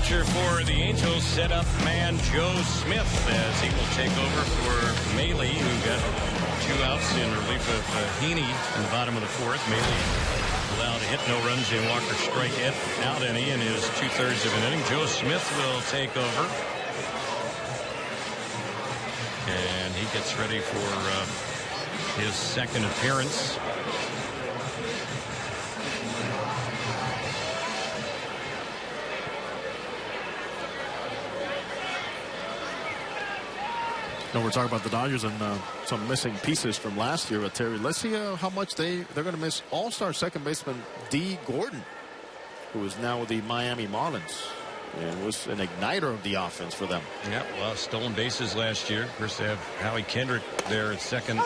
pitcher for the Angels, set up man Joe Smith, as he will take over for Maley, who got 2 outs in relief of Heaney in the bottom of the 4th. Maley allowed a hit, no runs, and Walker strike out any in his 2/3 of an inning. Joe Smith will take over, and he gets ready for his second appearance. No, we're talking about the Dodgers and some missing pieces from last year. But Terry, let's see how much they're going to miss all-star second baseman D. Gordon, who is now with the Miami Marlins and was an igniter of the offense for them. Yeah, well, stolen bases last year. Of course, they have Howie Kendrick there at second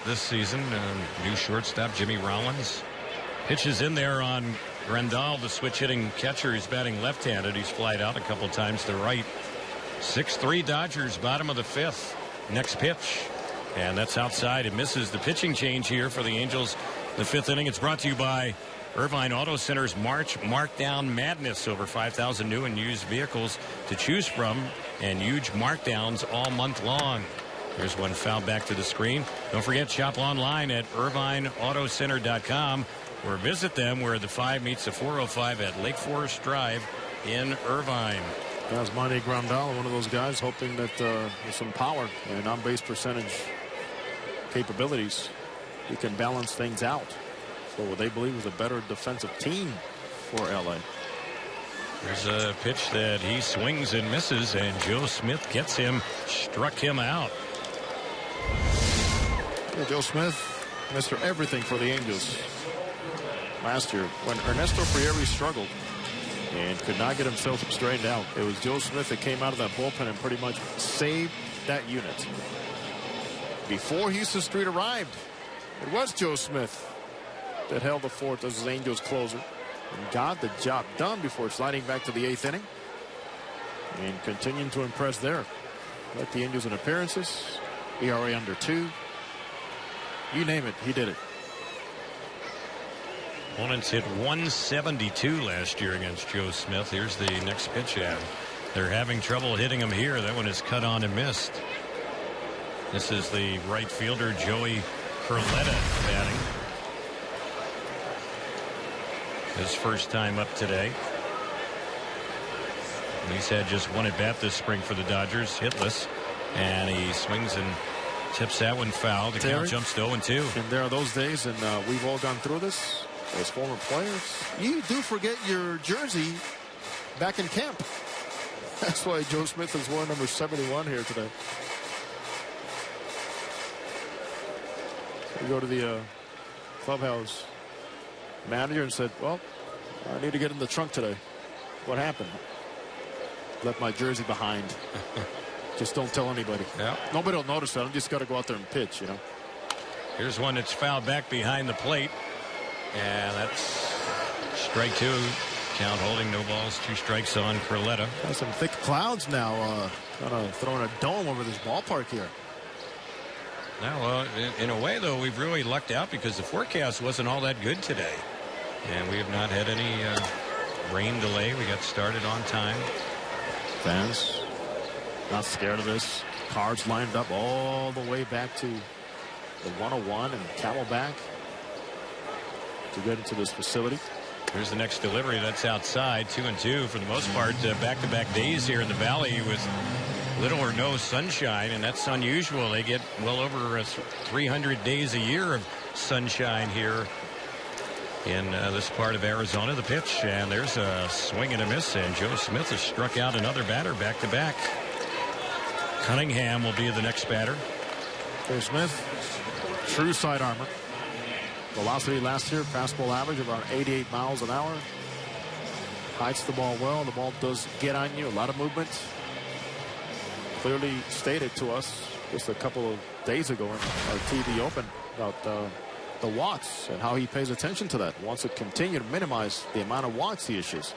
this season. New shortstop Jimmy Rollins pitches in there on Grandal, the switch-hitting catcher. He's batting left-handed. He's flied out a couple times to right. 6-3 Dodgers, bottom of the 5th. Next pitch, and that's outside. It misses. The pitching change here for the Angels. The 5th inning. It's brought to you by Irvine Auto Center's March Markdown Madness. Over 5,000 new and used vehicles to choose from, and huge markdowns all month long. Here's one fouled back to the screen. Don't forget, shop online at IrvineAutoCenter.com, or visit them where the 5 meets the 405 at Lake Forest Drive in Irvine. That's Monty Grandal, one of those guys hoping that with some power and on-base percentage capabilities, he can balance things out for what they believe is a better defensive team for L.A. There's a pitch that he swings and misses, and Joe Smith gets him, struck him out. Yeah, Joe Smith, Mr. Everything for the Angels last year when Ernesto Frieri struggled and could not get himself straightened out. It was Joe Smith that came out of that bullpen and pretty much saved that unit. Before Houston Street arrived, it was Joe Smith that held the fort as his Angels closer and got the job done before sliding back to the 8th inning and continuing to impress there. Led the Angels in appearances, ERA under 2. You name it, he did it. Opponents hit 172 last year against Joe Smith. Here's the next pitch at him. They're having trouble hitting him here. That one is cut on and missed. This is the right fielder, Joey Curletta, batting. His first time up today. He's had just one at bat this spring for the Dodgers, hitless. And he swings and tips that one foul. The count jumps to 0-2. And there are those days, and we've all gone through this. As former players, you do forget your jersey back in camp. That's why Joe Smith is wearing number 71 here today. We go to the clubhouse manager and said, well, I need to get in the trunk today. What happened? Left my jersey behind. Just don't tell anybody. Yeah. Nobody will notice that. I'm just got to go out there and pitch, you know. Here's one that's fouled back behind the plate. And that's strike 2. Count holding, no balls, 2 strikes on Curletta. Got some thick clouds now. Kind of throwing a dome over this ballpark here. Now, in a way, though, we've really lucked out because the forecast wasn't all that good today. And we have not had any rain delay. We got started on time. Fans not scared of this. Cars lined up all the way back to the 101 and Camelback to get into this facility. Here's the next delivery. That's outside. 2-2 for the most part. Back-to-back days here in the Valley with little or no sunshine, and that's unusual. They get well over 300 days a year of sunshine here in this part of Arizona. The pitch, and there's a swing and a miss, and Joe Smith has struck out another batter back-to-back. Cunningham will be the next batter. Joe Smith, true side armor. Velocity last year, fastball average around 88 miles an hour. Hides the ball well. The ball does get on you. A lot of movement. Clearly stated to us just a couple of days ago in our TV Open about the walks and how he pays attention to that. Wants to continue to minimize the amount of walks he issues.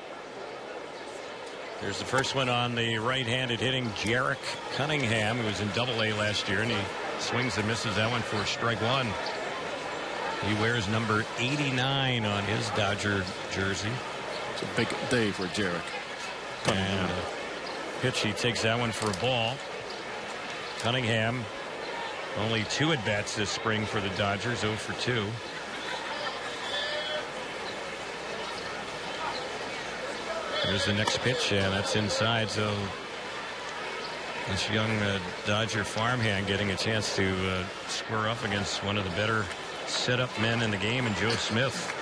There's the first one on the right-handed hitting Jarek Cunningham, who was in Double-A last year, and he swings and misses that one for strike 1. He wears number 89 on his Dodger jersey. It's a big day for Jarek. And pitch, he takes that one for a ball. Cunningham, only 2 at-bats this spring for the Dodgers, 0 for 2. There's the next pitch, and that's inside. So this young Dodger farmhand getting a chance to square up against one of the better setup men in the game, and Joe Smith.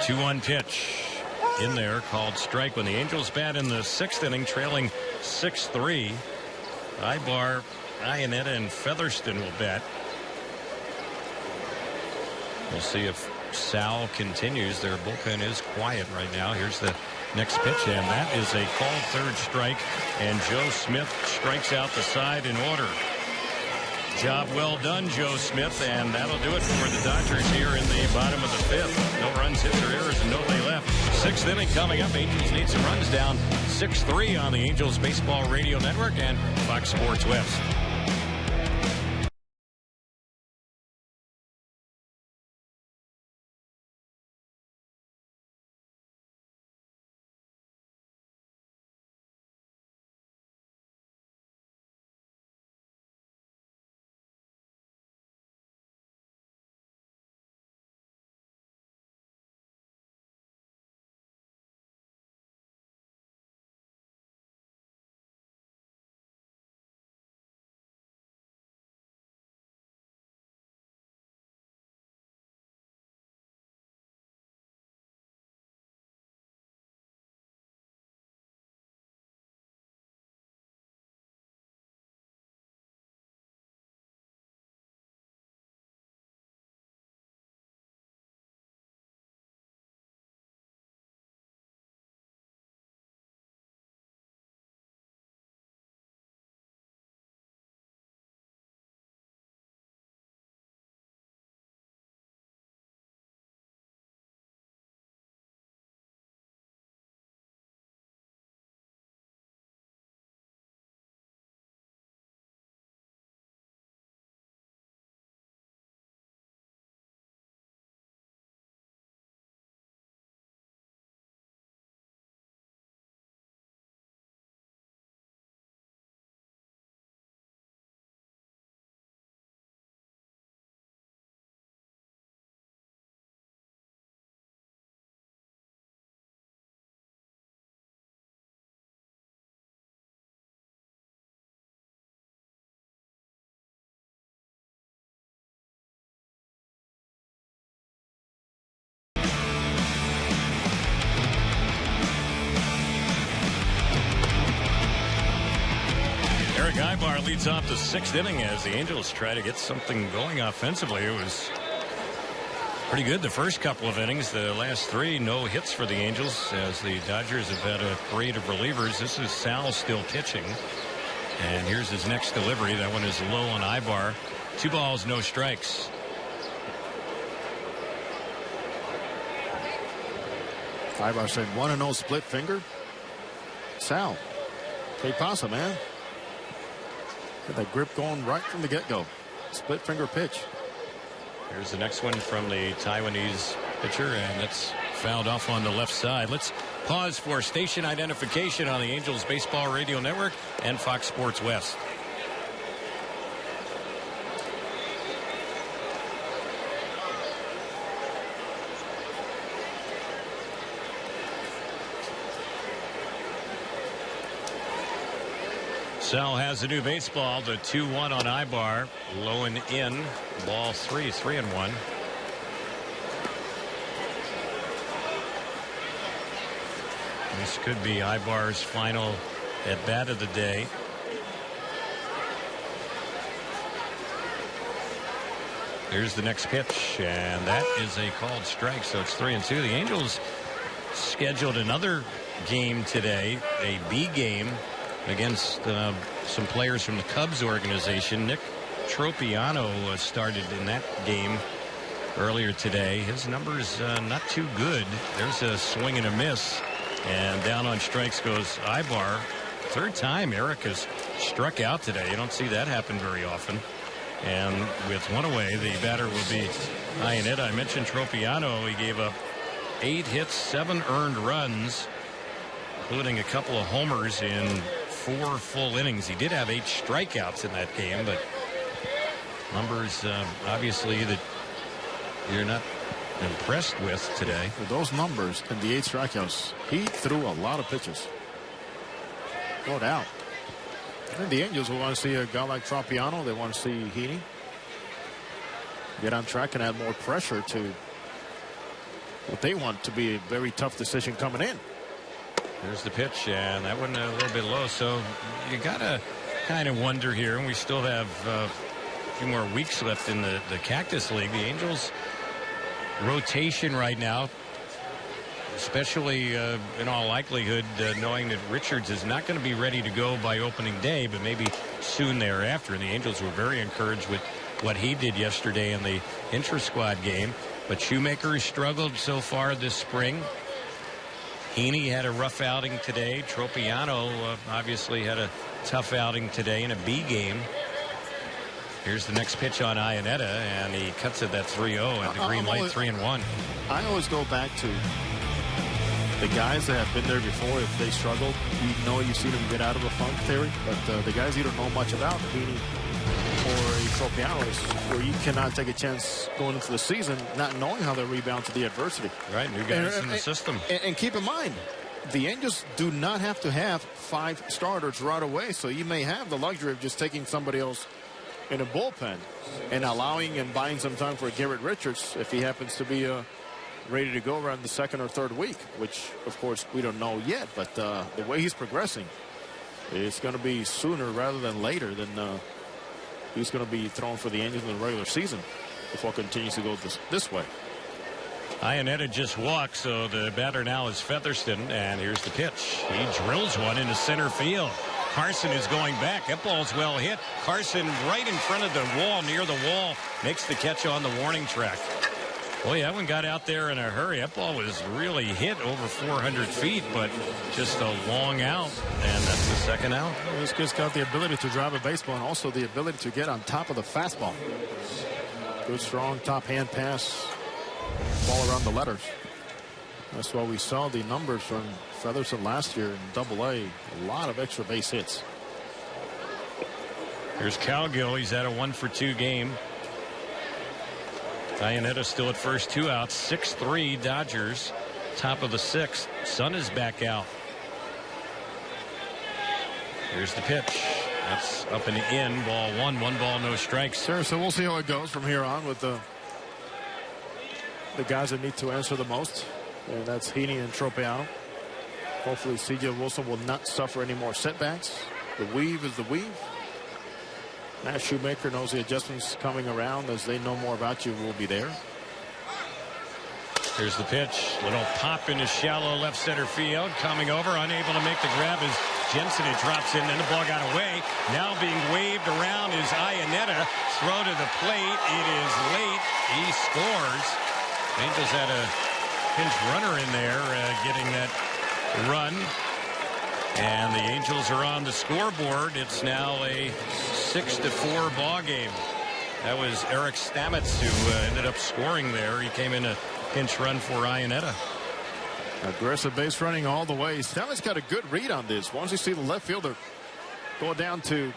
The 2-1 pitch in there, called strike when the Angels bat in the 6th inning, trailing 6-3. Ibar, Iannetta, and Featherston will bat. We'll see if Sal continues. Their bullpen is quiet right now. Here's the next pitch, and that is a called 3rd strike, and Joe Smith strikes out the side in order. Job well done, Joe Smith, and that'll do it for the Dodgers here in the bottom of the 5th. No runs, hits, or errors, and nobody left. 6th inning coming up. Angels need some runs, down 6-3 on the Angels Baseball Radio Network and Fox Sports West. Ibar leads off the 6th inning as the Angels try to get something going offensively. It was pretty good the first couple of innings. The last 3, no hits for the Angels, as the Dodgers have had a parade of relievers. This is Sal still pitching, and here's his next delivery. That one is low on Ibar. 2 balls, no strikes. Ibar said 1-0 split finger. Sal, que pasa, man? Get that grip going right from the get-go. Split finger pitch. Here's the next one from the Taiwanese pitcher, and it's fouled off on the left side. Let's pause for station identification on the Angels Baseball Radio Network and Fox Sports West. Sal has a new baseball, the 2-1 on Ibar, low and in, ball 3, 3-1. This could be Ibar's final at bat of the day. Here's the next pitch, and that is a called strike, so it's 3-2. The Angels scheduled another game today, a B game, against some players from the Cubs organization. Nick Tropiano started in that game earlier today. His numbers not too good. There's a swing and a miss, and down on strikes goes Ibar. 3rd time Eric has struck out today. You don't see that happen very often. And with one away, the batter will be Iannetta. I mentioned Tropiano. He gave up 8 hits, 7 earned runs, including a couple of homers in 4 full innings. He did have 8 strikeouts in that game, but numbers obviously that you're not impressed with today. With those numbers and the 8 strikeouts, he threw a lot of pitches. No doubt. And the Angels will want to see a guy like Tropiano. They want to see Heaney get on track and add more pressure to what they want to be a very tough decision coming in. There's the pitch, and that one a little bit low. So you got to kind of wonder here, and we still have a few more weeks left in the Cactus League. The Angels rotation right now, especially in all likelihood, knowing that Richards is not going to be ready to go by opening day, but maybe soon thereafter. And the Angels were very encouraged with what he did yesterday in the intra-squad game. But Shoemaker has struggled so far this spring. Heaney had a rough outing today. Tropiano obviously had a tough outing today in a B game. Here's the next pitch on Iannetta, and he cuts it that 3-0 at the green light, 3-1. I always go back to the guys that have been there before. If they struggled, you see them get out of a funk, Terry. But the guys you don't know much about, Heaney or a Tropiano, is where you cannot take a chance going into the season not knowing how they rebound to the adversity. Right, new guys in the system. And keep in mind, the Angels do not have to have 5 starters right away, so you may have the luxury of just taking somebody else in a bullpen and allowing and buying some time for Garrett Richards if he happens to be ready to go around the 2nd or 3rd week, which of course we don't know yet, but the way he's progressing, it's going to be sooner rather than later than he's going to be thrown for the Angels in the regular season if all continues to go this way. Iannetta just walked, so the batter now is Featherston, and here's the pitch. He drills one into center field. Carson is going back. That ball's well hit. Carson right in front of the wall, near the wall, makes the catch on the warning track. Boy, that one got out there in a hurry. That ball was really hit over 400 feet, but just a long out, and that's the 2nd out. This kid's got the ability to drive a baseball and also the ability to get on top of the fastball. Good, strong top hand pass. Ball around the letters. That's why we saw the numbers from Featherston last year in Double-A. A lot of extra base hits. Here's Cowgill. He's had a 1-for-2 game. Iannetta still at first, 2 outs. 6-3 Dodgers. Top of the 6th. Sun is back out. Here's the pitch. That's up and in. Ball 1. 1 ball, no strikes. Sure, so we'll see how it goes from here on with the guys that need to answer the most. And that's Heaney and Tropiano. Hopefully C.J. Wilson will not suffer any more setbacks. The weave is the weave. Matt Shoemaker knows the adjustments coming around. As they know more about you, will be there. Here's the pitch. Little pop into shallow left center field. Coming over, unable to make the grab as Jensen. It drops in, and the ball got away. Now being waved around is Iannetta. Throw to the plate. It is late. He scores. Angels had a pinch runner in there getting that run. And the Angels are on the scoreboard. It's now a 6-4 ball game. That was Eric Stamets who ended up scoring there. He came in a pinch run for Iannetta. Aggressive base running all the way. Stamets got a good read on this. Once you see the left fielder go down to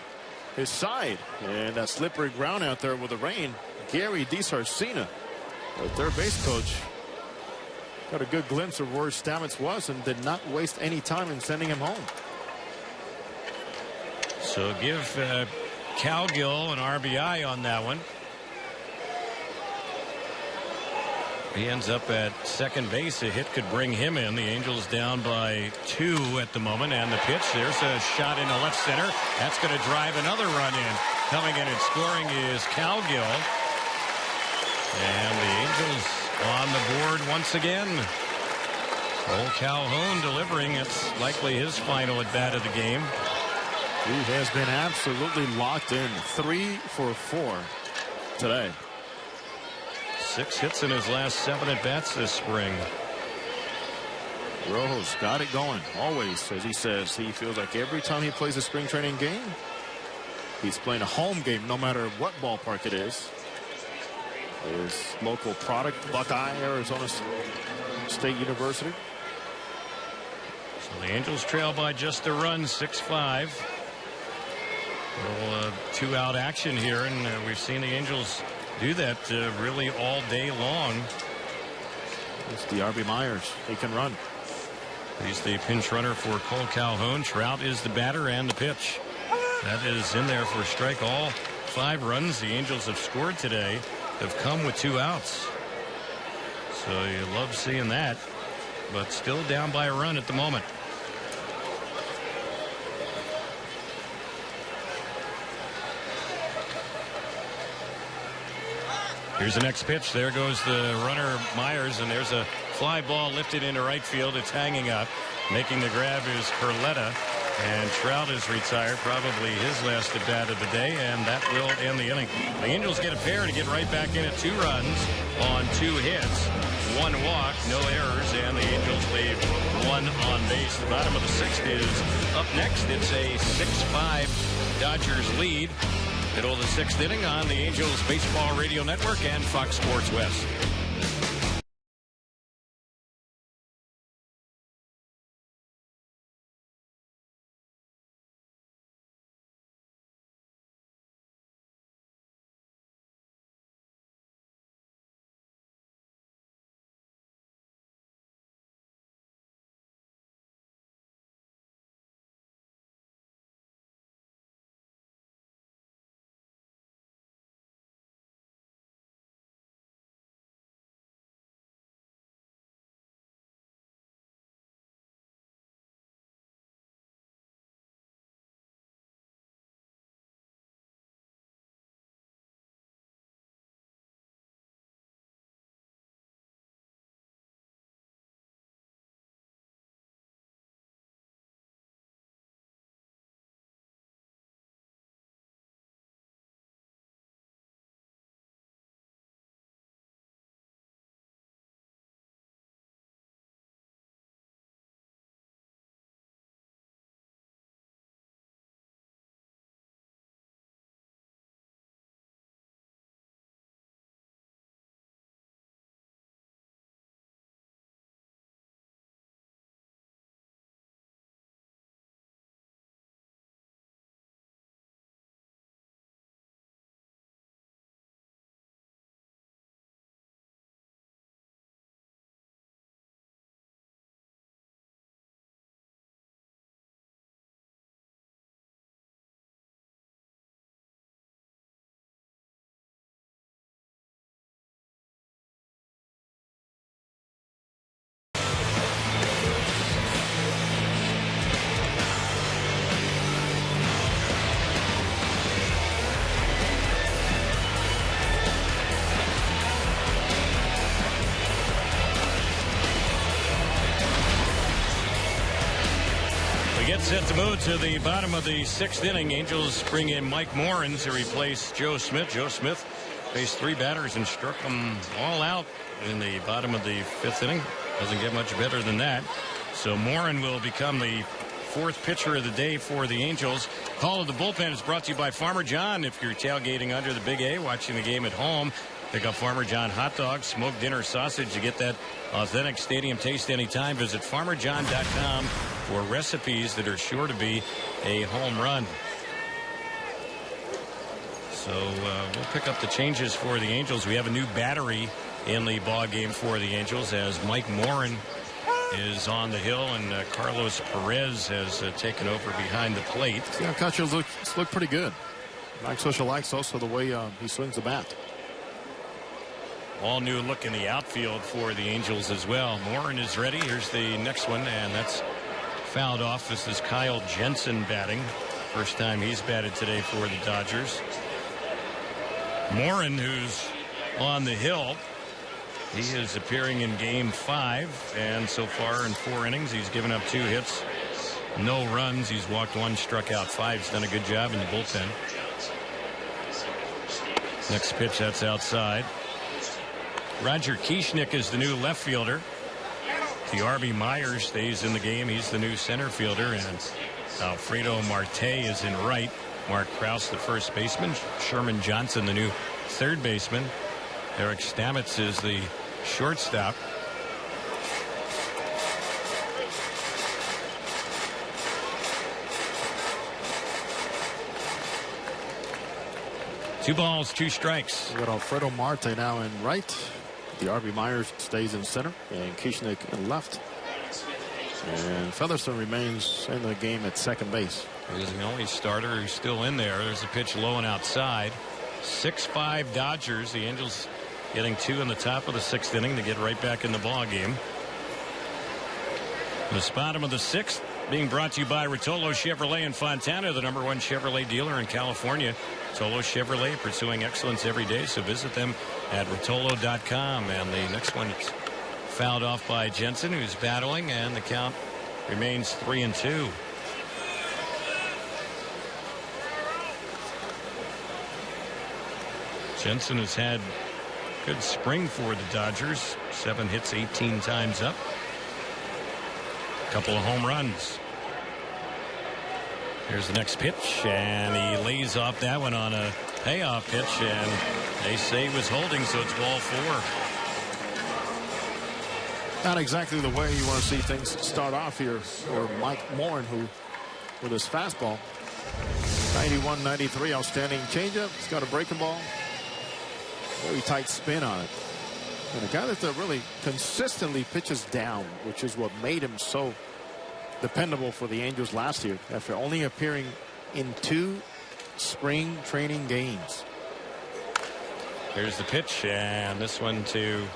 his side, and that slippery ground out there with the rain, Gary DiSarcina, the third base coach, got a good glimpse of where Stamets was and did not waste any time in sending him home. So give Cowgill an RBI on that one. He ends up at second base. A hit could bring him in. The Angels down by 2 at the moment. And the pitch, there's a shot into left center. That's going to drive another run in. Coming in and scoring is Cowgill. And the Angels on the board once again. Old Calhoun delivering. It's likely his final at bat of the game. He has been absolutely locked in. 3 for 4 today. 6 hits in his last 7 at bats this spring. Rojo's got it going always, as he says. He feels like every time he plays a spring training game, He's playing a home game no matter what ballpark it is. His local product, Buckeye, Arizona State University. So the Angels trail by just a run, 6-5. Little two-out action here, and we've seen the Angels do that really all day long. It's the RB Myers. He can run. He's the pinch runner for Cole Calhoun. Trout is the batter and the pitch. That is in there for a strike. All 5 runs the Angels have scored today have come with 2 outs. So you love seeing that, but still down by a run at the moment. Here's the next pitch. There goes the runner Myers, and there's a fly ball lifted into right field. It's hanging up. Making the grab is Perletta, and Trout is retired, probably his last at bat of the day, and that will end the inning. The Angels get a pair to get right back in at 2 runs on 2 hits, 1 walk, no errors, and the Angels leave 1 on base. The bottom of the 6th is up next. It's a 6-5 Dodgers lead. Middle of the 6th inning on the Angels Baseball Radio Network and Fox Sports West. Set to move to the bottom of the 6th inning. Angels bring in Mike Morin to replace Joe Smith. Joe Smith faced 3 batters and struck them all out in the bottom of the 5th inning. Doesn't get much better than that. So Morin will become the 4th pitcher of the day for the Angels. Call of the bullpen is brought to you by Farmer John. If you're tailgating under the Big A, watching the game at home, pick up Farmer John hot dogs, smoked dinner sausage to get that authentic stadium taste anytime. Visit farmerjohn.com for recipes that are sure to be a home run. So we'll pick up the changes for the Angels. We have a new battery in the ball game for the Angels as Mike Morin is on the hill and Carlos Perez has taken over behind the plate. Yeah, Cutcher's look pretty good. Mike Scioscia likes also the way he swings the bat. All new look in the outfield for the Angels as well. Morin is ready. Here's the next one, and that's fouled off. This is Kyle Jensen batting. First time he's batted today for the Dodgers. Morin, who's on the hill, he is appearing in Game 5, and so far in 4 innings, he's given up 2 hits, no runs. He's walked 1, struck out 5. He's done a good job in the bullpen. Next pitch, that's outside. Roger Kieschnick is the new left fielder. The RB Myers stays in the game. He's the new center fielder. And Alfredo Marte is in right. Mark Krause, the first baseman. Sherman Johnson, the new third baseman. Eric Stamets is the shortstop. Two balls, two strikes. We got Alfredo Marte now in right. The RB Myers stays in center, and Kishnik in left. And Featherston remains in the game at second base. He's the only starter who's still in there. There's a pitch low and outside. 6-5 Dodgers. The Angels getting 2 in the top of the 6th inning to get right back in the ball game. The bottom of the 6th being brought to you by Rotolo Chevrolet in Fontana, the #1 Chevrolet dealer in California. Rotolo Chevrolet, pursuing excellence every day, so visit them at rotolo.com. And the next one is fouled off by Jensen, who's battling, and the count remains 3-2. Jensen has had good spring for the Dodgers. 7 hits, 18 times up. Couple of home runs. Here's the next pitch, and he lays off that one on a payoff pitch, and they say he was holding, so it's ball 4. Not exactly the way you want to see things start off here for Mike Morin, who with his fastball. 91-93, outstanding changeup. He's got a breaking ball. Very tight spin on it. And a guy that really consistently pitches down, which is what made him so dependable for the Angels last year, after only appearing in 2 spring training games. Here's the pitch, and this one to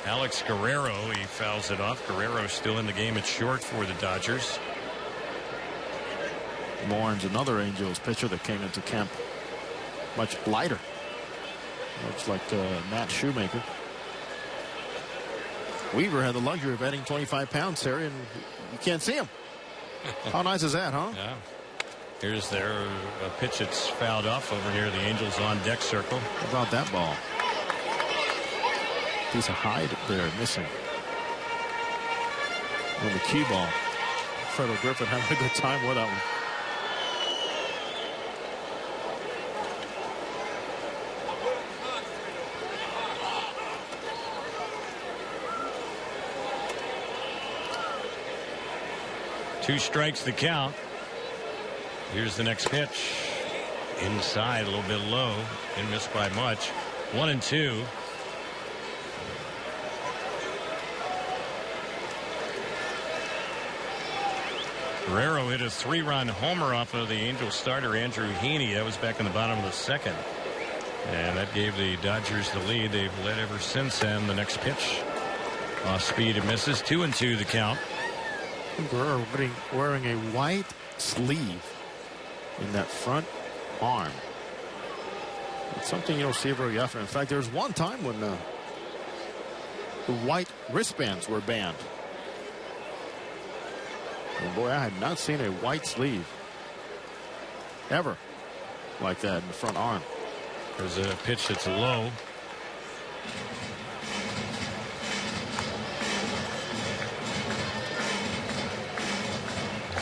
Alex Guerrero. He fouls it off. Guerrero still in the game at short for the Dodgers. Morin's another Angels pitcher that came into camp much lighter. Looks like Matt Shoemaker. Weaver had the luxury of adding 25 pounds, Terry, and you can't see him. How nice is that, huh? Yeah. Here's their pitch that's fouled off over here. The Angels on deck circle. How about that ball? Piece of hide there missing. On the cue ball. Fredo Griffin having a good time with that one. Two strikes the count. Here's the next pitch. Inside, a little bit low. Didn't miss by much. 1-2. Guerrero hit a 3-run homer off of the Angels starter Andrew Heaney. That was back in the bottom of the 2nd. And that gave the Dodgers the lead. They've led ever since. And the next pitch, off speed, it misses. 2-2 the count. Guerrero wearing a white sleeve in that front arm. It's something you don't see very often. In fact, there was one time when the white wristbands were banned. And boy, I had not seen a white sleeve ever like that in the front arm. There's a pitch that's low.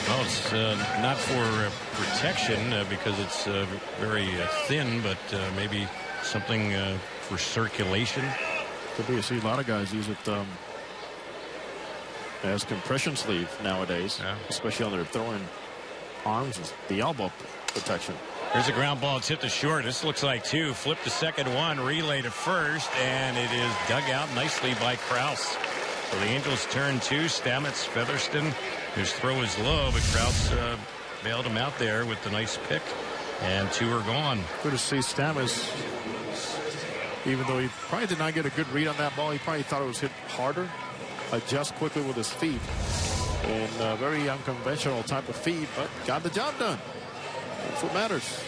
Well, it's not for protection because it's very thin, but maybe something for circulation. Could be. You see a lot of guys use it as compression sleeve nowadays, yeah. Especially on their throwing arms, the elbow protection. There's a ground ball. It's hit to short. This looks like 2. Flip to second 1. Relay to first. And it is dug out nicely by Krause. So the Angels turn 2. Stamets, Featherston. His throw is low, but Krause bailed him out there with the nice pick. And 2 are gone. Good to see Stamets. Even though he probably did not get a good read on that ball, he probably thought it was hit harder. Adjust quickly with his feet. And a very unconventional type of feed, but got the job done. That's what matters.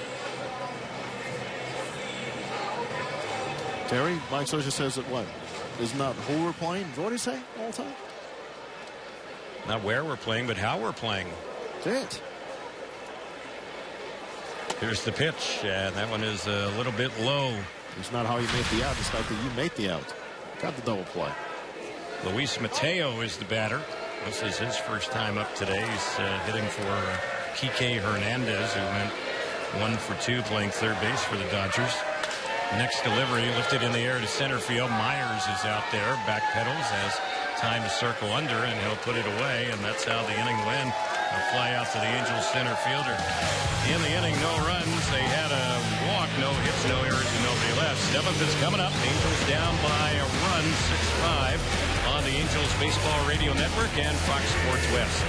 Terry, Mike Scioscia says that what? Is not who we're playing. What do you say all the time? Not where we're playing, but how we're playing. That's it. Here's the pitch, and that one is a little bit low. It's not how you make the out. It's not that you make the out. Got the double play. Luis Mateo is the batter. This is his first time up today. He's hitting for Kike Hernandez, who went 1 for 2 playing third base for the Dodgers. Next delivery lifted in the air to center field. Myers is out there. Back pedals, has time to circle under, and he'll put it away, and that's how the inning went. A fly out to the Angels center fielder. In the inning, no runs. They had a walk, no hits, no errors, and nobody left. Seventh is coming up. Angels down by a run, 6-5 on the Angels Baseball Radio Network and Fox Sports West.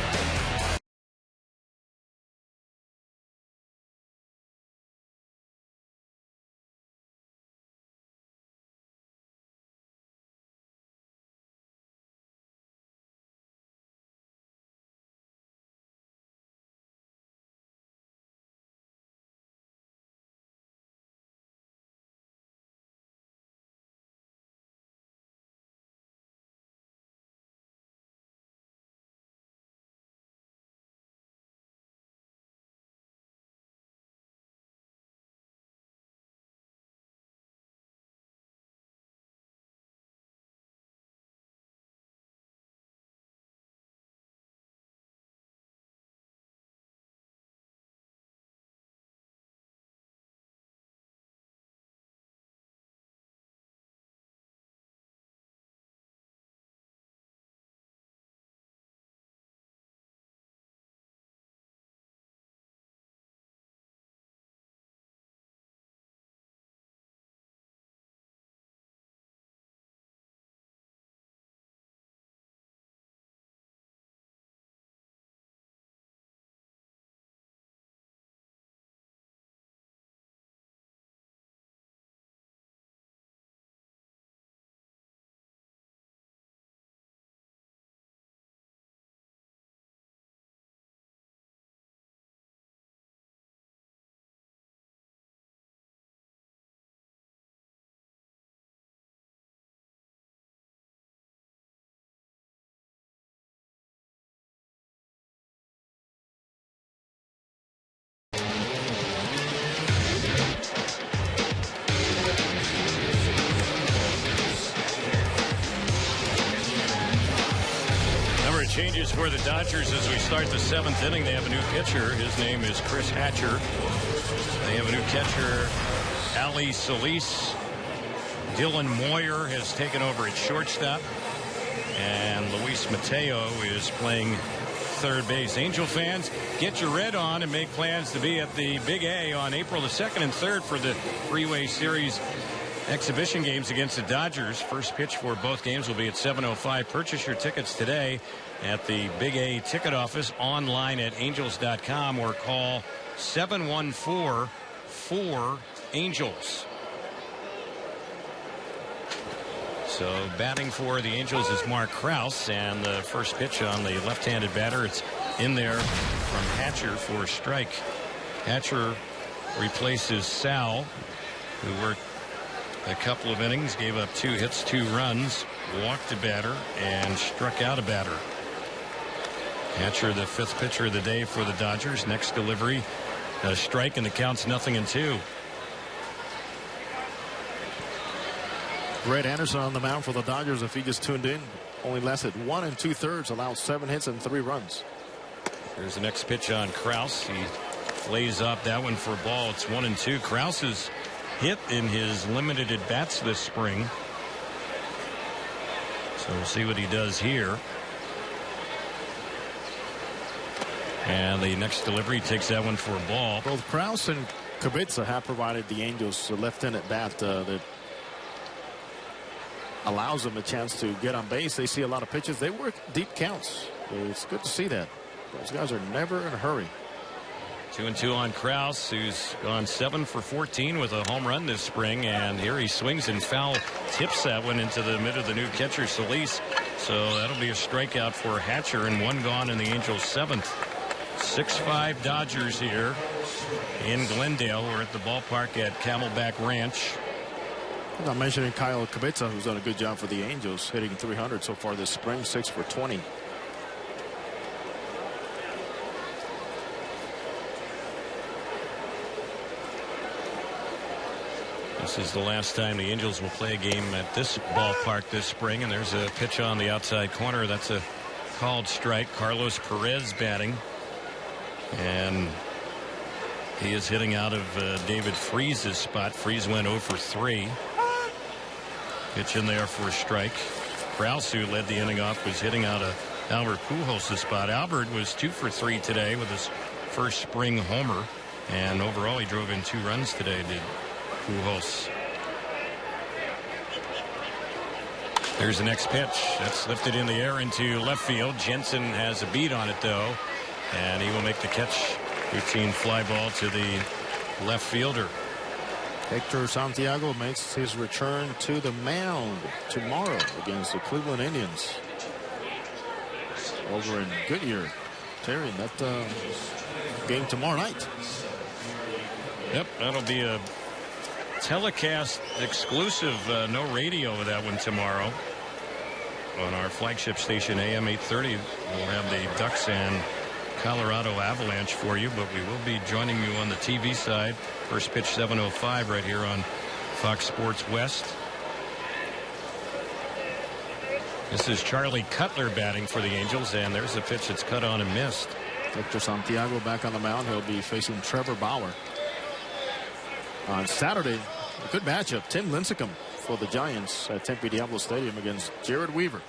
Changes for the Dodgers as we start the seventh inning. They have a new pitcher. His name is Chris Hatcher. They have a new catcher, Ali Solis. Dylan Moyer has taken over at shortstop. And Luis Mateo is playing third base. Angel fans, get your red on and make plans to be at the Big A on April the 2nd and 3rd for the Freeway Series exhibition games against the Dodgers. First pitch for both games will be at 7:05. Purchase your tickets today at the Big A ticket office, online at angels.com, or call 714-4-ANGELS. So batting for the Angels is Mark Krause, and the first pitch on the left-handed batter, it's in there from Hatcher for a strike. Hatcher replaces Sal, who worked a couple of innings, gave up 2 hits, 2 runs, walked a batter, and struck out a batter. Hatcher, the 5th pitcher of the day for the Dodgers. Next delivery, a strike, and the count's 0-2. Brett Anderson on the mound for the Dodgers. If he just tuned in, only lasted 1 2/3, allowed 7 hits and 3 runs. Here's the next pitch on Krause. He lays up that one for a ball. It's 1-2. Krause is hit in his limited at bats this spring, so we'll see what he does here. And the next delivery takes that one for a ball. Both Krause and Kubica have provided the Angels a left-handed bat that allows them a chance to get on base. They see a lot of pitches. They work deep counts. It's good to see that. Those guys are never in a hurry. 2-2 on Krause, who's gone 7 for 14 with a home run this spring, and here he swings and foul tips that one into the mid of the new catcher Solis. So that'll be a strikeout for Hatcher, and 1 gone in the Angels' 7th. 6-5 Dodgers here in Glendale. We're at the ballpark at Camelback Ranch. I'm mentioning Kyle Kubica, who's done a good job for the Angels, hitting 300 so far this spring, 6 for 20. This is the last time the Angels will play a game at this ballpark this spring, and there's a pitch on the outside corner. That's a called strike. Carlos Perez batting, and He is hitting out of David Freese's spot. Freese went 0 for 3. Pitch in there for a strike. Krause, who led the inning off, was hitting out of Albert Pujols' spot. Albert was 2 for 3 today with his first spring homer. And overall, he drove in 2 runs today, did Pujols. There's the next pitch. That's lifted in the air into left field. Jensen has a beat on it, though. And he will make the catch. Routine fly ball to the left fielder. Hector Santiago makes his return to the mound tomorrow against the Cleveland Indians over in Goodyear. Terry, that game tomorrow night. Yep, that'll be a telecast exclusive. No radio with that one tomorrow. On our flagship station, AM 830, we'll have the Ducks and Colorado Avalanche for you, but we will be joining you on the TV side. First pitch 7:05 right here on Fox Sports West. This is Charlie Cutler batting for the Angels, and there's a pitch that's cut on and missed. Hector Santiago back on the mound. He'll be facing Trevor Bauer. On Saturday, a good matchup. Tim Lincecum for the Giants at Tempe Diablo Stadium against Jared Weaver.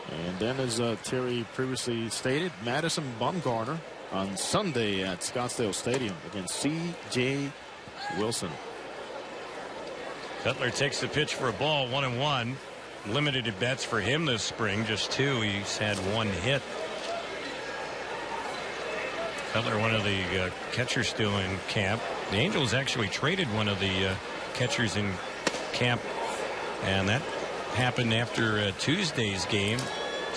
And then, as Terry previously stated, Madison Bumgarner on Sunday at Scottsdale Stadium against C.J. Wilson. Cutler takes the pitch for a ball, 1-1. Limited at bats for him this spring, just 2. He's had 1 hit. Cutler, one of the catchers still in camp. The Angels actually traded one of the catchers in camp, and that happened after Tuesday's game.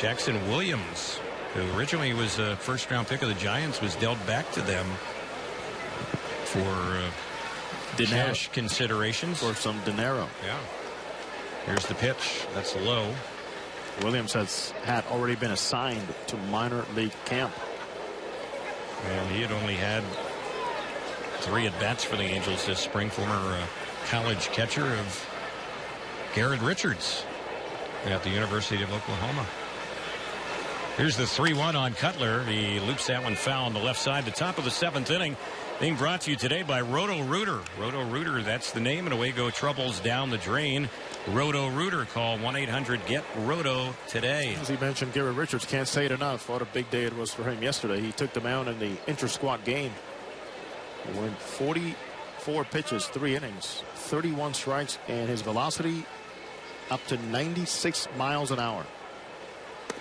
Jackson Williams, who originally was a first-round pick of the Giants, was dealt back to them for cash considerations. For some dinero. Yeah. Here's the pitch. That's low. Williams had already been assigned to minor league camp. And he had only had 3 at-bats for the Angels this spring. Former college catcher of Garrett Richards at the University of Oklahoma. Here's the 3-1 on Cutler. He loops that one foul on the left side. The top of the 7th inning being brought to you today by Roto-Rooter. Roto-Rooter, that's the name, and away go troubles down the drain. Roto-Rooter. Call 1-800-GET-ROTO today. As he mentioned, Garrett Richards, can't say it enough. What a big day it was for him yesterday. He took the mound in the inter-squad game. He went 44 pitches, 3 innings, 31 strikes, and his velocity up to 96 miles an hour.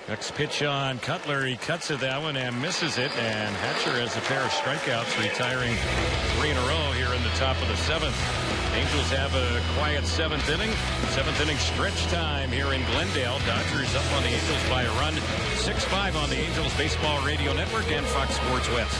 Next pitch on Cutler. He cuts at that one and misses it. And Hatcher has a pair of strikeouts, retiring 3 in a row here in the top of the 7th. Angels have a quiet 7th inning. 7th inning stretch time here in Glendale. Dodgers up on the Angels by a run. 6-5 on the Angels Baseball Radio Network and Fox Sports West.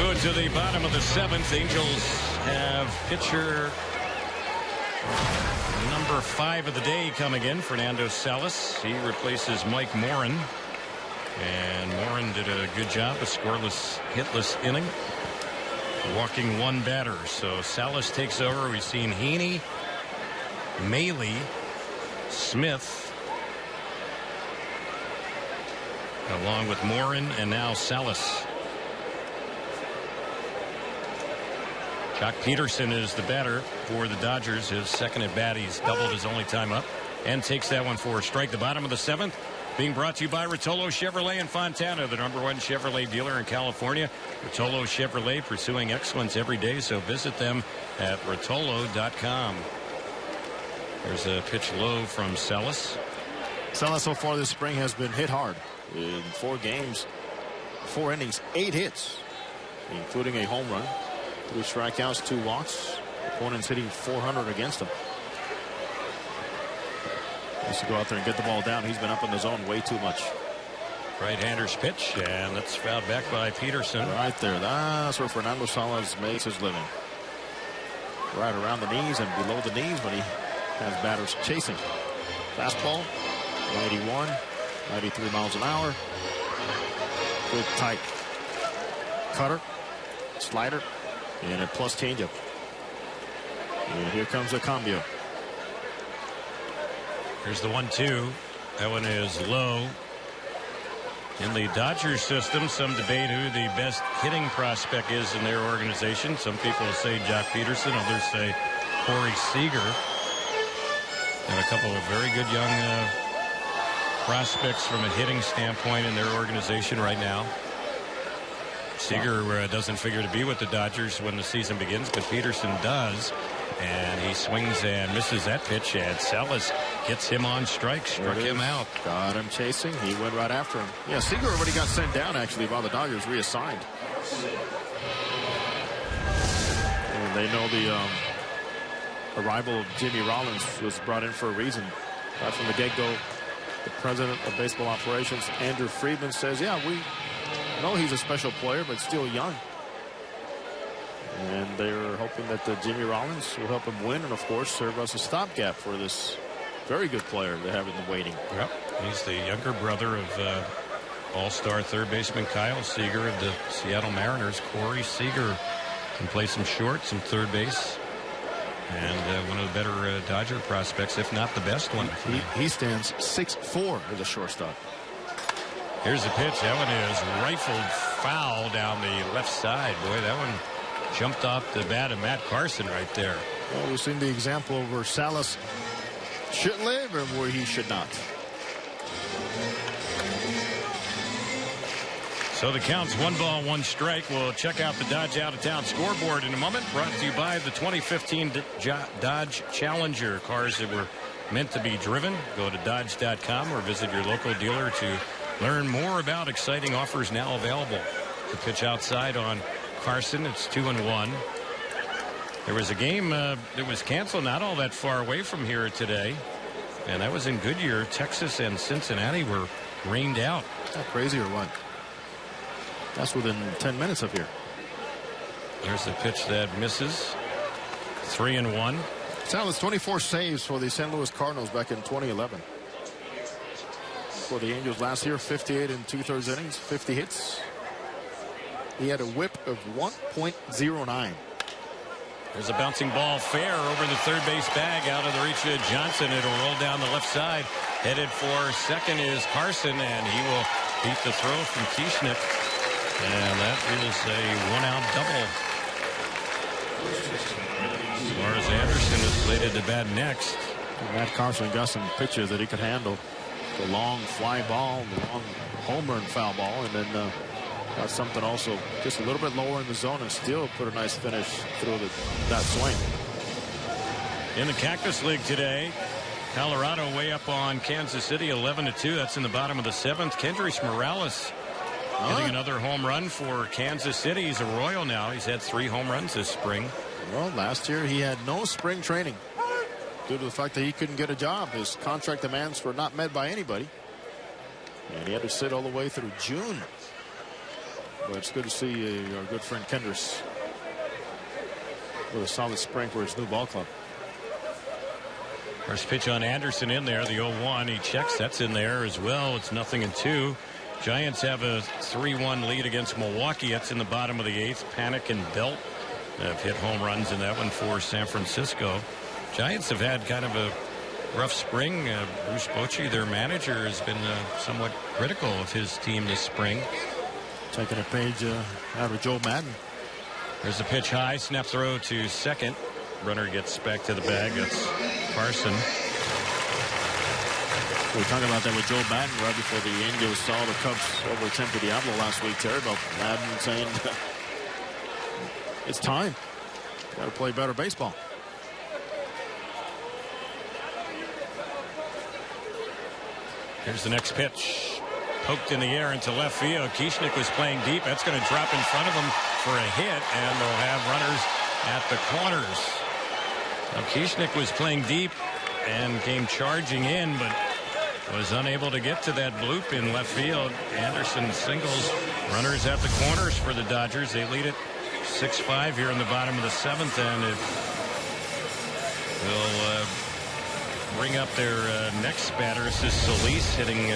move to the bottom of the 7th. Angels have pitcher number 5 of the day coming in, Fernando Salas. He replaces Mike Morin. And Morin did a good job, a scoreless, hitless inning, walking 1 batter. So Salas takes over. We've seen Heaney, Maley, Smith, along with Morin, and now Salas. Jock Peterson is the batter for the Dodgers. His second at bat. He's doubled his only time up and takes that one for a strike. The bottom of the 7th being brought to you by Rotolo Chevrolet in Fontana, the #1 Chevrolet dealer in California. Rotolo Chevrolet, pursuing excellence every day, so visit them at rotolo.com. There's a pitch low from Salas. Salas so far this spring has been hit hard in 4 games, 4 innings, 8 hits, including a home run, 3 strikeouts, 2 walks. Opponents hitting .400 against him. He has to go out there and get the ball down. He's been up in the zone way too much. Right-hander's pitch, and that's fouled back by Peterson. Right there. That's where Fernando Salas makes his living. Right around the knees and below the knees when he has batters chasing. Fastball, 91, 93 miles an hour. Good tight cutter, slider, and a plus changeup. And here comes a cambio. Here's the 1-2. That one is low. In the Dodgers system, some debate who the best hitting prospect is in their organization. Some people say Jock Peterson, others say Corey Seager. And a couple of very good young prospects from a hitting standpoint in their organization right now. Seager doesn't figure to be with the Dodgers when the season begins, but Peterson does. And he swings and misses that pitch, and Salas gets him on strike, struck him out. Got him chasing. He went right after him. Yeah, Seager already got sent down, actually, while the Dodgers reassigned. And they know the arrival of Jimmy Rollins was brought in for a reason. Right from the get-go, the president of baseball operations, Andrew Friedman, says, yeah, we know he's a special player, but still young. And they're hoping that Jimmy Rollins will help him win and, of course, serve as a stopgap for this very good player they have in the waiting. Yep. He's the younger brother of all-star third baseman Kyle Seager of the Seattle Mariners. Corey Seager can play some short, some third base. And one of the better Dodger prospects, if not the best one. He stands 6'4" as a shortstop. Here's the pitch. That one is rifled foul down the left side. Boy, that one jumped off the bat of Matt Carson right there. Well, we've seen the example where Salas should live and where he should not. So the count's 1 ball, 1 strike. We'll check out the Dodge Out of Town scoreboard in a moment. Brought to you by the 2015 Dodge Challenger. Cars that were meant to be driven. Go to Dodge.com or visit your local dealer to learn more about exciting offers now available. The pitch outside on Carson. It's 2-1. There was a game that was canceled not all that far away from here today, and that was in Goodyear. Texas and Cincinnati were rained out. Is that crazy or what? That's within 10 minutes of here. There's the pitch that misses. 3-1. Salas 24 saves for the St. Louis Cardinals back in 2011. For the Angels last year, 58 and 2/3 innings, 50 hits. He had a whip of 1.09. There's a bouncing ball fair over the third base bag out of the reach of Johnson. It'll roll down the left side. Headed for second is Carson, and he will beat the throw from Kieschnick. And that is a 1-out double. Lars Anderson is slated to bat next. Matt Carson got some pitches that he could handle. The long fly ball, the long home run foul ball, and then got something also just a little bit lower in the zone and still put a nice finish through that swing. In the Cactus League today, Colorado way up on Kansas City 11-2. That's in the bottom of the 7th. Kendrys Morales hitting another home run for Kansas City. He's a Royal now. He's had 3 home runs this spring. Well, last year he had no spring training due to the fact that he couldn't get a job. His contract demands were not met by anybody. And he had to sit all the way through June. But it's good to see our good friend Kendris with a solid spring for his new ball club. First pitch on Anderson in there, the 0-1. He checks. That's in there as well. It's 0-2. Giants have a 3-1 lead against Milwaukee. That's in the bottom of the 8th. Panic and Belt have hit home runs in that one for San Francisco. Giants have had kind of a rough spring. Bruce Bochy, their manager, has been somewhat critical of his team this spring. Taking a page out of Joe Madden. There's a pitch high, snap throw to second. Runner gets back to the bag. That's Carson. We were talking about that with Joe Madden right before the Angels saw the Cubs over Tampa Diablo last week, Terry, about Madden saying it's time. Got to play better baseball. Here's the next pitch. Poked in the air into left field. Kieschnick was playing deep. That's going to drop in front of him for a hit, and they'll have runners at the corners. Now, Kieschnick was playing deep and came charging in, but was unable to get to that bloop in left field. Anderson singles. Runners at the corners for the Dodgers. They lead it 6-5 here in the bottom of the 7th, and it will bring up their next batter. This is Solis hitting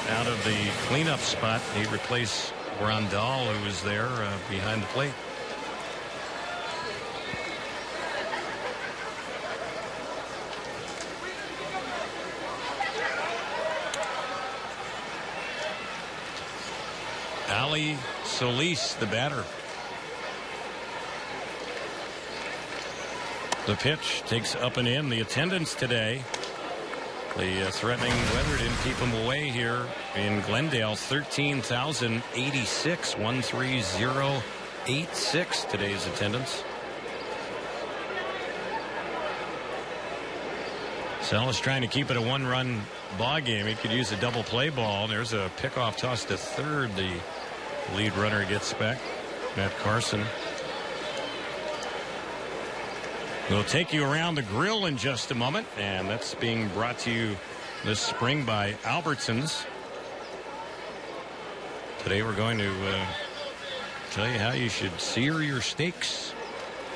out of the cleanup spot. He replaced Rondal, who was there behind the plate. Ali Solis, the batter. The pitch takes up and in. The attendance today, the threatening weather didn't keep them away here in Glendale. 13,086, 13086 today's attendance. Salas trying to keep it a one-run ball game. He could use a double play ball. There's a pickoff toss to third. The lead runner gets back. Matt Carson. We'll take you around the grill in just a moment, and that's being brought to you this spring by Albertsons. Today we're going to tell you how you should sear your steaks.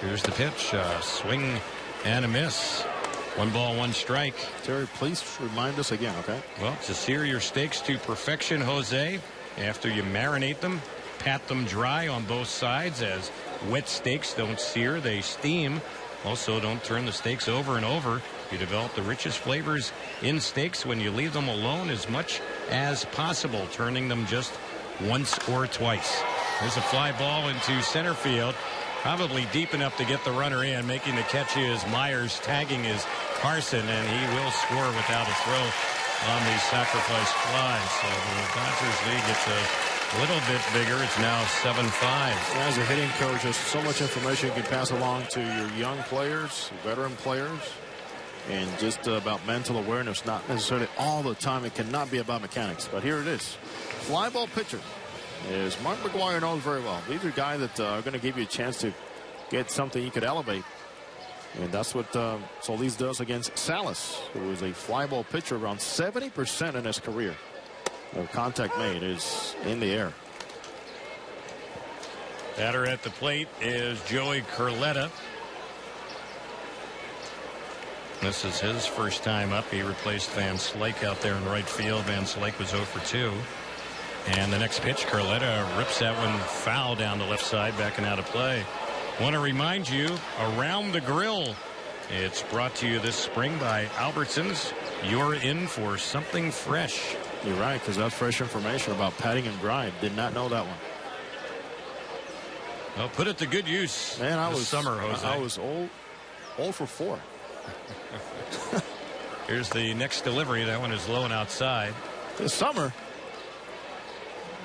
Here's the pitch. Swing and a miss. 1 ball, 1 strike. Terry, please remind us again, okay? Well, to sear your steaks to perfection, Jose, after you marinate them, pat them dry on both sides, as wet steaks don't sear, they steam. Also, don't turn the steaks over and over. You develop the richest flavors in steaks when you leave them alone as much as possible, turning them just once or twice. There's a fly ball into center field. Probably deep enough to get the runner in. Making the catch is Myers. Tagging is Carson, and he will score without a throw on the sacrifice fly. So the Dodgers lead gets a little bit bigger. It's now 7-5. As a hitting coach, there's so much information you can pass along to your young players, veteran players, and just about mental awareness. Not necessarily all the time. It cannot be about mechanics. But here it is. Fly ball pitcher. As Mark McGwire knows very well. These are guys that are going to give you a chance to get something you could elevate. And that's what Solis does against Salas, who is a fly ball pitcher. Around 70% in his career of contact made is in the air. Batter at the plate is Joey Curletta. This is his first time up. He replaced Van Slyke out there in right field. Van Slyke was 0 for 2. And the next pitch, Curletta rips that one foul down the left side, backing out of play. Want to remind you, Around the Grill. It's brought to you this spring by Albertsons. You're in for something fresh. You're right, because that's fresh information about patting and drying. Did not know that one. Well, put it to good use. Man, I was summer, Jose. I was 0 for 4. Here's the next delivery. That one is low and outside. This summer.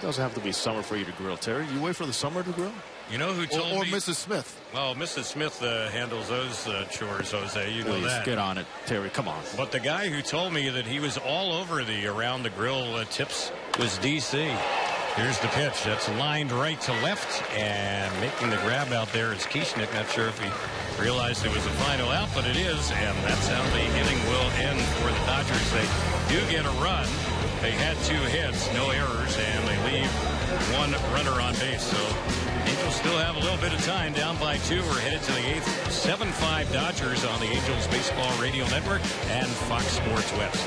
Doesn't have to be summer for you to grill, Terry. You wait for the summer to grill? You know who told me? Or Mrs. Smith. Well, Mrs. Smith handles those chores, Jose. You know that. Get on it, Terry. Come on. But the guy who told me that he was all over the Around the Grill tips was D.C. Here's the pitch. That's lined right to left, and making the grab out there is Kieschnick. Not sure if he realized it was a final out, but it is, and that's how the inning will end for the Dodgers. They do get a run. They had 2 hits, no errors, and they leave 1 runner on base. So Angels still have a little bit of time, down by 2. We're headed to the 8th. 7-5 Dodgers on the Angels Baseball Radio Network and Fox Sports West.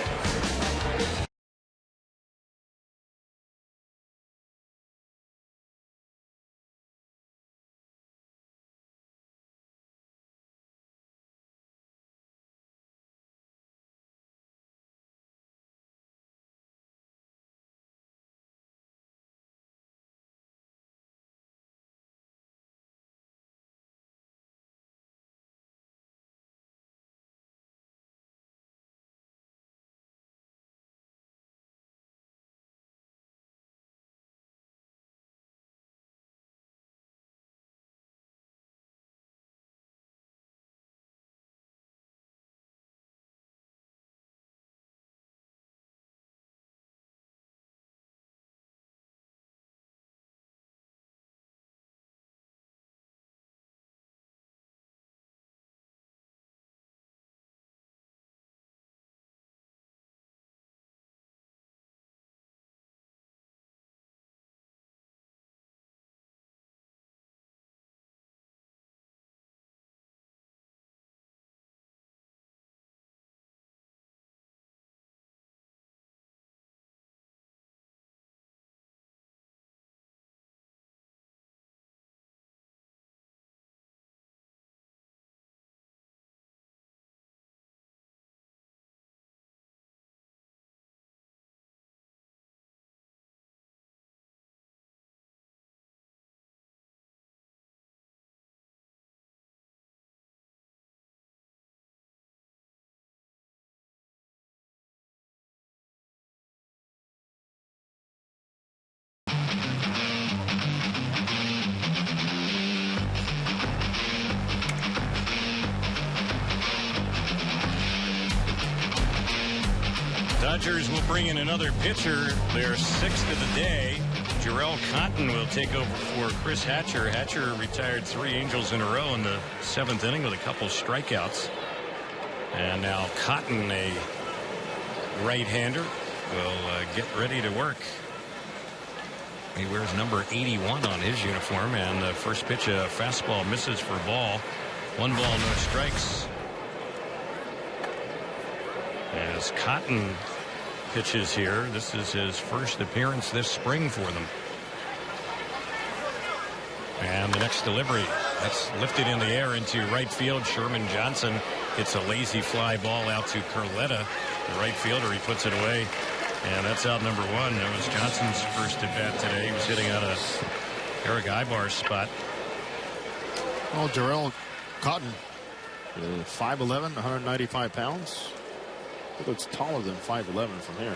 Dodgers will bring in another pitcher, their 6th of the day. Jarrell Cotton will take over for Chris Hatcher. Hatcher retired 3 Angels in a row in the 7th inning with a couple strikeouts. And now Cotton, a right-hander, will get ready to work. He wears number 81 on his uniform, and the first pitch, a fastball, misses for a ball. 1 ball, no strikes. As Cotton pitches here, this is his first appearance this spring for them. And the next delivery, that's lifted in the air into right field. Sherman Johnson hits a lazy fly ball out to Carletta, the right fielder. He puts it away, and that's out number 1. That was Johnson's first at bat today. He was hitting out of Eric Ibar's spot. Well, Jarrell Cotton, 5'11", 195 pounds. He looks taller than 5'11" from here.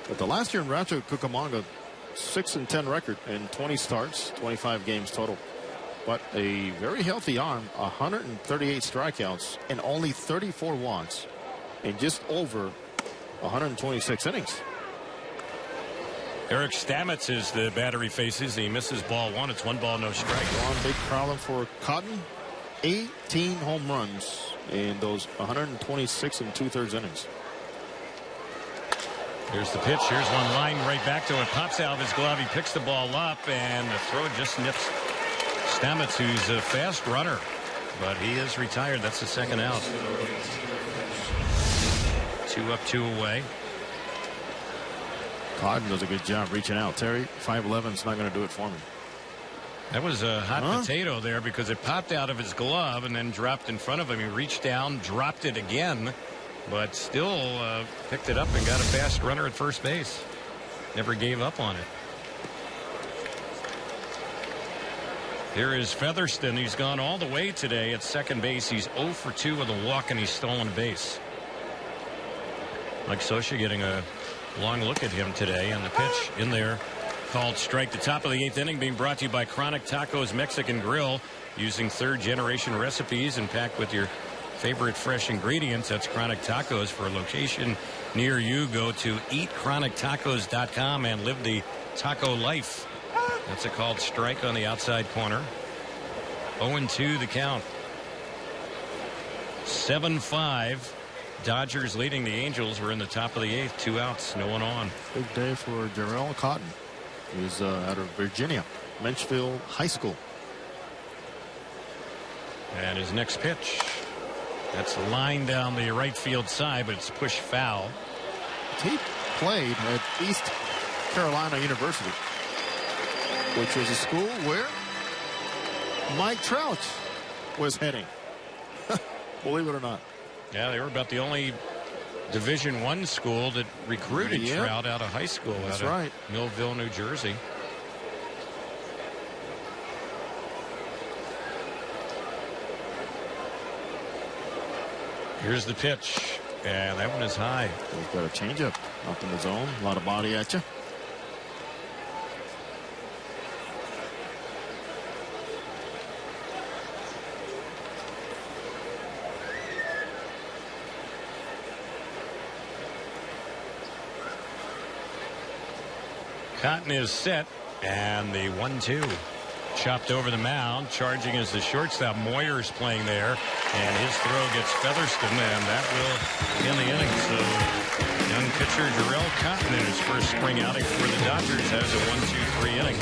But the last year in Rancho Cucamonga, 6-10 record in 20 starts, 25 games total. But a very healthy arm, 138 strikeouts, and only 34 walks in just over 126 innings. Eric Stamets is the batter he faces. He misses ball 1. It's 1 ball, no strike. One big problem for Cotton. 18 home runs in those 126 and 2/3 innings. Here's the pitch. Here's one line right back to it. Pops out of his glove. He picks the ball up, and the throw just nips Stamets, who's a fast runner. But he is retired. That's the second out. 2 up, 2 away. Cotton does a good job reaching out. Terry, 5'11" is not going to do it for me. That was a hot potato there because it popped out of his glove and then dropped in front of him. He reached down, dropped it again, but still picked it up and got a fast runner at first base. Never gave up on it. Here is Featherston. He's gone all the way today at second base. He's 0 for 2 with a walk, and he's stolen a base. Mike Scioscia getting a long look at him today, and the pitch in there called strike. The top of the 8th inning being brought to you by Chronic Tacos Mexican Grill, using 3rd-generation recipes and packed with your favorite fresh ingredients. That's Chronic Tacos. For a location near you, go to eatchronictacos.com and live the taco life. That's a called strike on the outside corner. 0-2 the count. 7-5. Dodgers leading the Angels. We're in the top of the 8th. 2 outs, no one on. Big day for Jarrell Cotton. He's out of Virginia, Menchville High School. And his next pitch. That's a line down the right field side, but it's pushed foul. He played at East Carolina University, which was a school where Mike Trout was heading. Believe it or not. Yeah, they were about the only Division I school that recruited Trout out of high school. That's out of right. Millville, New Jersey. Here's the pitch, and that one is high. He's got a changeup up in the zone. A lot of body at you. Cotton is set, and the 1-2. Chopped over the mound. Charging is the shortstop. Moyer's playing there, and his throw gets Featherston, and that will end the inning. So young pitcher Jarrell Cotton in his first spring outing for the Dodgers has a 1-2-3 inning.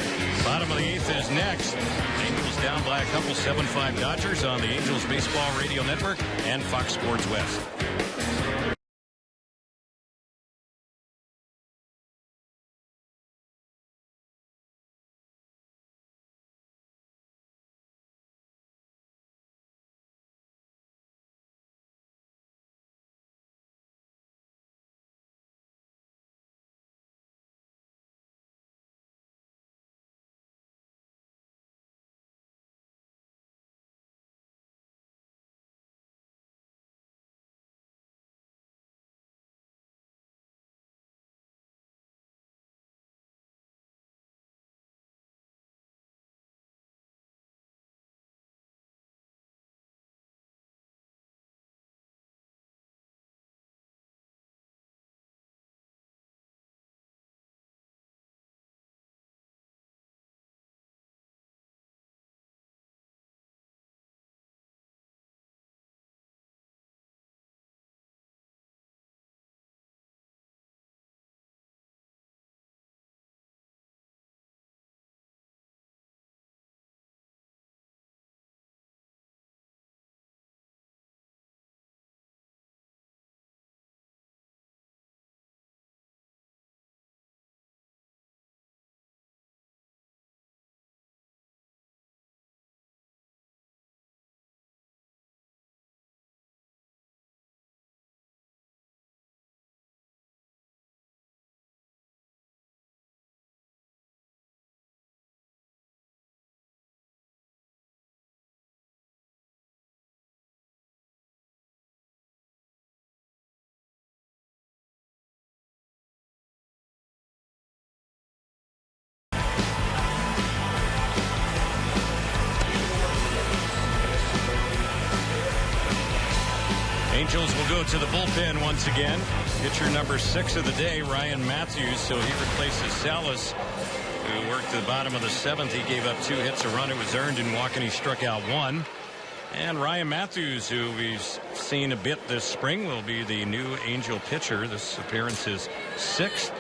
Bottom of the 8th is next. Angels down by a couple. 7-5 Dodgers on the Angels Baseball Radio Network and Fox Sports West. Angels will go to the bullpen once again. Pitcher number 6 of the day, Ryan Matthews. So he replaces Salas, who worked the bottom of the 7th. He gave up 2 hits, a run. It was earned in walking. He struck out 1. And Ryan Matthews, who we've seen a bit this spring, will be the new Angel pitcher. This appearance is 6th.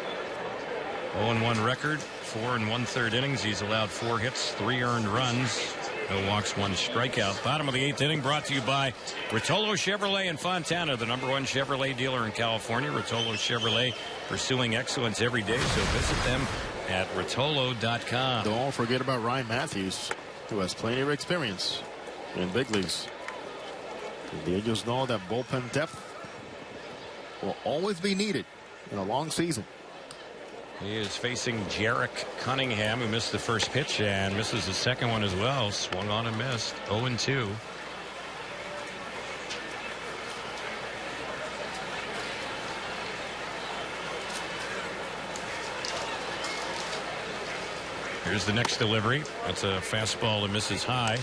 0-1 record, 4 1/3 innings. He's allowed 4 hits, 3 earned runs. No walks, 1 strikeout. Bottom of the 8th inning brought to you by Rotolo Chevrolet in Fontana, the #1 Chevrolet dealer in California. Rotolo Chevrolet, pursuing excellence every day. So visit them at Rotolo.com. Don't forget about Ryan Matthews, who has plenty of experience in big leagues. The Angels know that bullpen depth will always be needed in a long season. He is facing Jarek Cunningham, who missed the first pitch and misses the second one as well. Swung on and missed. 0-2. Here's the next delivery. That's a fastball that misses high.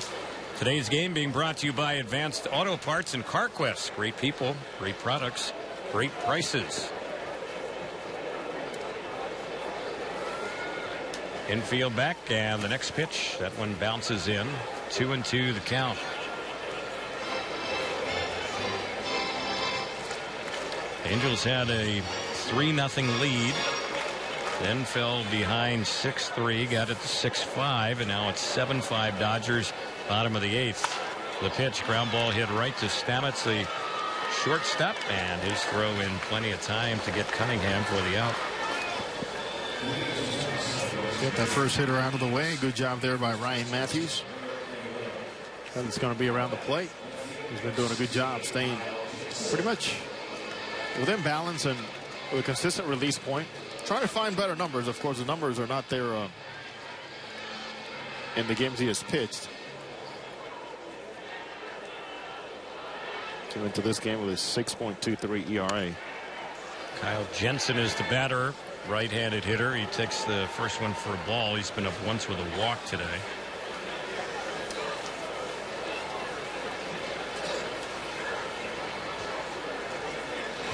Today's game being brought to you by Advanced Auto Parts and CarQuest. Great people, great products, great prices. Infield back, and the next pitch, that one bounces in. 2-2 the count. Angels had a 3-0 lead Then fell behind 6-3, got it to 6-5, and now it's 7-5 Dodgers, bottom of the 8th. The pitch, ground ball hit right to Stamets, the shortstop, and his throw in plenty of time to get Cunningham for the out. Get that first hitter out of the way. Good job there by Ryan Matthews. And it's going to be around the plate. He's been doing a good job staying pretty much within balance and with a consistent release point. Trying to find better numbers. Of course, the numbers are not there in the games he has pitched. Came into this game with a 6.23 ERA. Kyle Jensen is the batter, right-handed hitter. He takes the first one for a ball. He's been up once with a walk today.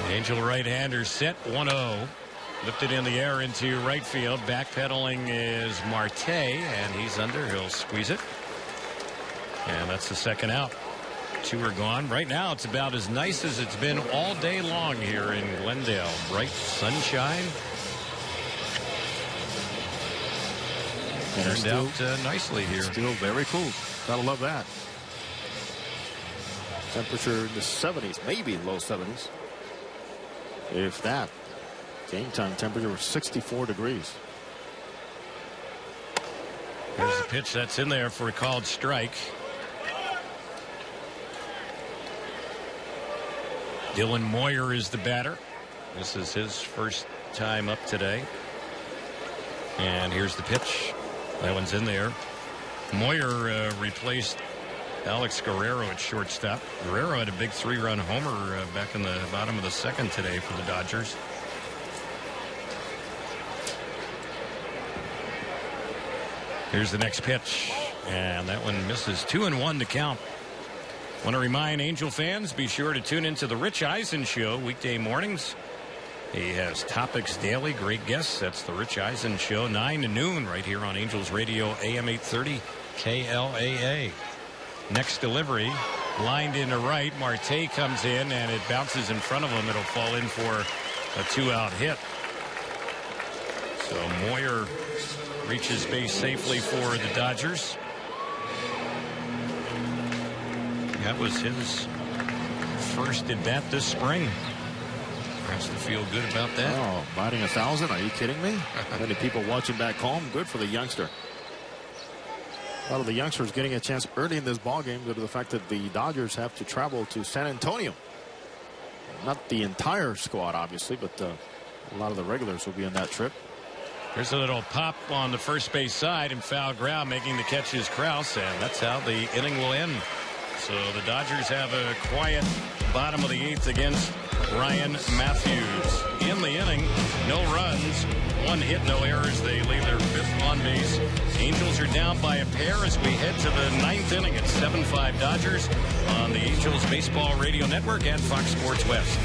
The Angel right-hander set 1-0. Lifted in the air into right field. Backpedaling is Marte, and he's under. He'll squeeze it. And that's the second out. 2 are gone. Right now, it's about as nice as it's been all day long here in Glendale. Bright sunshine. Turned out nicely here. Still very cool. Gotta love that. Temperature in the 70s, maybe low 70s. If that. Game time temperature was 64 degrees. Here's the pitch that's in there for a called strike. Dylan Moyer is the batter. This is his first time up today. And here's the pitch. That one's in there. Moyer replaced Alex Guerrero at shortstop. Guerrero had a big 3-run homer back in the bottom of the second today for the Dodgers. Here's the next pitch, and that one misses. 2-1 to count. Want to remind Angel fans, be sure to tune into the Rich Eisen Show weekday mornings. He has topics daily, great guests. That's the Rich Eisen Show, 9 to noon, right here on Angels Radio, AM 830, KLAA. Next delivery, lined into right. Marte comes in, and it bounces in front of him. It'll fall in for a 2-out hit. So Moyer reaches base safely for the Dodgers. That was his first at bat this spring. Has to feel good about that. Oh, biting 1,000? Are you kidding me? Many people watching back home. Good for the youngster. A lot of the youngsters getting a chance early in this ballgame due to the fact that the Dodgers have to travel to San Antonio. Not the entire squad, obviously, but a lot of the regulars will be on that trip. There's a little pop on the first base side and foul ground. Making the catch is Krause, and that's how the inning will end. So the Dodgers have a quiet bottom of the 8th against Ryan Matthews. In the inning, no runs, 1 hit, no errors. They leave their 5th on base. Angels are down by a pair as we head to the 9th inning. It's 7-5 Dodgers on the Angels Baseball Radio Network and Fox Sports West.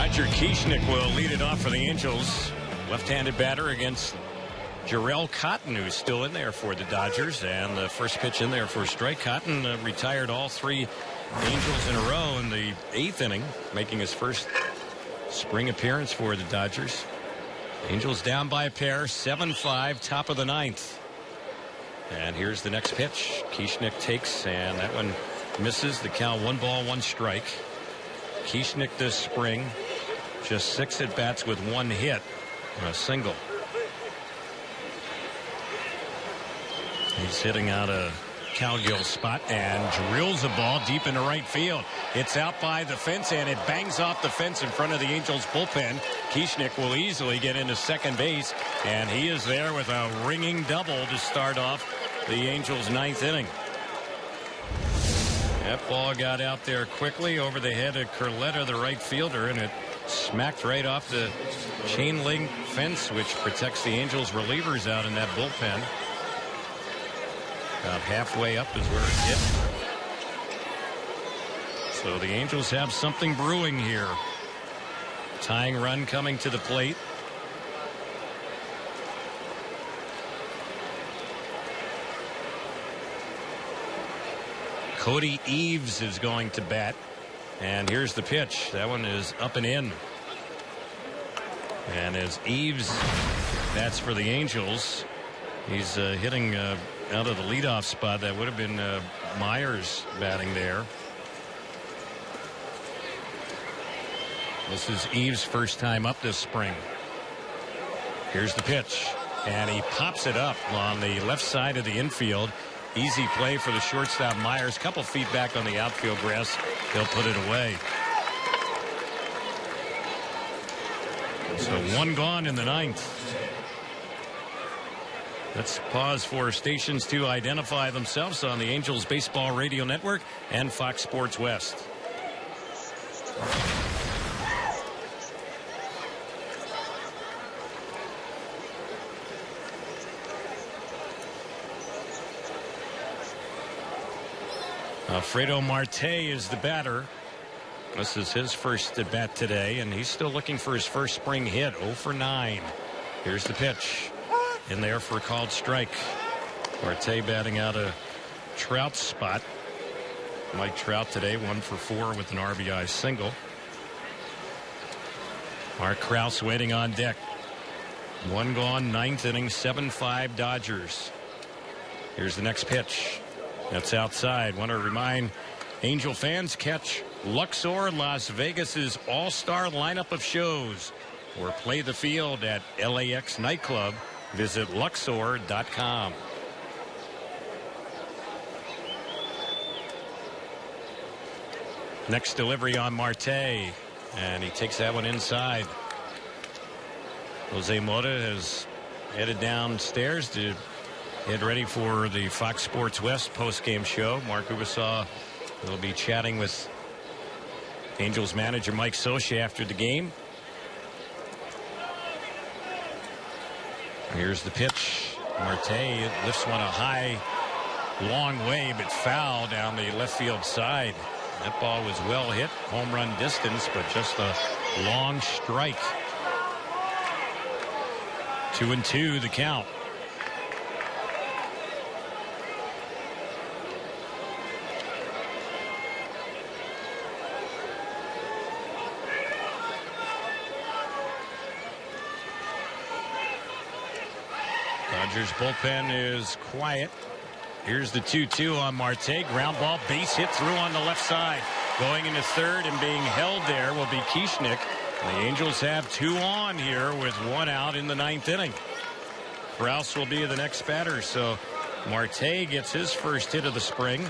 Roger Kieschnick will lead it off for the Angels. Left-handed batter against Jarrell Cotton, who's still in there for the Dodgers. And the first pitch in there for a strike. Cotton retired all 3 Angels in a row in the 8th inning, making his first spring appearance for the Dodgers. Angels down by a pair, 7-5, top of the 9th. And here's the next pitch. Kieschnick takes, and that one misses. The count 1 ball, 1 strike. Kieschnick this spring, just 6 at-bats with 1 hit, a single. He's hitting out a Cowgill spot and drills a ball deep into right field. It's out by the fence, and it bangs off the fence in front of the Angels bullpen. Kieschnick will easily get into second base, and he is there with a ringing double to start off the Angels' 9th inning. That ball got out there quickly over the head of Curletta, the right fielder, and it smacked right off the chain link fence, which protects the Angels relievers out in that bullpen. About halfway up is where it hit. So the Angels have something brewing here. Tying run coming to the plate. Cody Eaves is going to bat. And here's the pitch. That one is up and in. And as Eaves bats for the Angels, he's hitting out of the leadoff spot. That would have been Myers batting there. This is Eaves' first time up this spring. Here's the pitch. And he pops it up on the left side of the infield. Easy play for the shortstop Myers. Couple feet back on the outfield grass. He'll put it away. So 1 gone in the 9th. Let's pause for stations to identify themselves on the Angels Baseball Radio Network and Fox Sports West. Alfredo Marte is the batter. This is his first at bat today, and he's still looking for his first spring hit. 0 for 9. Here's the pitch. In there for a called strike. Marte batting out a Trout spot. Mike Trout today 1 for 4 with an RBI single. Mark Krause waiting on deck. 1 gone, 9th inning, 7-5 Dodgers. Here's the next pitch. That's outside. Want to remind Angel fans, catch Luxor, Las Vegas's all-star lineup of shows, or play the field at LAX Nightclub. Visit Luxor.com. Next delivery on Marte, and he takes that one inside. Jose Mota has headed downstairs to get ready for the Fox Sports West post-game show. Mark Ubisaw will be chatting with Angels manager Mike Scioscia after the game. Here's the pitch. Marte lifts one a high, long way, but foul down the left field side. That ball was well hit, home run distance, but just a long strike. 2-2 the count. Dodgers bullpen is quiet. Here's the 2-2 on Marte. Ground ball, base hit through on the left side. Going into third and being held there will be Kieschnick. The Angels have 2 on here with 1 out in the 9th inning. Krause will be the next batter. So Marte gets his first hit of the spring.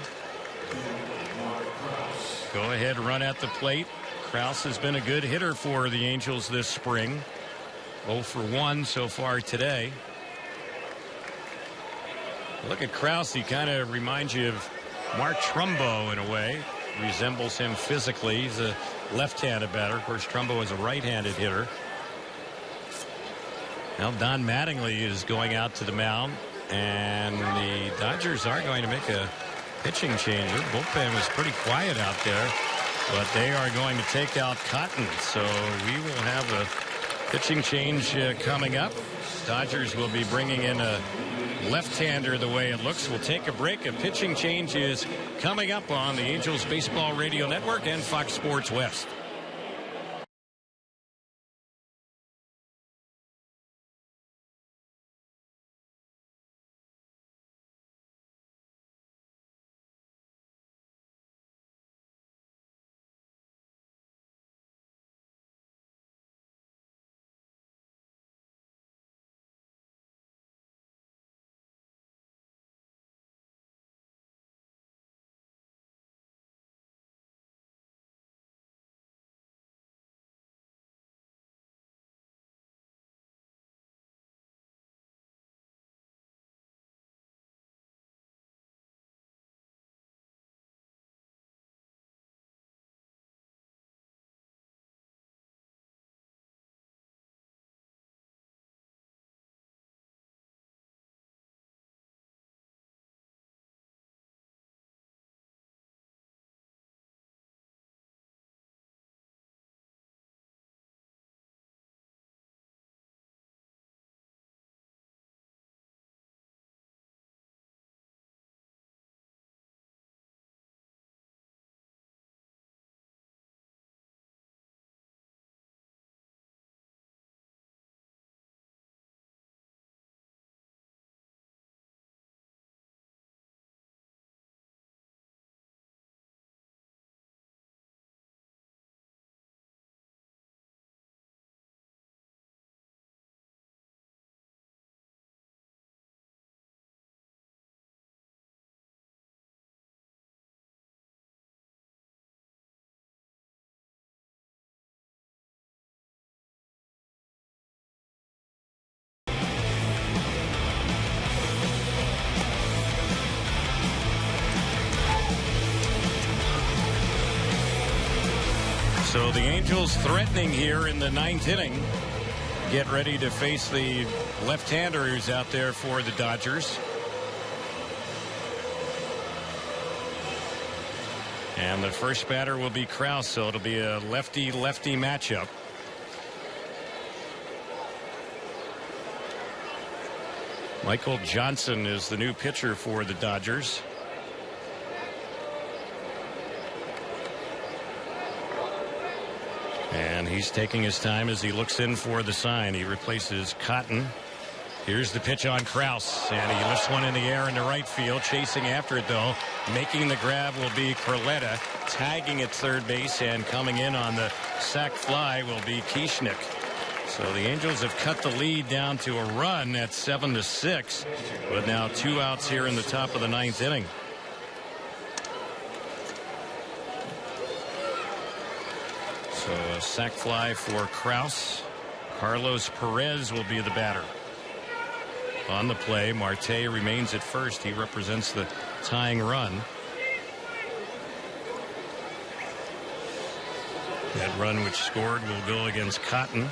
Go ahead, run at the plate. Krause has been a good hitter for the Angels this spring. 0 for 1 so far today. Look at Krause. He kind of reminds you of Mark Trumbo in a way. Resembles him physically. He's a left-handed batter. Of course, Trumbo is a right-handed hitter. Now Don Mattingly is going out to the mound, and the Dodgers are going to make a pitching change. Their bullpen was pretty quiet out there. but they are going to take out Cotton. So we will have a pitching change coming up. Dodgers will be bringing in a left-hander the way it looks. We'll take a break. A pitching change is coming up on the Angels Baseball Radio Network and Fox Sports West. So the Angels threatening here in the ninth inning. Get ready to face the left-hander who's out there for the Dodgers. And the first batter will be Krause, so it'll be a lefty-lefty matchup. Michael Johnson is the new pitcher for the Dodgers. And he's taking his time as he looks in for the sign. He replaces Cotton. Here's the pitch on Krause, and he lifts one in the air into right field. Chasing after it, though. Making the grab will be Croletta. Tagging at third base, and coming in on the sac fly will be Kieschnick. So the Angels have cut the lead down to a run at 7-6, with now 2 outs here in the top of the ninth inning. So a sac fly for Krause. Carlos Perez will be the batter. On the play, Marte remains at first. He represents the tying run. That run which scored will go against Cotton.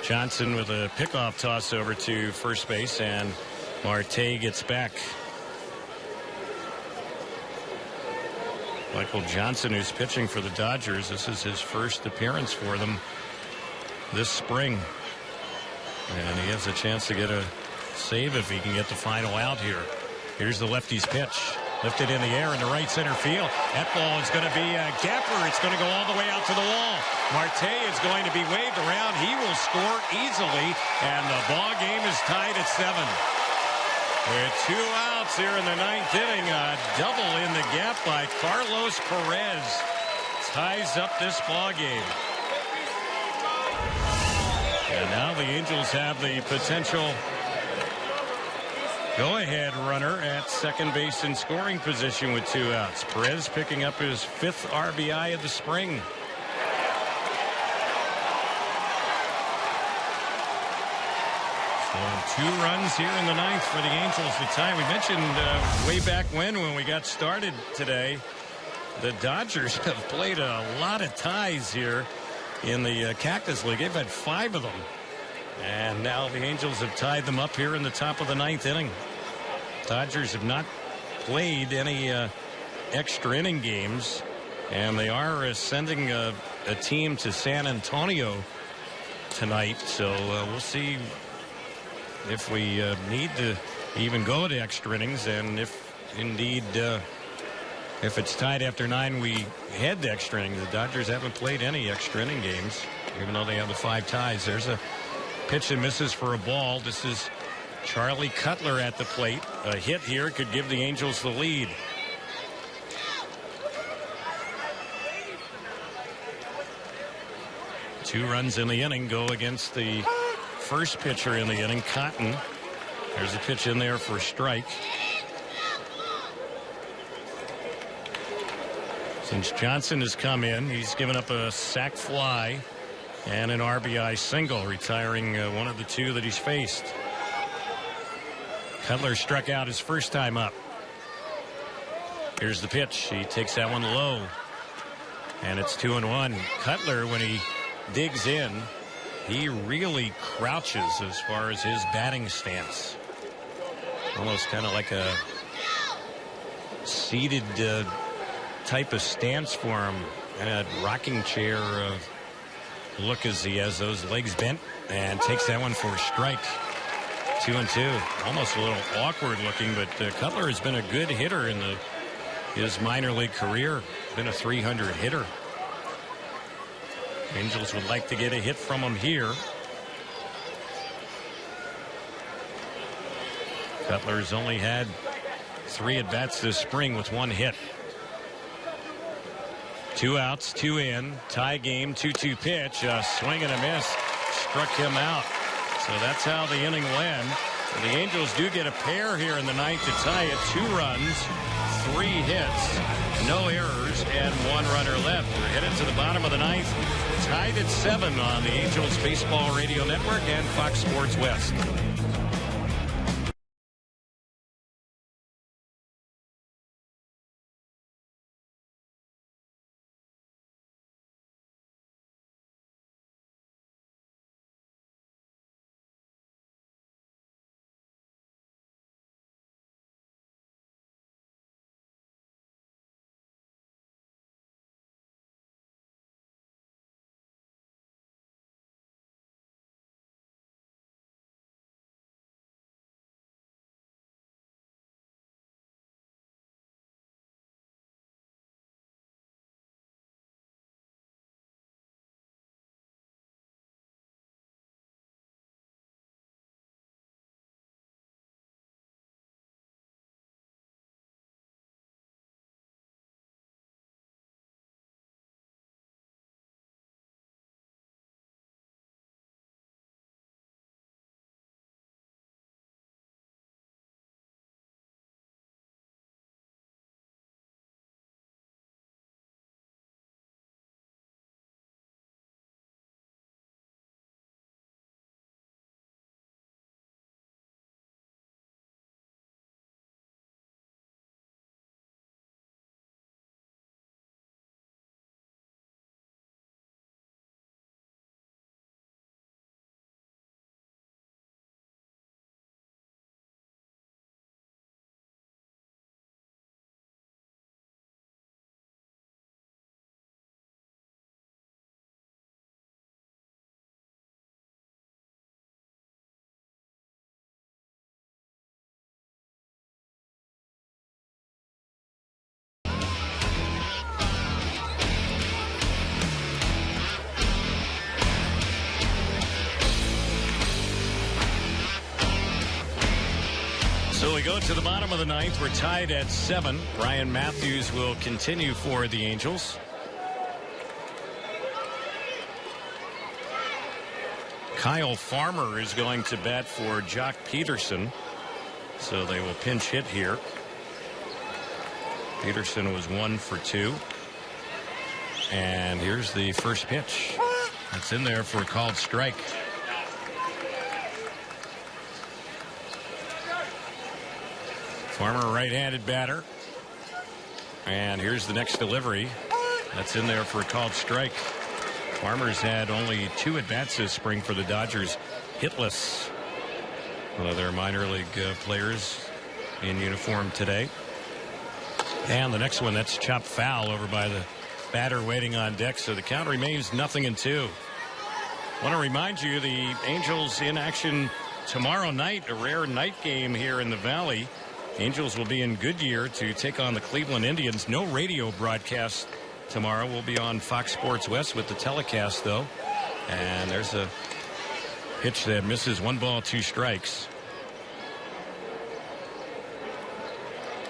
Johnson with a pickoff toss over to first base, and Marte gets back. Michael Johnson, who's pitching for the Dodgers, this is his first appearance for them this spring. And he has a chance to get a save if he can get the final out here. Here's the lefty's pitch. Lifted in the air into right center field. That ball is going to be a gapper. It's going to go all the way out to the wall. Marte is going to be waved around. He will score easily, and the ball game is tied at 7. With 2 outs here in the ninth inning, a double in the gap by Carlos Perez ties up this ball game. And now the Angels have the potential go-ahead runner at second base in scoring position with 2 outs. Perez picking up his 5th RBI of the spring. So 2 runs here in the ninth for the Angels to tie. We mentioned way back when we got started today, the Dodgers have played a lot of ties here in the Cactus League. They've had 5 of them. And now the Angels have tied them up here in the top of the ninth inning. Dodgers have not played any extra inning games, and they are sending a team to San Antonio tonight. So we'll see if we need to even go to extra innings, and if indeed if it's tied after 9, we head to extra innings. The Dodgers haven't played any extra inning games, even though they have the 5 ties. There's a pitch that misses for a ball. This is Charlie Cutler at the plate. A hit here could give the Angels the lead. Two runs in the inning go against the first pitcher in the inning, Cotton. There's a pitch in there for a strike. Since Johnson has come in, he's given up a sac fly and an RBI single, retiring one of the 2 that he's faced. Cutler struck out his first time up. Here's the pitch. He takes that one low, and it's 2-1. Cutler, when he digs in, he really crouches as far as his batting stance. Almost kind of like a seated type of stance for him, and a rocking chair look as he has those legs bent, and takes that one for a strike. 2-2. Almost a little awkward looking, but Cutler has been a good hitter in his minor league career. Been a 300 hitter. Angels would like to get a hit from him here. Cutler's only had 3 at-bats this spring with 1 hit. 2 outs, 2 in, tie game, 2-2 pitch, a swing and a miss, struck him out. So that's how the inning went. The Angels do get a pair here in the 9th to tie it. 2 runs, 3 hits, no errors, and 1 runner left. We're headed to the bottom of the 9th, tied at 7 on the Angels Baseball Radio Network and Fox Sports West. So we go to the bottom of the 9th. We're tied at 7. Brian Matthews will continue for the Angels. Kyle Farmer is going to bat for Jock Peterson. So they will pinch hit here. Peterson was 1 for 2. And here's the first pitch. That's in there for a called strike. Farmer, right-handed batter. And here's the next delivery. That's in there for a called strike. Farmer's had only 2 at-bats this spring for the Dodgers, hitless. One of their minor league players in uniform today. And the next one, that's chopped foul over by the batter waiting on deck. So the count remains 0-2. I want to remind you, the Angels in action tomorrow night, a rare night game here in the Valley. Angels will be in Goodyear to take on the Cleveland Indians. No radio broadcast tomorrow. We'll be on Fox Sports West with the telecast, though. And there's a pitch that misses. 1 ball, 2 strikes.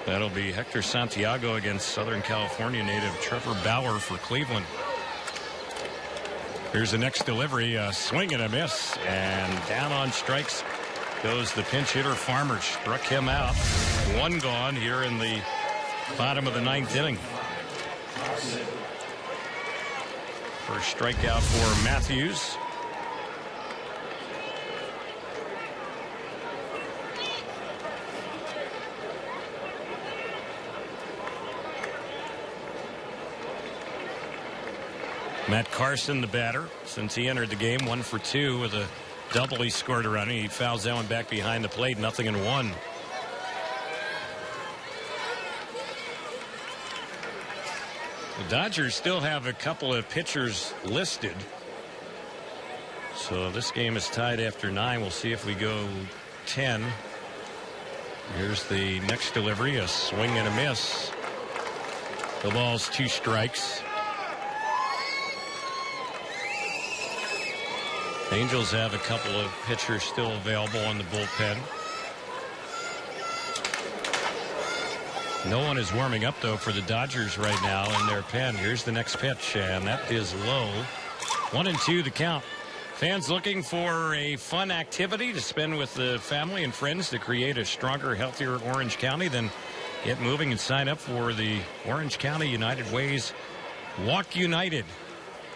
That'll be Hector Santiago against Southern California native Trevor Bauer for Cleveland. Here's the next delivery, a swing and a miss, and down on strikes goes the pinch hitter Farmer. Struck him out. 1 gone here in the bottom of the 9th inning. First strikeout for Matthews. Matt Carson, the batter, since he entered the game, 1 for 2 with a double he scored around. He fouls that one back behind the plate, 0-1. The Dodgers still have a couple of pitchers listed. So this game is tied after 9. We'll see if we go 10. Here's the next delivery, a swing and a miss. The ball's 2 strikes. Angels have a couple of pitchers still available on the bullpen. No one is warming up, though, for the Dodgers right now in their pen. Here's the next pitch, and that is low. 1-2 the count. Fans looking for a fun activity to spend with the family and friends to create a stronger, healthier Orange County. Then get moving and sign up for the Orange County United Ways Walk United.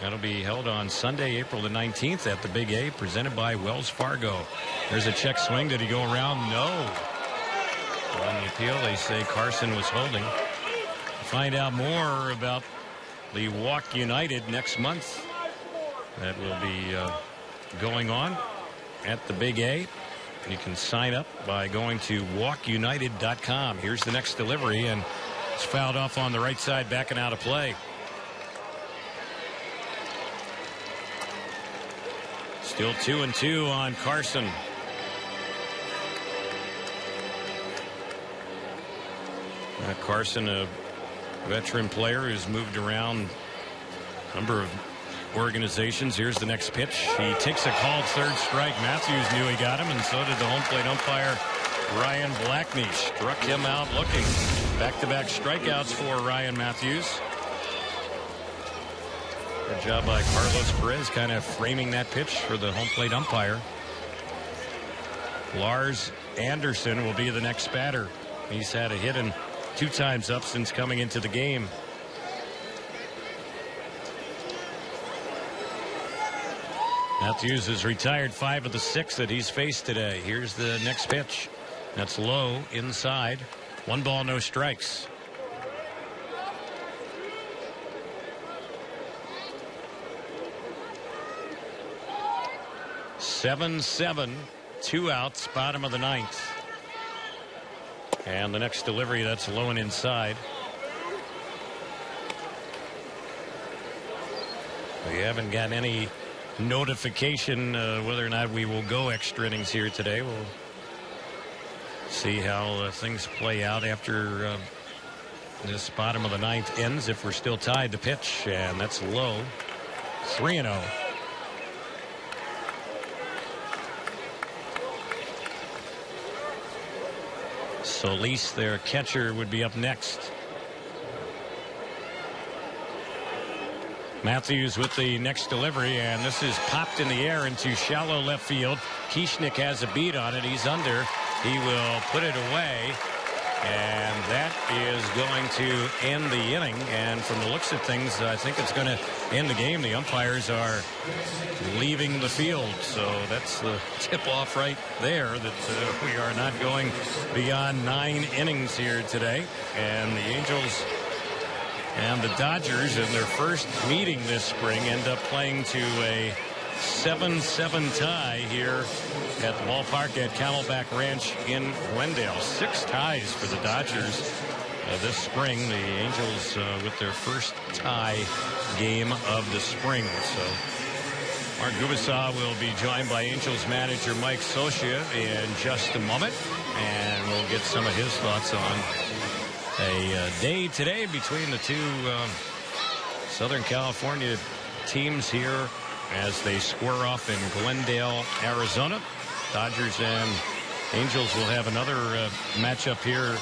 That'll be held on Sunday, April the 19th at the Big A, presented by Wells Fargo. There's a check swing. Did he go around? No. On the appeal, they say Carson was holding. Find out more about the Walk United next month. That will be going on at the Big A. You can sign up by going to walkunited.com. Here's the next delivery, and it's fouled off on the right side, backing out of play. Still 2-2 on Carson. Carson, a veteran player who's moved around a number of organizations. Here's the next pitch. He takes a called third strike. Matthews knew he got him, and so did the home plate umpire Ryan Blackney. Struck him out looking. Back-to-back strikeouts for Ryan Matthews. Good job by Carlos Perez, kind of framing that pitch for the home plate umpire. Lars Anderson will be the next batter. He's had a hit in 2 times up since coming into the game. Matthews has retired 5 of the 6 that he's faced today. Here's the next pitch. That's low inside. 1 ball, no strikes. Seven, 2 outs, bottom of the 9th. And the next delivery, that's low and inside. We haven't gotten any notification whether or not we will go extra innings here today. We'll see how things play out after this bottom of the 9th ends. If we're still tied, the pitch, and that's low. 3-0. Solis, their catcher, would be up next. Matthews with the next delivery, and this is popped in the air into shallow left field. Kieschnick has a beat on it. He's under. He will put it away, and that is going to end the inning. And from the looks of things, I think it's going to end the game. The umpires are leaving the field, so that's the tip-off right there that we are not going beyond 9 innings here today. And the Angels and the Dodgers in their first meeting this spring end up playing to a 7-7 tie here at the ballpark at Camelback Ranch in Glendale. 6 ties for the Dodgers this spring. The Angels with their first tie game of the spring. So Mark Gubicza will be joined by Angels manager Mike Scioscia in just a moment, and we'll get some of his thoughts on a day today between the two Southern California teams here as they square off in Glendale, Arizona. Dodgers and Angels will have another matchup here